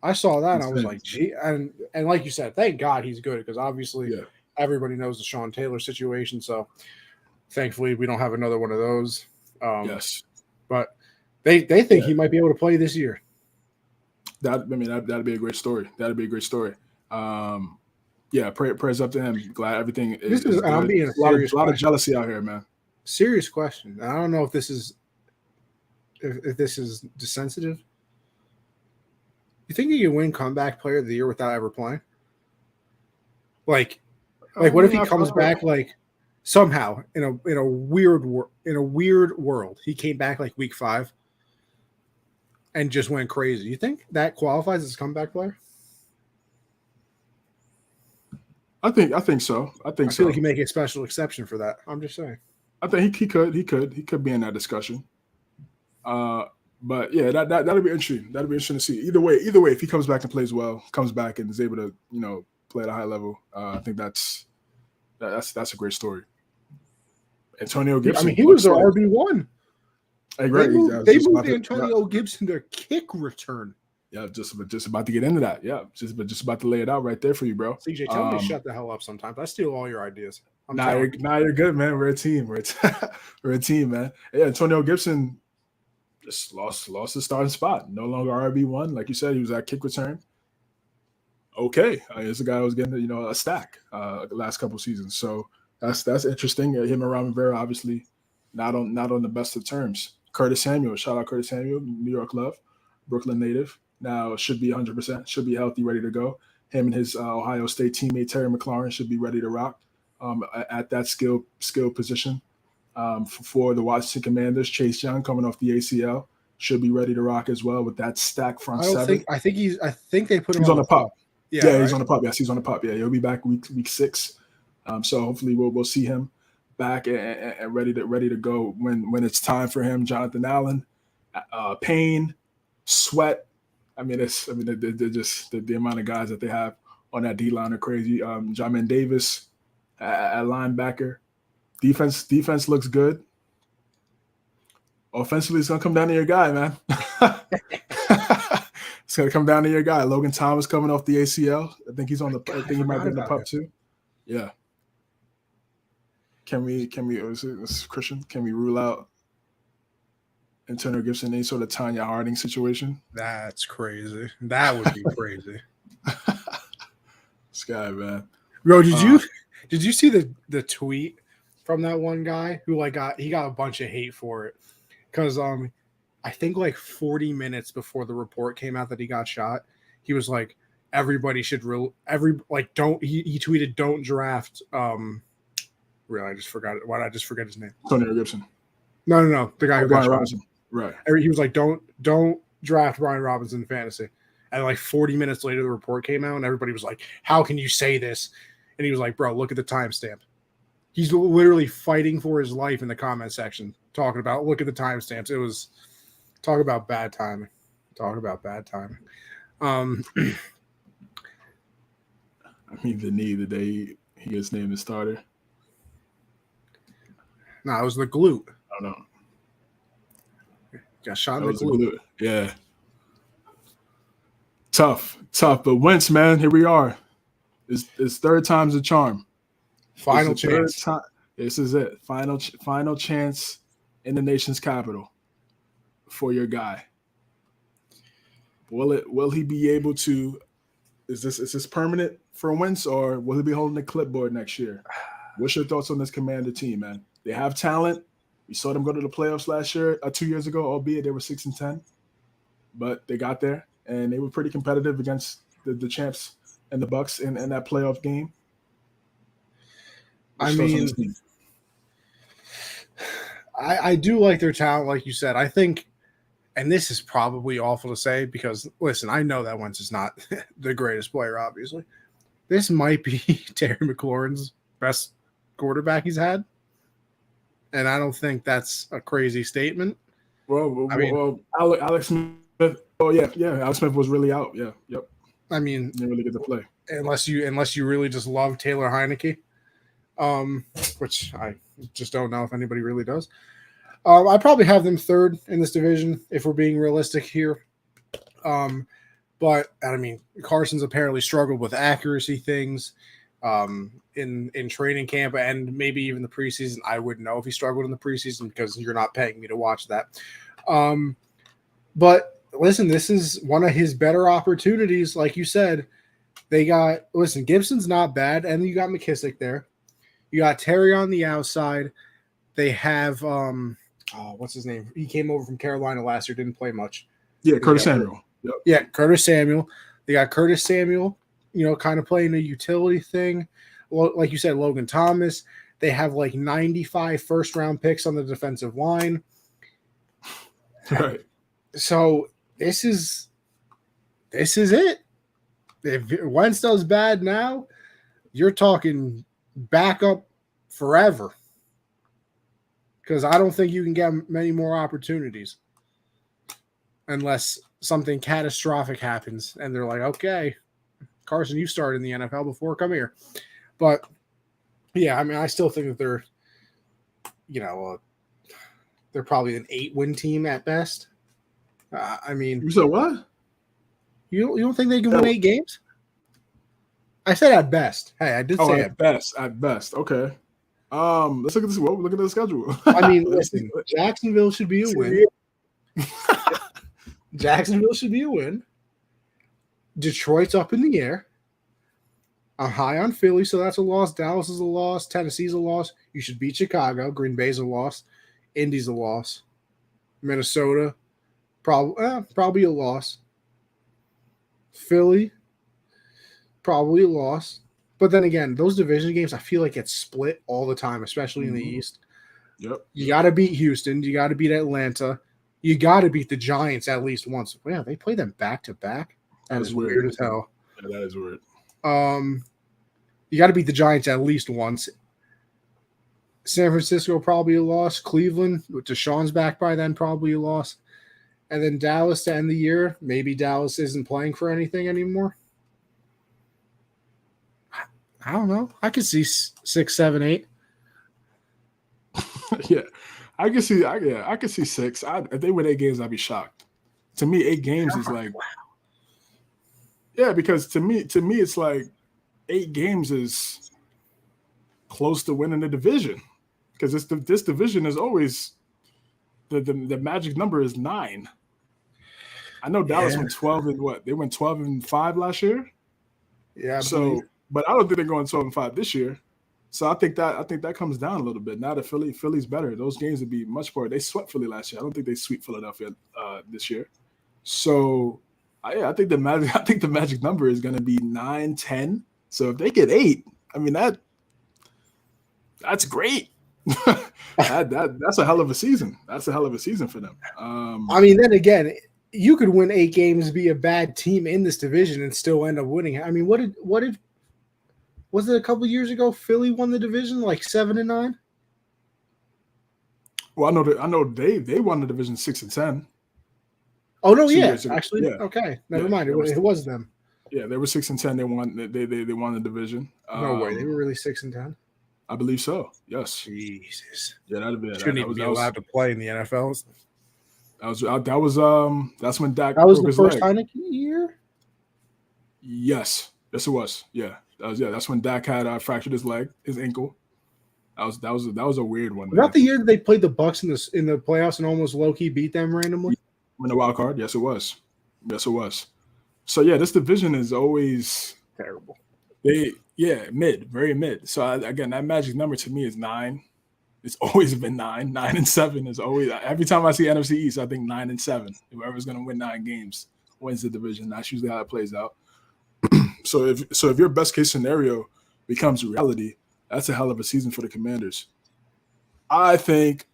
I saw that and I was like, gee, and like you said, thank God he's good, because obviously everybody knows the Sean Taylor situation. So thankfully we don't have another one of those. Yes, but they think he might be able to play this year. That'd be a great story. Yeah, prayers up to him. Glad everything is good. I'm being a lot of jealousy out here, man. Serious question. I don't know if this is sensitive. You think you can win comeback player of the year without ever playing? Like what if he comes back like somehow in a weird world he came back like week 5 and just went crazy? You think that qualifies as a comeback player? I think so. I feel like you make a special exception for that. I'm just saying. I think he could be in that discussion. But yeah, that'll be interesting. That'll be interesting to see. Either way, if he comes back and plays well, comes back and is able to, play at a high level, I think that's a great story. Antonio Gibson. I mean, he was their RB1. Hey, Greg, they moved Antonio Gibson to kick return. Yeah, just about to get into that. Yeah, just about to lay it out right there for you, bro. CJ, tell me to shut the hell up sometimes. I steal all your ideas. You're good, man. We're a team. We're a team, man. Yeah, Antonio Gibson just lost his starting spot. No longer RB1. Like you said, he was at kick return. Okay. It's a guy who was getting, a stack the last couple seasons. So that's interesting. Him and Robin Vera, obviously, not on the best of terms. Curtis Samuel, shout out Curtis Samuel, New York love, Brooklyn native. Now should be 100%, should be healthy, ready to go. Him and his Ohio State teammate Terry McLaurin should be ready to rock at that skill position. For the Washington Commanders, Chase Young coming off the ACL should be ready to rock as well with that stack front seven. I think they put him on the pup. Yeah, right? He's on the pup. Yes, he's on the pup. Yeah, he'll be back week 6. So hopefully we'll see him back and ready to go when it's time for him. Jonathan Allen, Payne, Sweat. I mean, they're just the amount of guys that they have on that D line are crazy. Jamin Davis at linebacker. Defense looks good. Offensively, it's gonna come down to your guy, man. It's gonna come down to your guy. Logan Thomas coming off the ACL. I think he's on the. I think he might be in the pup too. Yeah. Can we? Christian? Can we rule out Antonio Gibson any sort of Tanya Harding situation? That's crazy. That would be crazy. This guy, man. Bro, did you see the tweet from that one guy who got a bunch of hate for it? Because I think 40 minutes before the report came out that he got shot, he was like, everybody should he tweeted, don't draft I just forgot it. Why did I just forget his name? Antonio Gibson. No. The guy who got shot. Robinson. Right. He was like, don't draft Brian Robinson in fantasy. And 40 minutes later, the report came out, and everybody was like, how can you say this? And he was like, bro, look at the timestamp. He's literally fighting for his life in the comment section, talking about, look at the timestamps. It was, talk about bad timing. I mean, the day he gets named the starter. No, it was the glute. I don't know. Got shot in the glute. Yeah. Tough. But Wentz, man, here we are. It's third time's a charm. Final chance. This is it. Final chance in the nation's capital for your guy. Will he be able to? Is this permanent for Wentz, or will he be holding the clipboard next year? What's your thoughts on this Commander team, man? They have talent. We saw them go to the playoffs last year, 2 years ago, albeit they were 6-10, but they got there and they were pretty competitive against the champs and the Bucks in that playoff game. I mean, I do like their talent, like you said. I think, and this is probably awful to say because, listen, I know that Wentz is not the greatest player, obviously. This might be Terry McLaurin's best quarterback he's had. And I don't think that's a crazy statement. Well, Alex Smith. Oh yeah. Alex Smith was really out. Yeah, yep. I mean, didn't really get to play unless you really just love Taylor Heineke, which I just don't know if anybody really does. I probably have them third in this division if we're being realistic here. But I mean, Carson's apparently struggled with accuracy things. In training camp and maybe even the preseason. I wouldn't know if he struggled in the preseason because you're not paying me to watch that. But listen, this is one of his better opportunities. Like you said, Gibson's not bad. And you got McKissick there. You got Terry on the outside. They have, what's his name? He came over from Carolina last year, didn't play much. Yeah, Curtis Samuel. Yep. Yeah, Curtis Samuel. They got Curtis Samuel. kind of playing a utility thing. Well, like you said, Logan Thomas. They have like 95 first-round picks on the defensive line. Right. So this is it. If Wentz does bad now, you're talking backup forever. Because I don't think you can get many more opportunities unless something catastrophic happens and they're like, okay, Carson, you started in the NFL before, come here. But yeah, I mean, I still think that they're, they're probably an 8-win team at best. I mean, you said what? You don't think they can win 8 games? I said at best. Hey, I did say at best. At best. Okay. Let's look at this. Look at the schedule. I mean, listen, Jacksonville should be a win. Jacksonville should be a win. Detroit's up in the air. I'm high on Philly, so that's a loss. Dallas is a loss. Tennessee's a loss. You should beat Chicago. Green Bay's a loss. Indy's a loss. Minnesota, probably a loss. Philly, probably a loss. But then again, those division games, I feel like get split all the time, especially in the East. Yep. You got to beat Houston. You got to beat Atlanta. You got to beat the Giants at least once. Yeah, they play them back-to-back. That is weird as hell. Yeah, that is weird. You got to beat the Giants at least once. San Francisco, probably a loss. Cleveland, with Deshaun's back by then, probably a loss. And then Dallas to end the year. Maybe Dallas isn't playing for anything anymore. I don't know. I could see 6, 7, 8. Yeah, I can see. I could see 6. If they win 8 games, I'd be shocked. To me, 8 games is like, wow. Yeah, because to me, it's like 8 games is close to winning the division. Because this division is always the magic number is 9. I know Dallas went 12 and what? They went 12-5 last year. Yeah. But I don't think they're going 12-5 this year. So I think that comes down a little bit. Now that Philly's better, those games would be much more. They swept Philly last year. I don't think they sweep Philadelphia this year. So I think the magic number is going to be 9, 10. So if they get 8, I mean that's great. That's a hell of a season. That's a hell of a season for them. I mean, then again, you could win 8 games, be a bad team in this division, and still end up winning. I mean, what did was it a couple years ago? Philly won the division like 7-9. Well, I know they won the division 6-10. Oh no, yeah, actually, yeah. Okay, never mind. It was them. Yeah, they were 6-10. They won. They won the division. No way, they were really 6-10. I believe so. Yes. Jesus. Yeah, that'd be. Shouldn't even be allowed to play in the NFL. That's when Dak. That was the first Heineken year. Yes, it was. Yeah, that's when Dak had fractured his ankle. That was a weird one. Was that the year that they played the Bucs in the playoffs and almost low key beat them randomly? In the wild card, yes, it was. So yeah, this division is always terrible. Mid, very mid. So again, that magic number to me is 9. It's always been 9. 9 and 7 is always. Every time I see NFC East, I think 9 and 7. Whoever's going to win 9 games wins the division. That's usually how it plays out. So if your best case scenario becomes reality, that's a hell of a season for the Commanders. I think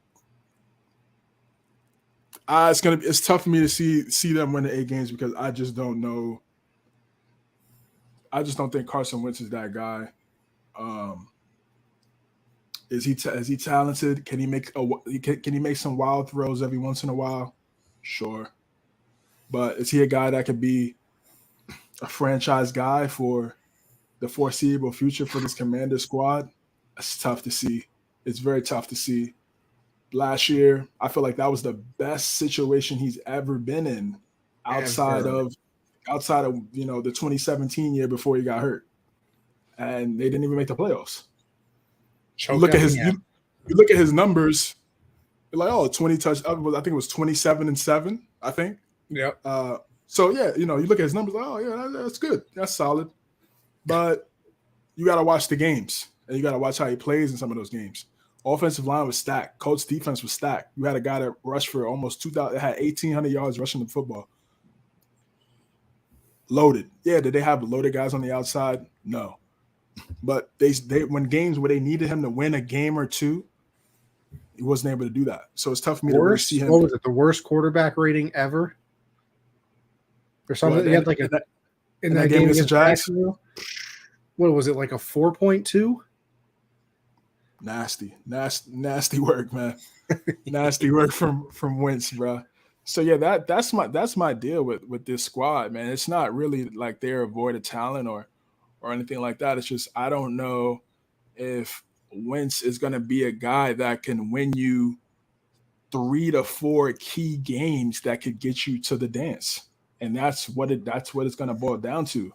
it's tough for me to see them win the 8 games because I just don't know. I just don't think Carson Wentz is that guy. Is he talented? Can he make some wild throws every once in a while? Sure. But is he a guy that could be a franchise guy for the foreseeable future for this Commander squad? It's tough to see. It's very tough to see. Last year, I feel like that was the best situation he's ever been in outside of the 2017 year before he got hurt. And they didn't even make the playoffs. You look at his numbers, you're like, 20 touch. I think it was 27-7, I think. Yeah. So yeah, you look at his numbers, like, that's good. That's solid. But you got to watch the games, and you got to watch how he plays in some of those games. Offensive line was stacked. Colts defense was stacked. You had a guy that rushed for almost 2,000, had 1,800 yards rushing the football. loaded. Yeah, did they have loaded guys on the outside? No. But they when games where they needed him to win a game or two, he wasn't able to do that. So it's tough for me to really see him. What was it? The worst quarterback rating ever? Or something? Well, he had like in that game against the Jags. What was it, like a 4.2? Nasty work, man. Nasty work from Wentz, bro. So yeah, that's my deal with this squad, man. It's not really like they're a void of talent or anything like that. It's just I don't know if Wentz is going to be a guy that can win you 3 to 4 key games that could get you to the dance, and that's what it's going to boil down to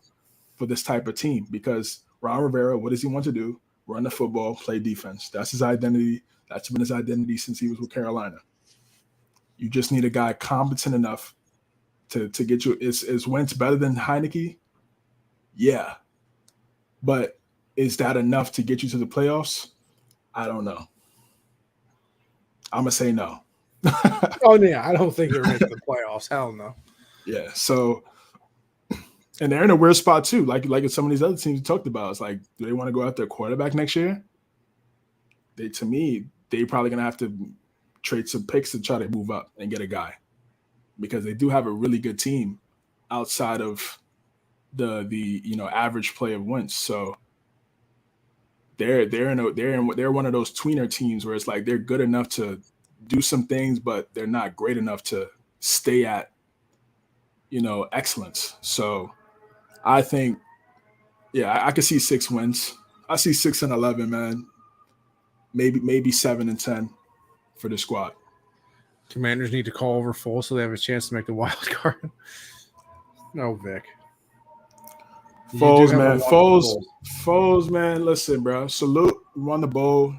for this type of team. Because Ron Rivera, what does he want to do? Run the football, play defense. That's his identity. That's been his identity since he was with Carolina. You just need a guy competent enough to get you. Is Wentz better than Heineke? Yeah. But is that enough to get you to the playoffs? I don't know. I'm going to say no. Oh, yeah. I don't think they're making the playoffs. Hell no. Yeah. So, and they're in a weird spot too. Like some of these other teams you talked about. It's like, do they want to go after a quarterback next year? They probably going to have to trade some picks to try to move up and get a guy, because they do have a really good team outside of the average play of Wentz. So they're one of those tweener teams where it's like they're good enough to do some things, but they're not great enough to stay at excellence. So I think, yeah, I could see 6 wins. I see 6-11, man. Maybe 7-10 for the squad. Commanders need to call over full so they have a chance to make the wild card. No, Vic. Foles, man. Listen, bro. Salute. You won the bowl.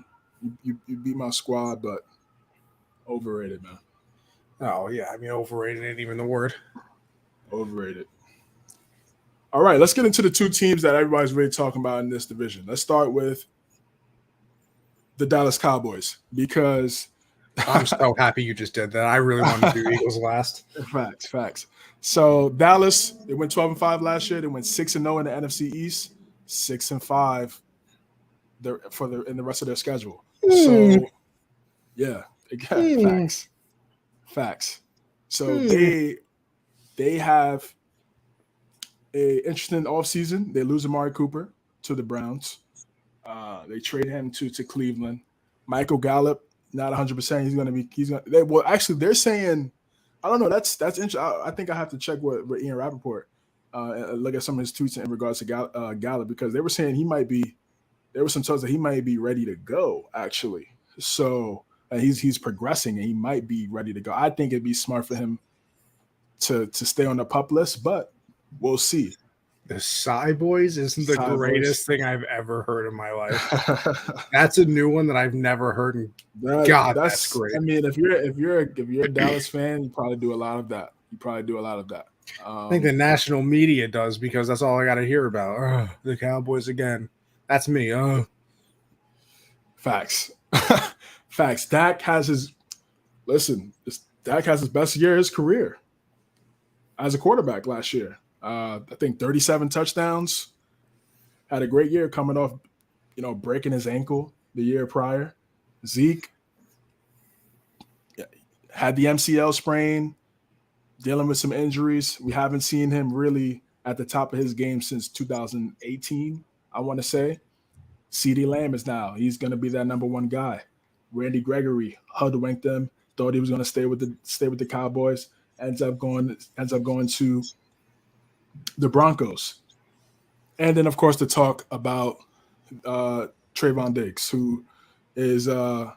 You beat my squad, but overrated, man. Oh, yeah. I mean, overrated ain't even the word. Overrated. All right, let's get into the 2 teams that everybody's really talking about in this division. Let's start with the Dallas Cowboys, because I'm so happy you just did that. I really wanted to do Eagles last. Facts. So Dallas, they went 12-5 last year. They went 6-0 in the NFC East, 6-5 in the rest of their schedule. So yeah, again, facts. So they have a interesting offseason. They lose Amari Cooper to the Browns. They trade him to Cleveland. Michael Gallup, not 100%. Actually, they're saying, I don't know. That's interesting. I think I have to check with Ian Rappaport and look at some of his tweets in regards to Gallup, because they were saying there were some talks that he might be ready to go, actually. So he's progressing and he might be ready to go. I think it'd be smart for him to stay on the PUP list, but we'll see. The Psy Boys isn't the greatest thing I've ever heard in my life. That's a new one that I've never heard. And God, that's great. I mean, if you're a Dallas fan, you probably do a lot of that. I think the national media does, because that's all I got to hear about. The Cowboys again. That's me. Facts. Dak has his best year of his career as a quarterback last year. I think 37 touchdowns. Had a great year coming off, breaking his ankle the year prior. Zeke had the MCL sprain, dealing with some injuries. We haven't seen him really at the top of his game since 2018, I want to say. CeeDee Lamb he's going to be that number 1 guy. Randy Gregory hoodwinked them, thought he was going to stay with the Cowboys, ends up going to the Broncos. And then, of course, the talk about Trayvon Diggs, who is hot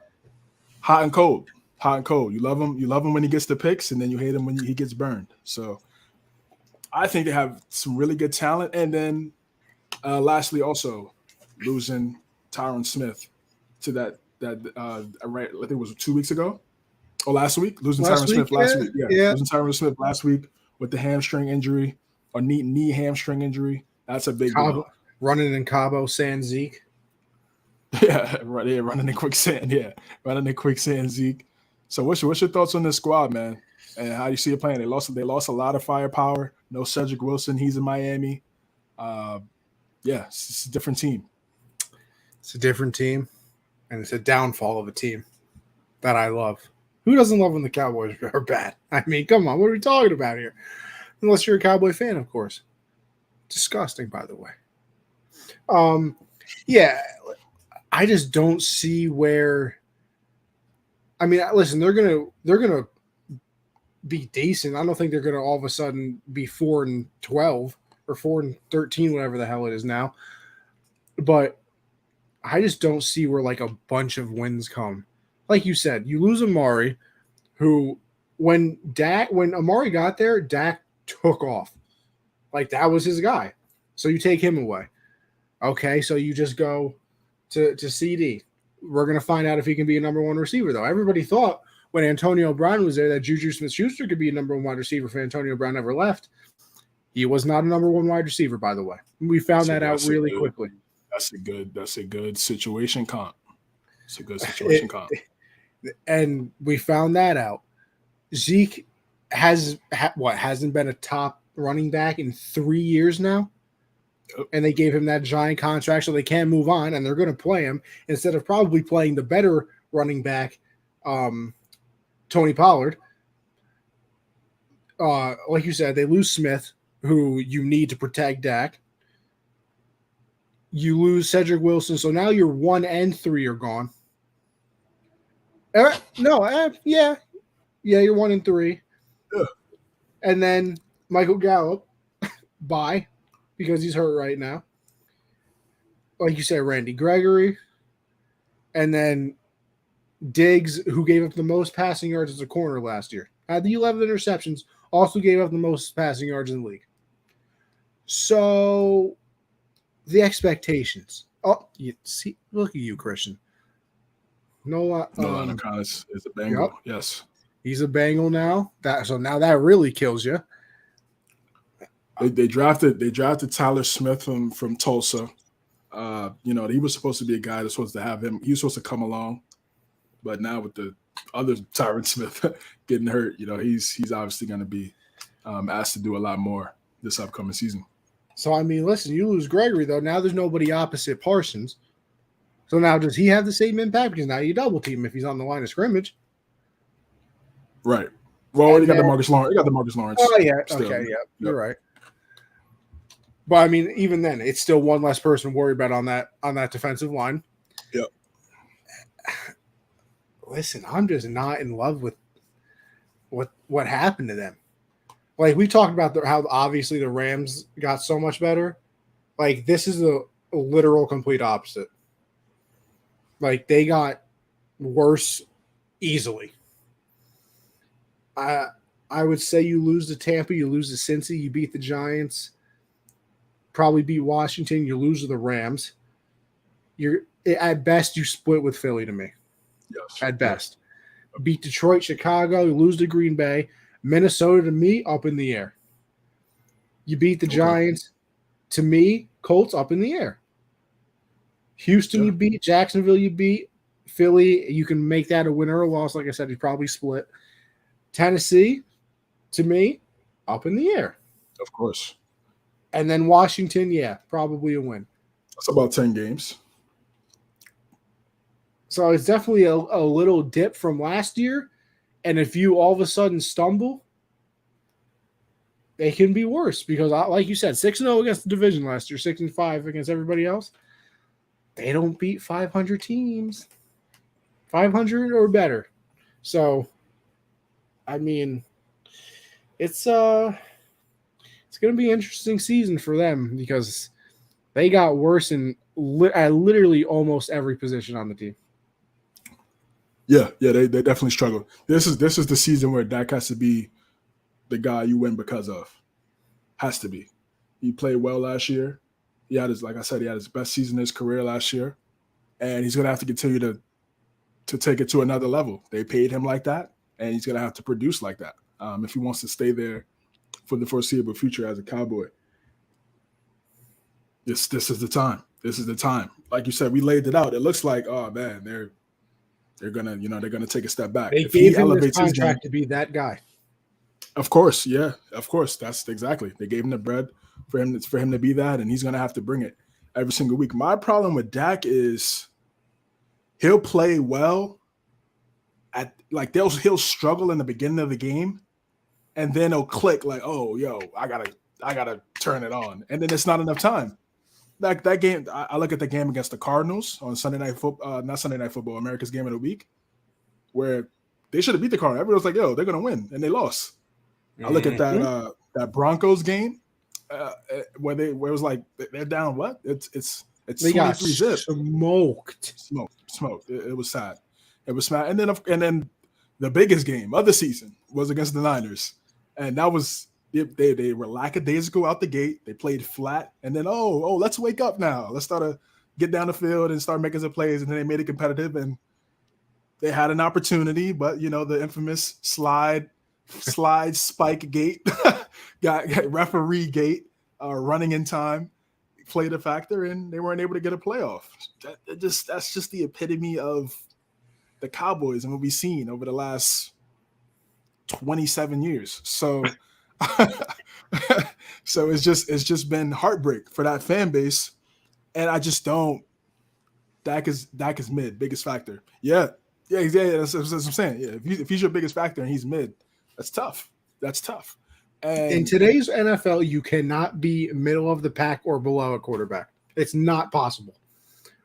and cold. You love him when he gets the picks, and then you hate him when he gets burned. So I think they have some really good talent. And then lastly, also losing Tyron Smith to that I think it was 2 weeks ago or last week. Losing Tyron Smith last week. Yeah. Losing Tyron Smith last week with the hamstring injury or knee hamstring injury. That's a big deal. Running in Cabo San Zeke. Yeah, right. Yeah, running in quicksand. Yeah, running in quicksand Zeke. So what's your thoughts on this squad, man? And how do you see it playing? They lost a lot of firepower. No Cedric Wilson. He's in Miami. It's a different team. It's a different team, and it's a downfall of a team that I love. Who doesn't love when the Cowboys are bad? I mean, come on. What are we talking about here? Unless you're a Cowboy fan, of course. Disgusting, by the way. I just don't see where. I mean, listen, they're gonna be decent. I don't think they're gonna all of a sudden be 4-12 or 4-13, whatever the hell it is now. But I just don't see where like a bunch of wins come. Like you said, you lose Amari, who when Amari got there, Dak took off. Like that was his guy. So you take him away. Okay, so you just go to CD. We're going to find out if he can be a number one receiver, though. Everybody thought when Antonio Brown was there that Juju Smith-Schuster could be a number one wide receiver if Antonio Brown ever left. He was not a number one wide receiver, by the way. We found that out really quickly. That's a good situation comp. It's a good situation comp. And we found that out. Zeke hasn't been a top running back in 3 years now. And they gave him that giant contract so they can't move on, and they're going to play him instead of probably playing the better running back, Tony Pollard. Like you said, they lose Smith, who you need to protect Dak. You lose Cedric Wilson, so now your 1 and 3 are gone. You're 1 and 3. Yeah. And then Michael Gallup, bye. Because he's hurt right now. Like you said, Randy Gregory. And then Diggs, who gave up the most passing yards as a corner last year. Had the 11 interceptions, also gave up the most passing yards in the league. So the expectations. Oh, you see, look at you, Christian. Noah Collins is a Bengal. Yep. Yes. He's a Bengal now. So now that really kills you. They drafted Tyler Smith from Tulsa. He was supposed to be a guy that's supposed to have him. He was supposed to come along, but now with the other Tyron Smith getting hurt, he's obviously going to be asked to do a lot more this upcoming season. So I mean, listen, you lose Gregory though. Now there's nobody opposite Parsons. So now does he have the same impact? Because now you double team him if he's on the line of scrimmage. Right. Well, you got the Marcus Lawrence. Oh yeah. Still. Okay. Yeah. You're right. But I mean, even then, it's still one less person to worry about on that defensive line. Yep. Listen, I'm just not in love with what happened to them. Like we talked about how obviously the Rams got so much better. Like this is a literal complete opposite. Like they got worse easily. I would say you lose to Tampa, you lose to Cincy, you beat the Giants. Probably beat Washington. You lose to the Rams. At best you split with Philly to me. Yes. At best. Beat Detroit, Chicago. You lose to Green Bay. Minnesota to me up in the air. You beat the Giants. To me, Colts up in the air. Houston you beat. Jacksonville you beat. Philly, you can make that a win or a loss. Like I said, you probably split. Tennessee, to me, up in the air. Of course. And then Washington, probably a win. That's about 10 games. So it's definitely a little dip from last year. And if you all of a sudden stumble, they can be worse. Because, like you said, 6-0 against the division last year, 6-5 against everybody else. They don't beat 500 teams. 500 or better. So, I mean, it's going to be an interesting season for them because they got worse at literally almost every position on the team. Yeah, they definitely struggle. This is the season where Dak has to be the guy you win because of. Has to be. He played well last year. He had his best season in his career last year, and he's going to have to continue to take it to another level. They paid him like that, and he's going to have to produce like that if he wants to stay there for the foreseeable future as a Cowboy. This is the time. This is the time. Like you said, we laid it out. It looks like, oh man, they're gonna take a step back. They gave him this contract to be that guy. Of course, yeah, of course. That's exactly. They gave him the bread for him to be that, and he's gonna have to bring it every single week. My problem with Dak is he'll play well at like he'll struggle in the beginning of the game, and then he'll click like, oh, yo, I gotta turn it on, and then it's not enough time. Like that game, I look at the game against the Cardinals on Sunday Night Football, not Sunday Night Football, America's Game of the Week, where they should have beat the Cardinals. Everyone was like, yo, they're gonna win, and they lost. I look at that Broncos game where it was like they're down. What? It's they got 23 zip. Smoked. It was sad. It was sad. And then the biggest game of the season was against the Niners, and that was they were lackadaisical out the gate. They played flat, and then let's wake up now. Let's start to get down the field and start making some plays, and then they made it competitive, and they had an opportunity, but the infamous slide spike gate got referee gate running in time played a factor, and they weren't able to get a playoff. That's just the epitome of the Cowboys and what we've seen over the last 27 years. So so it's just been heartbreak for that fan base, and I just don't. Dak is mid, biggest factor. Yeah. That's what I'm saying. Yeah, if he's your biggest factor and he's mid, that's tough. And in today's NFL, you cannot be middle of the pack or below a quarterback. It's not possible.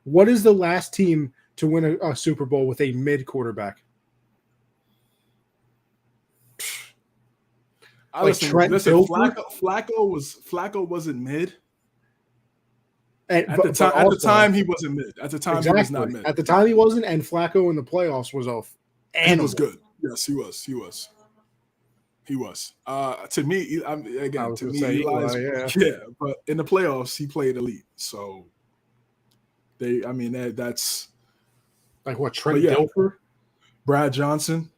What is the last team to win a Super Bowl with a mid quarterback? Listen, Flacco wasn't mid. At the time, he wasn't mid. At the time, he was not mid. At the time, he wasn't, and Flacco in the playoffs was off. And he was good. Yes, he was. To me, but in the playoffs, he played elite. So that's like what Trent Dilfer, Brad Johnson.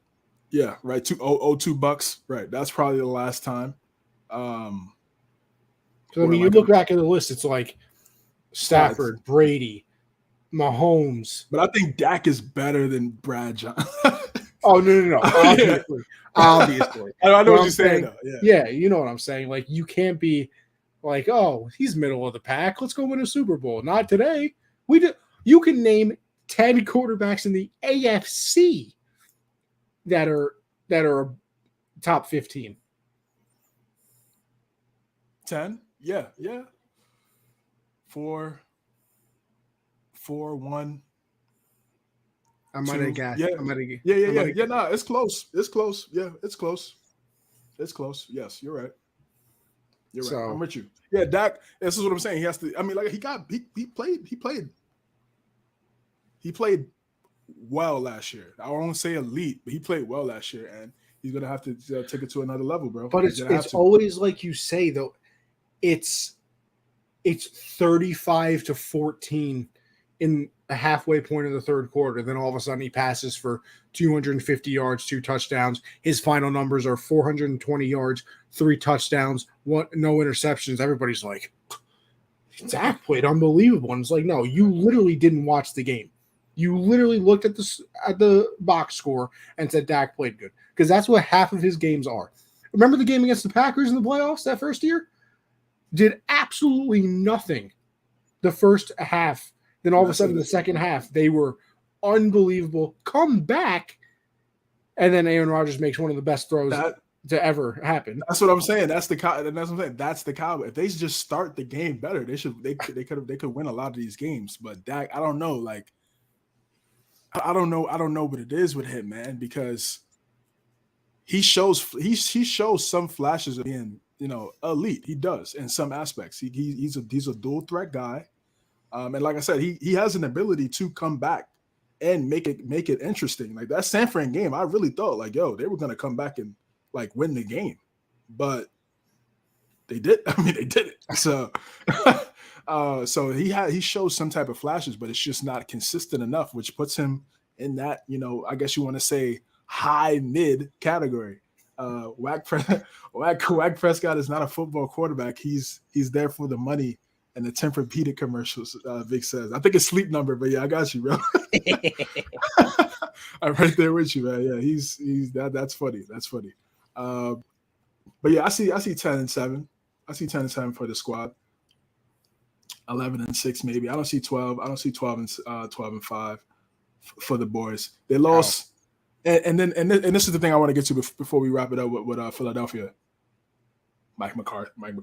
Yeah, right. $2 right. That's probably the last time. You look back at the list, it's like Stafford, Brady, Mahomes. But I think Dak is better than Brad Johnson. Oh, no. Obviously. I know what you're saying, though. Yeah, you know what I'm saying. Like, you can't be like, oh, he's middle of the pack. Let's go win a Super Bowl. Not today. You can name 10 quarterbacks in the AFC that are top 15. 10? Yeah. 4, 1. I might have guessed. Yeah. No, it's close. Yeah, it's close. Yes, you're right. I'm with you. Yeah, Dak. This is what I'm saying. He has to. I mean, like he played well last year. I won't say elite, but he played well last year, and he's gonna have to take it to another level, bro. But it's always like you say though. It's 35-14 in the halfway point of the third quarter. Then all of a sudden he passes for 250 yards, 2 touchdowns. His final numbers are 420 yards, 3 touchdowns, no interceptions. Everybody's like, Dak played unbelievable. And it's like, no, you literally didn't watch the game. You literally looked at the box score and said Dak played good. Because that's what half of his games are. Remember the game against the Packers in the playoffs that first year? Did absolutely nothing the first half. Then all of a sudden, the second half, they were unbelievable. Come back, and then Aaron Rodgers makes one of the best throws to ever happen. That's what I'm saying. That's the Cowboys. If they just start the game better, they could win a lot of these games. But Dak, I don't know. Like, I don't know what it is with him, man, because he shows some flashes of being, elite. He does in some aspects. He's a dual threat guy. And like I said, he has an ability to come back and make it interesting. Like that San Fran game, I really thought like, they were gonna come back and like win the game, but they did. I mean, they did it. So, so he shows some type of flashes, but it's just not consistent enough, which puts him in that I guess you want to say high mid category. Dak Prescott is not a football quarterback. He's there for the money. And the Tempur-Pedic commercials, Vic says. I think it's Sleep Number, but yeah, I got you, bro. I'm right there with you, man. Yeah, he's that's funny. That's funny. But yeah, I see 10-7. I see 10-7 for the squad. 11-6 maybe. I don't see 12. I don't see 12-5 for the boys. They lost, and this is the thing I want to get to before we wrap it up with Philadelphia. Mike McCarthy, man.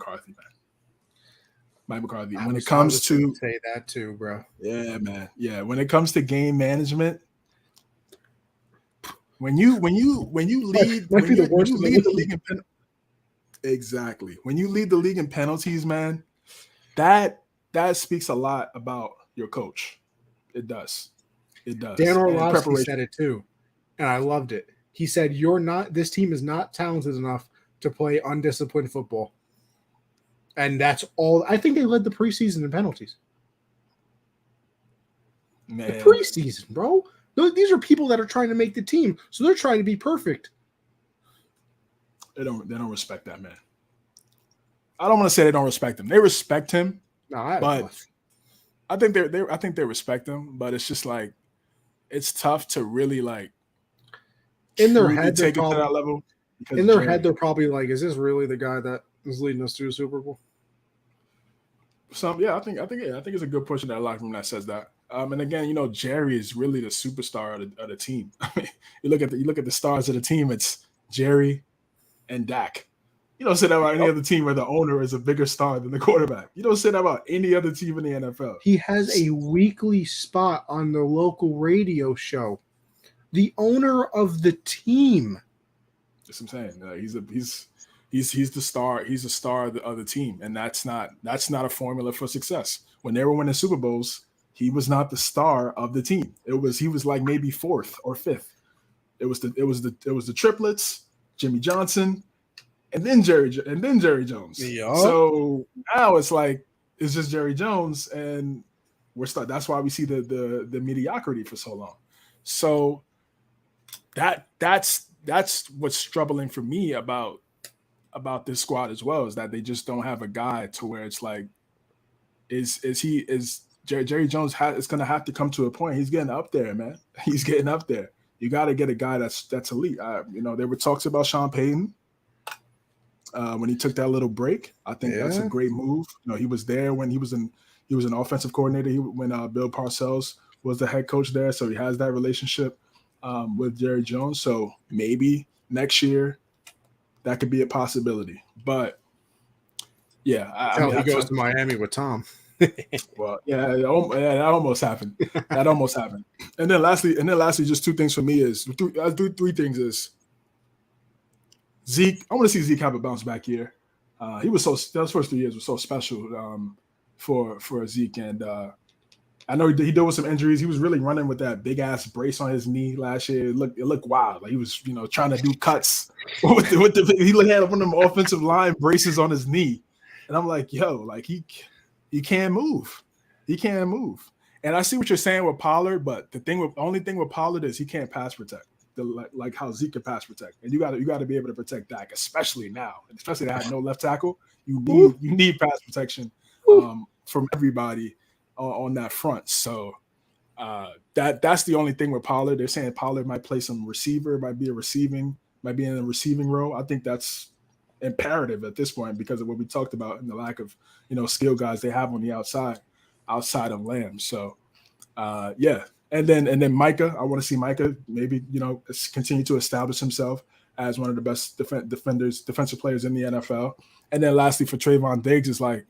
Mike McCarthy. When it comes to say that too, bro. Yeah, man. Yeah, when it comes to game management, when you lead the league in exactly. When you lead the league in penalties, man, that speaks a lot about your coach. It does. It does. Dan Orlovsky said it too, and I loved it. He said, this team is not talented enough to play undisciplined football. And that's all. I think they led the preseason in penalties. Man. The preseason, bro. These are people that are trying to make the team, so they're trying to be perfect. They don't respect that man. I don't want to say they don't respect him. They respect him. No, but I think they respect him. But it's just like it's tough to really like in their head take it to that level. In their head, they're probably like, "Is this really the guy that is leading us to a Super Bowl?" I think it's a good push in that locker room that says that. And again, Jerry is really the superstar of the team. I mean, you look at the stars of the team. It's Jerry and Dak. You don't say that about any other team where the owner is a bigger star than the quarterback. You don't say that about any other team in the NFL. He has a weekly spot on the local radio show. The owner of the team. That's what I'm saying. He's the star. He's the star of the team, and that's not a formula for success. When they were winning Super Bowls, he was not the star of the team. He was like maybe fourth or fifth. It was the triplets, Jimmy Johnson, and then Jerry Jones. Yep. So now it's just Jerry Jones, and we're stuck. That's why we see the mediocrity for so long. So that's what's troubling for me about this squad as well, is that they just don't have a guy to where it's like, is Jerry Jones is going to have to come to a point. He's getting up there, man. He's getting up there. You got to get a guy that's elite. There were talks about Sean Payton when he took that little break. I think that's a great move. He was there when he was an offensive coordinator. When Bill Parcells was the head coach there, so he has that relationship with Jerry Jones. So maybe next year that could be a possibility. But yeah, he goes to Miami with Tom. Well, that almost happened. That almost happened. And then lastly, just two things for me is three things is Zeke. I want to see Zeke have a bounce back year. Those first 3 years were so special for Zeke, and I know he dealt with some injuries. He was really running with that big ass brace on his knee last year. It looked wild. Like he was trying to do cuts he had one of them offensive line braces on his knee, and I'm like, yo, like he can't move. He can't move. And I see what you're saying with Pollard, but the only thing with Pollard is he can't pass protect. Like how Zeke can pass protect. And you got to be able to protect Dak, especially now. And especially that had no left tackle. You need pass protection from everybody on that front. So that's the only thing with Pollard. They're saying Pollard might play some receiver, might be in a receiving role. I think that's imperative at this point because of what we talked about and the lack of skill guys they have on the outside of Lamb. So and then Micah, I want to see Micah maybe continue to establish himself as one of the best defensive players in the NFL. And then lastly for Trayvon Diggs is like,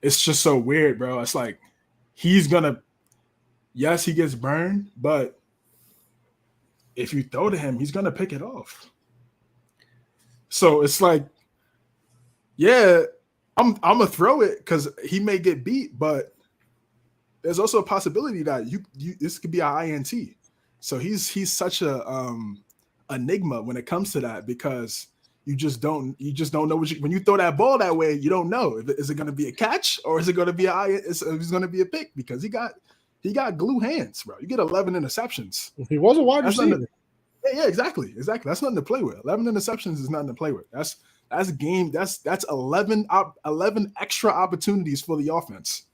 it's just so weird, bro. It's like he gets burned, but if you throw to him, he's gonna pick it off. So it's like, yeah, I'm gonna throw it because he may get beat, but there's also a possibility that this could be an INT. So he's such a enigma when it comes to that because you just don't know when you throw that ball that way, you don't know is it going to be a catch or is it going to be it's going to be a pick because he got glue hands, bro. You get 11 interceptions. He was a wide receiver. Yeah, exactly. That's nothing to play with. 11 interceptions is nothing to play with. That's 11 extra opportunities for the offense.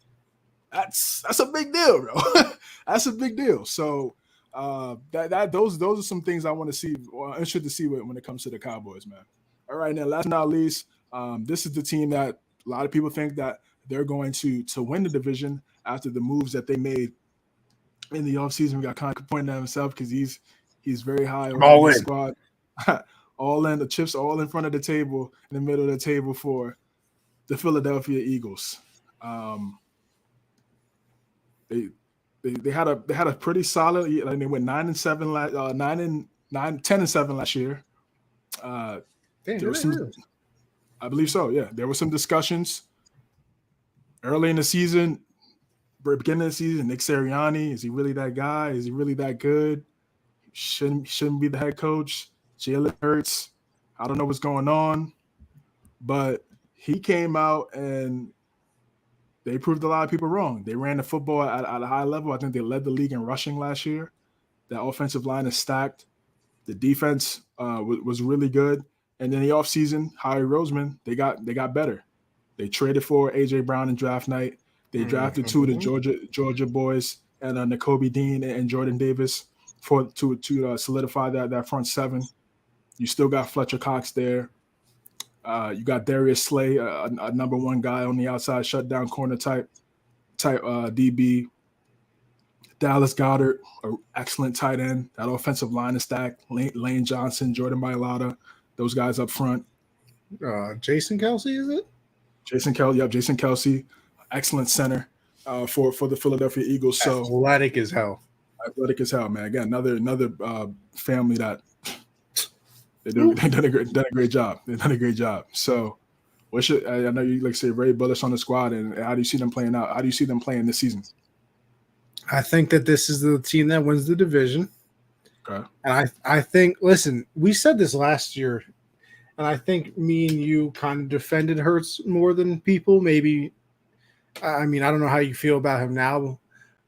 That's a big deal, bro. That's a big deal. So Those are some things I want to see, or I'm interested to see when it comes to the Cowboys, man. All right, now last but not least, this is the team that a lot of people think that they're going to win the division after the moves that they made in the offseason. We got Connie pointing at himself because he's very high on the squad. All in, the chips all in front of the table, in the middle of the table for the Philadelphia Eagles. They had a pretty solid. Like they went 9-7 10-7 last year. There was some, I believe so. Yeah, there were some discussions early in the season, beginning of the season. Nick Sirianni, is he really that guy? Is he really that good? Shouldn't be the head coach. Jalen Hurts, I don't know what's going on, but he came out and they proved a lot of people wrong. They ran the football at a high level. I think they led the league in rushing last year. The offensive line is stacked. The defense was really good. And then the offseason, Howie Roseman, they got better. They traded for A.J. Brown in draft night. They drafted two of the Georgia boys, and Nakobe Dean and Jordan Davis to solidify that front seven. You still got Fletcher Cox there. You got Darius Slay, a number one guy on the outside, shutdown corner type DB. Dallas Goedert, an excellent tight end. That offensive line is stacked. Lane Johnson, Jordan Mailata, those guys up front. Jason Kelsey, is it? Jason Kelsey, excellent center for the Philadelphia Eagles. So athletic as hell, man. Again, another family that they've done a great job. They've done a great job. So, I know you say very bullish on the squad, and how do you see them playing out? How do you see them playing this season? I think that this is the team that wins the division. Okay. And I think, listen, we said this last year, and I think me and you kind of defended Hurts more than people. Maybe, I mean, I don't know how you feel about him now,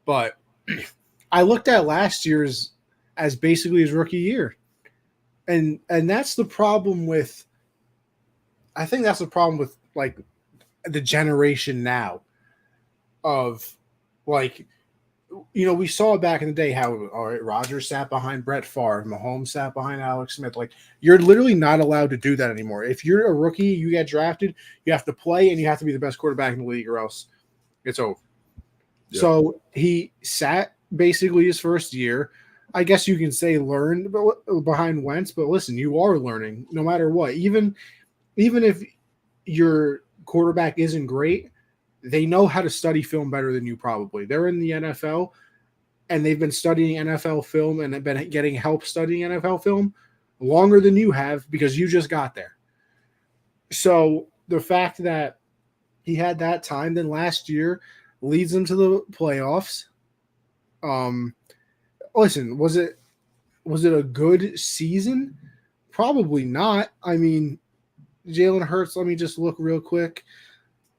but I looked at last year's as basically his rookie year. And that's the problem with, I think that's the problem with like the generation now of like, you know, we saw back in the day how Rodgers sat behind Brett Favre, Mahomes sat behind Alex Smith. Like, you're literally not allowed to do that anymore. If you're a rookie, you get drafted, you have to play, and you have to be the best quarterback in the league, or else it's over. Yeah. So he sat basically his first year. I guess you can say learned behind Wentz, but listen, you are learning no matter what. Even if your quarterback isn't great, they know how to study film better than you probably. They're in the NFL, and they've been studying NFL film and have been getting help studying NFL film longer than you have because you just got there. So the fact that he had that time then last year leads them to the playoffs. Listen, was it a good season? Probably not. I mean, Jalen Hurts, let me just look real quick.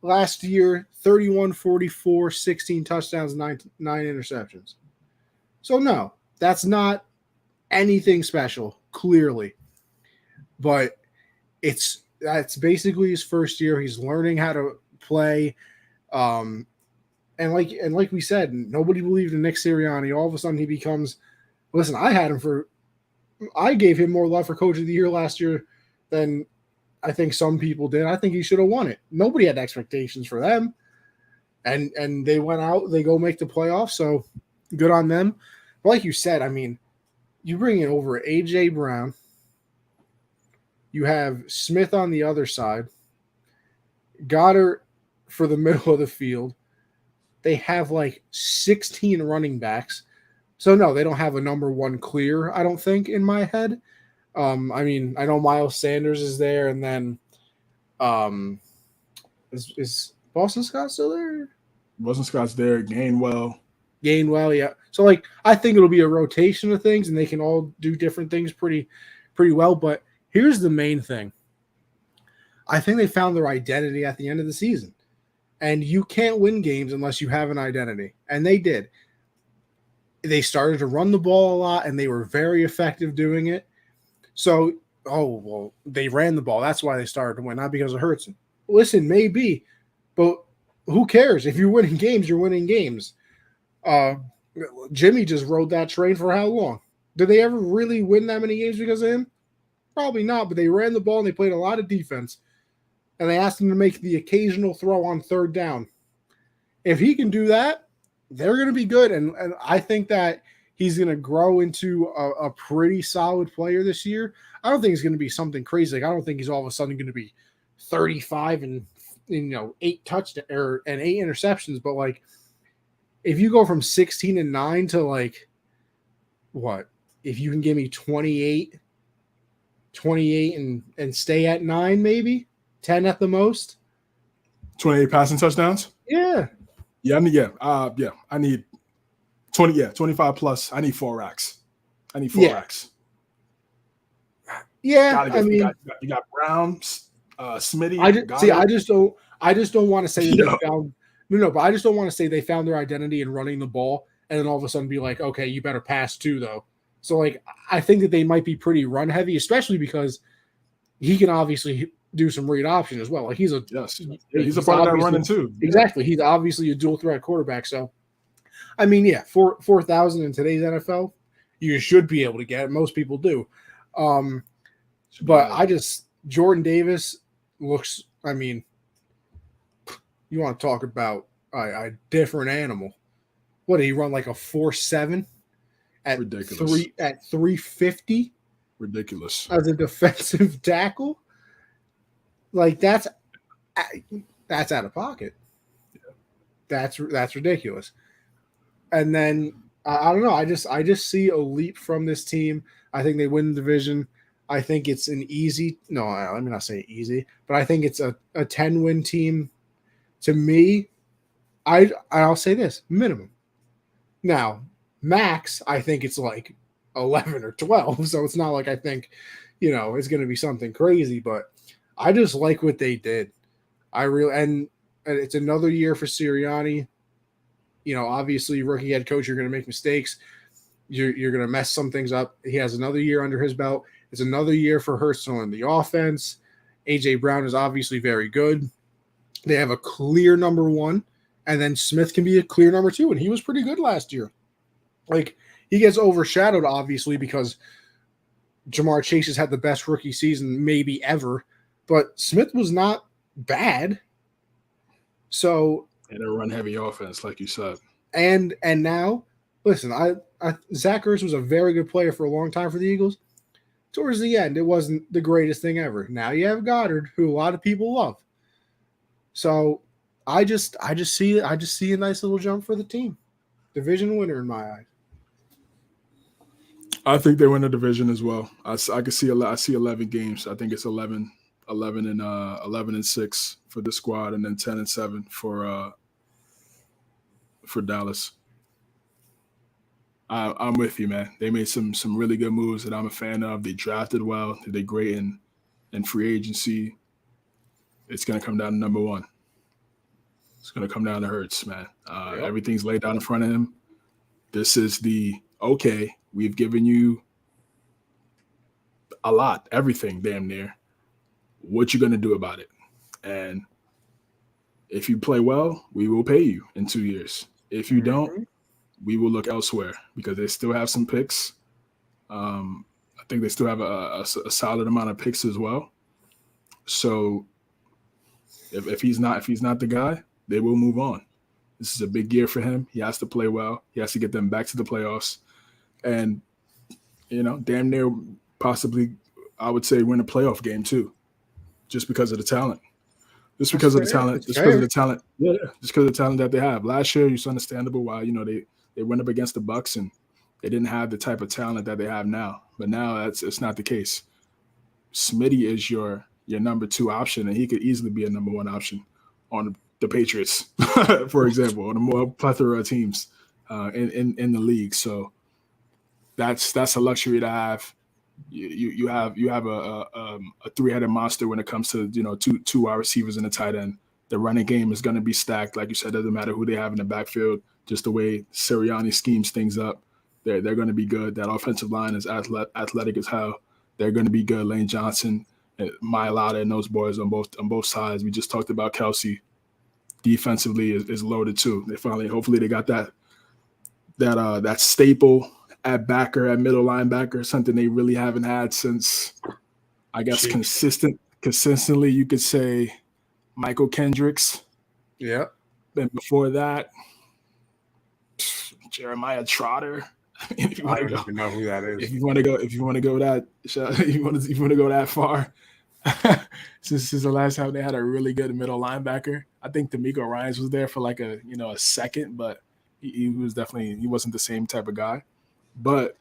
Last year, 31-44, 16 touchdowns, 9 interceptions. So, no, that's anything special, clearly. But that's basically his first year. He's learning how to play. And like we said, nobody believed in Nick Sirianni. All of a sudden he becomes – listen, I gave him more love for Coach of the Year last year than – I think some people did. I think he should have won it. Nobody had expectations for them. And they went out, they go make the playoffs, so good on them. But like you said, I mean, you bring in over A.J. Brown. You have Smith on the other side. Goddard for the middle of the field. They have like 16 running backs. So, no, they don't have a number one clear, I don't think, in my head. I mean, I know Miles Sanders is there, and then is Boston Scott still there? Boston Scott's there. Gainwell, yeah. So, like, I think it'll be a rotation of things, and they can all do different things pretty well. But here's the main thing. I think they found their identity at the end of the season. And you can't win games unless you have an identity. And they did. They started to run the ball a lot, and they were very effective doing it. So, they ran the ball. That's why they started to win, not because of Hurts. Listen, maybe, but who cares? If you're winning games, you're winning games. Jimmy just rode that train for how long? Did they ever really win that many games because of him? Probably not, but they ran the ball and they played a lot of defense. And they asked him to make the occasional throw on third down. If he can do that, they're going to be good. And I think that he's going to grow into a pretty solid player this year. I don't think it's going to be something crazy. Like, I don't think he's all of a sudden going to be 35 and 8 touchdowns and 8 interceptions. But like, if you go from 16-9 to like what? If you can give me 28 and stay at 9, maybe 10 at the most. 28 passing touchdowns. Yeah. I need 20. Yeah, 25 plus. I need 4 racks. Racks. Yeah, you got Brown, Smitty. I just don't want to say that they found. No, but I just don't want to say they found their identity in running the ball, and then all of a sudden be like, okay, you better pass too, though. So like, I think that they might be pretty run heavy, especially because he can obviously do some read option as well. Like he's a part of that running too. Exactly, he's obviously a dual threat quarterback. So, I mean, yeah, 4,000 in today's NFL, you should be able to get it. Most people do. But Jordan Davis looks. I mean, you want to talk about a different animal? What did he run, like a 4.7 at ridiculous 350? Ridiculous As a defensive tackle. Like that's out of pocket. Yeah. That's ridiculous. And then I don't know. I just see a leap from this team. I think they win the division. I think it's an easy. No, let me not say easy, but I think it's a 10-win team. To me, I'll say this minimum. Now, max, I think it's like 11 or 12. So it's not like I think, it's going to be something crazy. But I just like what they did. And it's another year for Sirianni. Obviously, rookie head coach, you're going to make mistakes. You're going to mess some things up. He has another year under his belt. It's another year for Hurts in the offense. A.J. Brown is obviously very good. They have a clear number 1, and then Smith can be a clear number 2, and he was pretty good last year. Like, he gets overshadowed, obviously, because Jamar Chase has had the best rookie season maybe ever, but Smith was not bad. So, and a run-heavy offense, like you said. And now, listen, Zach Ertz was a very good player for a long time for the Eagles. Towards the end, it wasn't the greatest thing ever. Now you have Goddard, who a lot of people love. So I just see a nice little jump for the team. Division winner in my eyes. I think they win the division as well. I can see I see 11 games. I think it's 11 and 6 for the squad, and then 10 and 7 for Dallas. I'm with you, man. They made some really good moves that I'm a fan of. They drafted well. They did great in free agency. It's going to come down to number 1. It's going to come down to Hurts, man. Everything's laid down in front of him. This is okay, we've given you a lot, everything damn near. What you going to do about it? And if you play well, we will pay you in 2 years. If you don't, we will look elsewhere because they still have some picks. I think they still have a solid amount of picks as well. So if he's not the guy, they will move on. This is a big year for him. He has to play well. He has to get them back to the playoffs. And, damn near possibly, I would say, win a playoff game too, just because of the talent. Just because of the talent. Just because of the talent. Yeah, just because of the talent that they have. Last year, it's understandable why, they went up against the Bucs and they didn't have the type of talent that they have now. But now it's not the case. Smitty is your number 2 option, and he could easily be a number 1 option on the Patriots, for example, on a more plethora of teams in the league. So that's a luxury to have. You have a 3-headed monster when it comes to two wide receivers and a tight end. The running game is going to be stacked, like you said. Doesn't matter who they have in the backfield. Just the way Sirianni schemes things up, they're going to be good. That offensive line is athletic as hell. They're going to be good. Lane Johnson, Mailata, and those boys on both sides. We just talked about Kelsey. Defensively is loaded too. Hopefully they got that that staple at middle linebacker, something they really haven't had since, I guess, consistently, you could say Michael Kendricks. Yeah. And before that, Jeremiah Trotter. I don't even know who that is. If you want to go that far, since the last time they had a really good middle linebacker, I think D'Amico Ryans was there for like a second, but he wasn't the same type of guy. But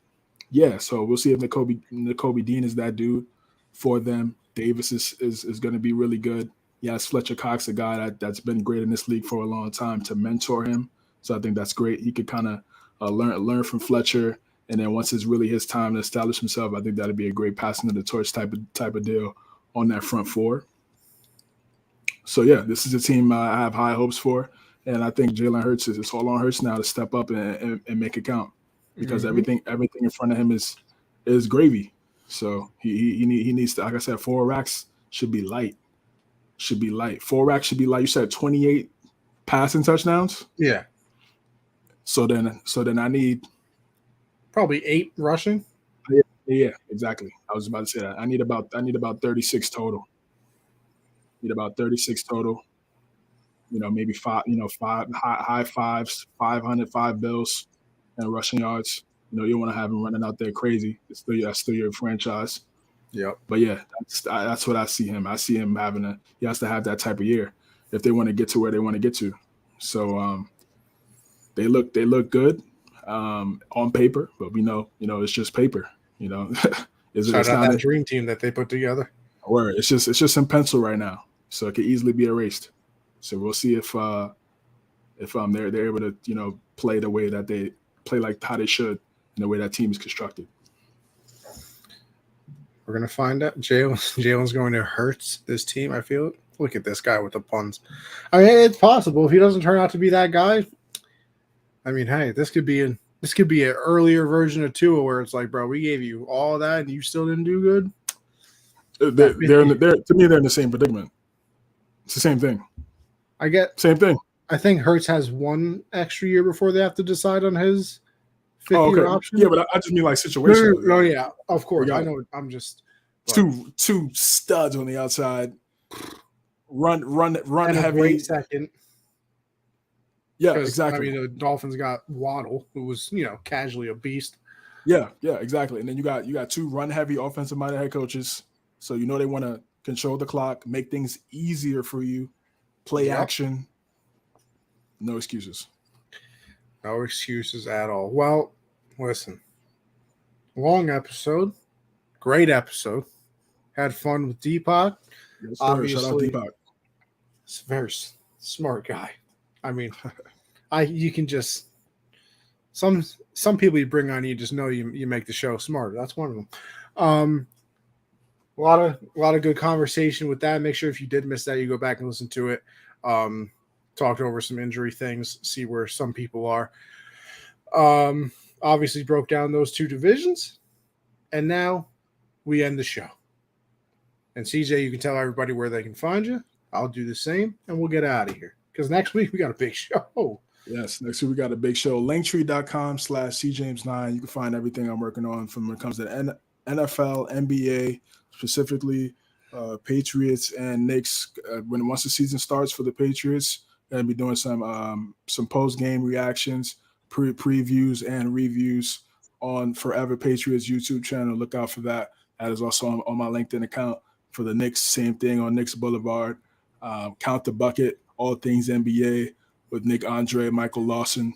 yeah, so we'll see if Nakobe Dean is that dude for them. Davis is going to be really good. Yes, Fletcher Cox, a guy that's been great in this league for a long time, to mentor him. So I think that's great. He could kind of learn from Fletcher, and then once it's really his time to establish himself, I think that'd be a great passing of the torch type of deal on that front four. So yeah, this is a team I have high hopes for, and I think Jalen Hurts it's all on Hurts now to step up and make it count, because everything in front of him is gravy. So he needs to, like I said, 4 racks should be light. 4 racks should be light. You said 28 passing touchdowns? Yeah. So then I need probably 8 rushing. Yeah, exactly. I was about to say that. I need about 36 total. Maybe 5, high fives, 500, 5 bills, and rushing yards. You want to have him running out there crazy. That's still your franchise. Yeah. But yeah, that's what I see him. I see him he has to have that type of year if they want to get to where they want to get to. So they look good on paper, but we know it's just paper. It's not that dream team that they put together. Word. It's just in pencil right now, so it could easily be erased. So we'll see if they're able to play the way that they play, like how they should, in the way that team is constructed. We're gonna find out. Jalen's going to hurt this team. I feel it. Look at this guy with the puns. I mean, it's possible if he doesn't turn out to be that guy. I mean, hey, this could be an earlier version of Tua where it's like, bro, we gave you all that and you still didn't do good. To me, they're in the same predicament. It's the same thing. Same thing. I think Hurts has 1 extra year before they have to decide on his 5th-year option. Yeah, but I just mean like situational. No, yeah, of course. I know. I'm just two studs on the outside. Run and heavy. A great second. Yeah, exactly. I mean, the Dolphins got Waddle, who was casually a beast. Yeah, exactly. And then you got 2 run heavy offensive minded head coaches, so they want to control the clock, make things easier for you, play action. No excuses. No excuses at all. Well, listen, long episode, great episode. Had fun with Deepak. Yes, obviously, shout out Deepak. He's a very smart guy. I mean, you can just some people you bring on, you just know you make the show smarter. That's one of them. A lot of good conversation with that. Make sure if you did miss that, you go back and listen to it. Talked over some injury things, see where some people are. Obviously broke down those 2 divisions, and now we end the show. And CJ, you can tell everybody where they can find you. I'll do the same, and we'll get out of here. Because next week we got a big show. Yes, next week we got a big show. Linktree.com/cjames9. You can find everything I'm working on from when it comes to NFL, NBA, specifically Patriots and Knicks. Once the season starts for the Patriots, going to be doing some post-game reactions, previews, and reviews on Forever Patriots YouTube channel. Look out for that. That is also on my LinkedIn account. For the Knicks, same thing on Knicks Boulevard. Count the Bucket, all things NBA with Nick Andre, Michael Lawson.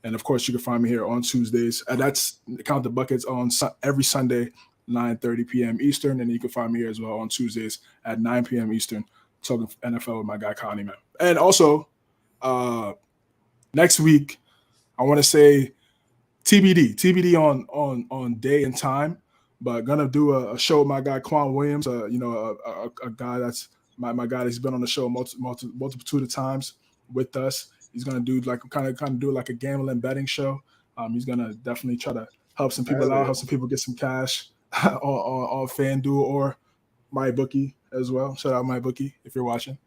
And, of course, you can find me here on Tuesdays. That's Count the Buckets on every Sunday, 9:30 p.m. Eastern. And you can find me here as well on Tuesdays at 9 p.m. Eastern, talking NFL with my guy, Connie, man. And also, next week, I want to say TBD on day and time, but gonna do a show with my guy Quan Williams. A guy that's my guy that's been on the show multitude of times with us. He's gonna do kind of do like a gambling betting show. He's gonna definitely try to help some people out, help some people get some cash on FanDuel or MyBookie as well. Shout out MyBookie if you're watching.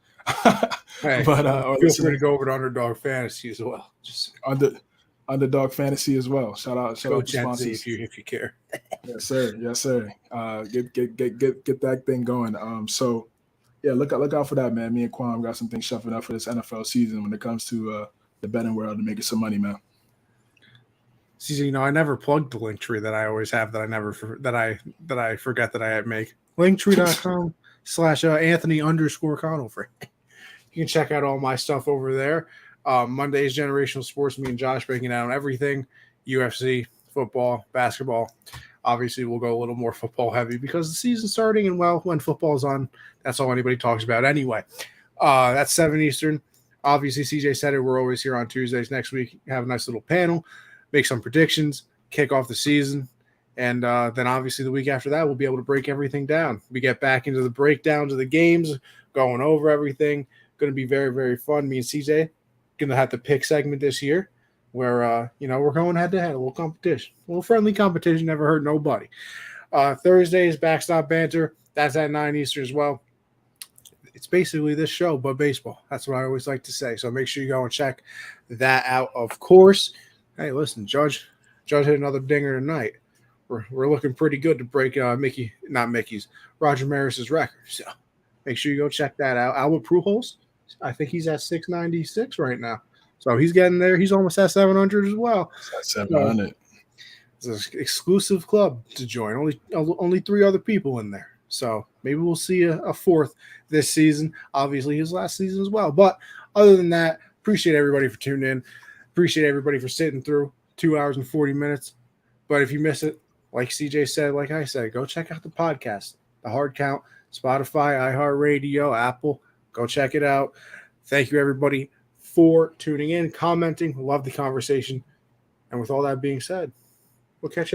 Hey, but feel free to go over to Underdog Fantasy as well. Just Underdog Fantasy as well. Shout out to sponsors. if you care. Yes, sir. Yes, sir. Get that thing going. So yeah, look out for that, man. Me and Kwame got some things shuffling up for this NFL season when it comes to the betting world and making some money, man. CJ, I never plugged the link tree that I always have that I forget that I make. Linktree.com/Anthony_Conover. You can check out all my stuff over there. Monday's Generational Sports, me and Josh breaking down everything, UFC, football, basketball. Obviously, we'll go a little more football heavy because the season's starting, and when football's on, that's all anybody talks about anyway. That's 7 Eastern. Obviously, CJ said it. We're always here on Tuesdays. Next week, have a nice little panel, make some predictions, kick off the season, and then obviously the week after that, we'll be able to break everything down. We get back into the breakdowns of the games, going over everything. Going to be very, very fun. Me and CJ going to have the pick segment this year where, we're going head-to-head, a little competition. A little friendly competition, never hurt nobody. Thursday is Backstop Banter. That's at 9 Eastern as well. It's basically this show, but baseball. That's what I always like to say. So make sure you go and check that out, of course. Hey, listen, Judge hit another dinger tonight. We're looking pretty good to break Roger Maris's record. So make sure you go check that out. Albert Pujols, I think he's at 696 right now. So he's getting there. He's almost at 700 as well. It's at 700. It's an exclusive club to join. Only 3 other people in there. So maybe we'll see a fourth this season. Obviously, his last season as well. But other than that, appreciate everybody for tuning in. Appreciate everybody for sitting through 2 hours and 40 minutes. But if you miss it, like CJ said, like I said, go check out the podcast, The Hard Count, Spotify, iHeartRadio, Apple. Go check it out. Thank you, everybody, for tuning in, commenting. Love the conversation. And with all that being said, we'll catch you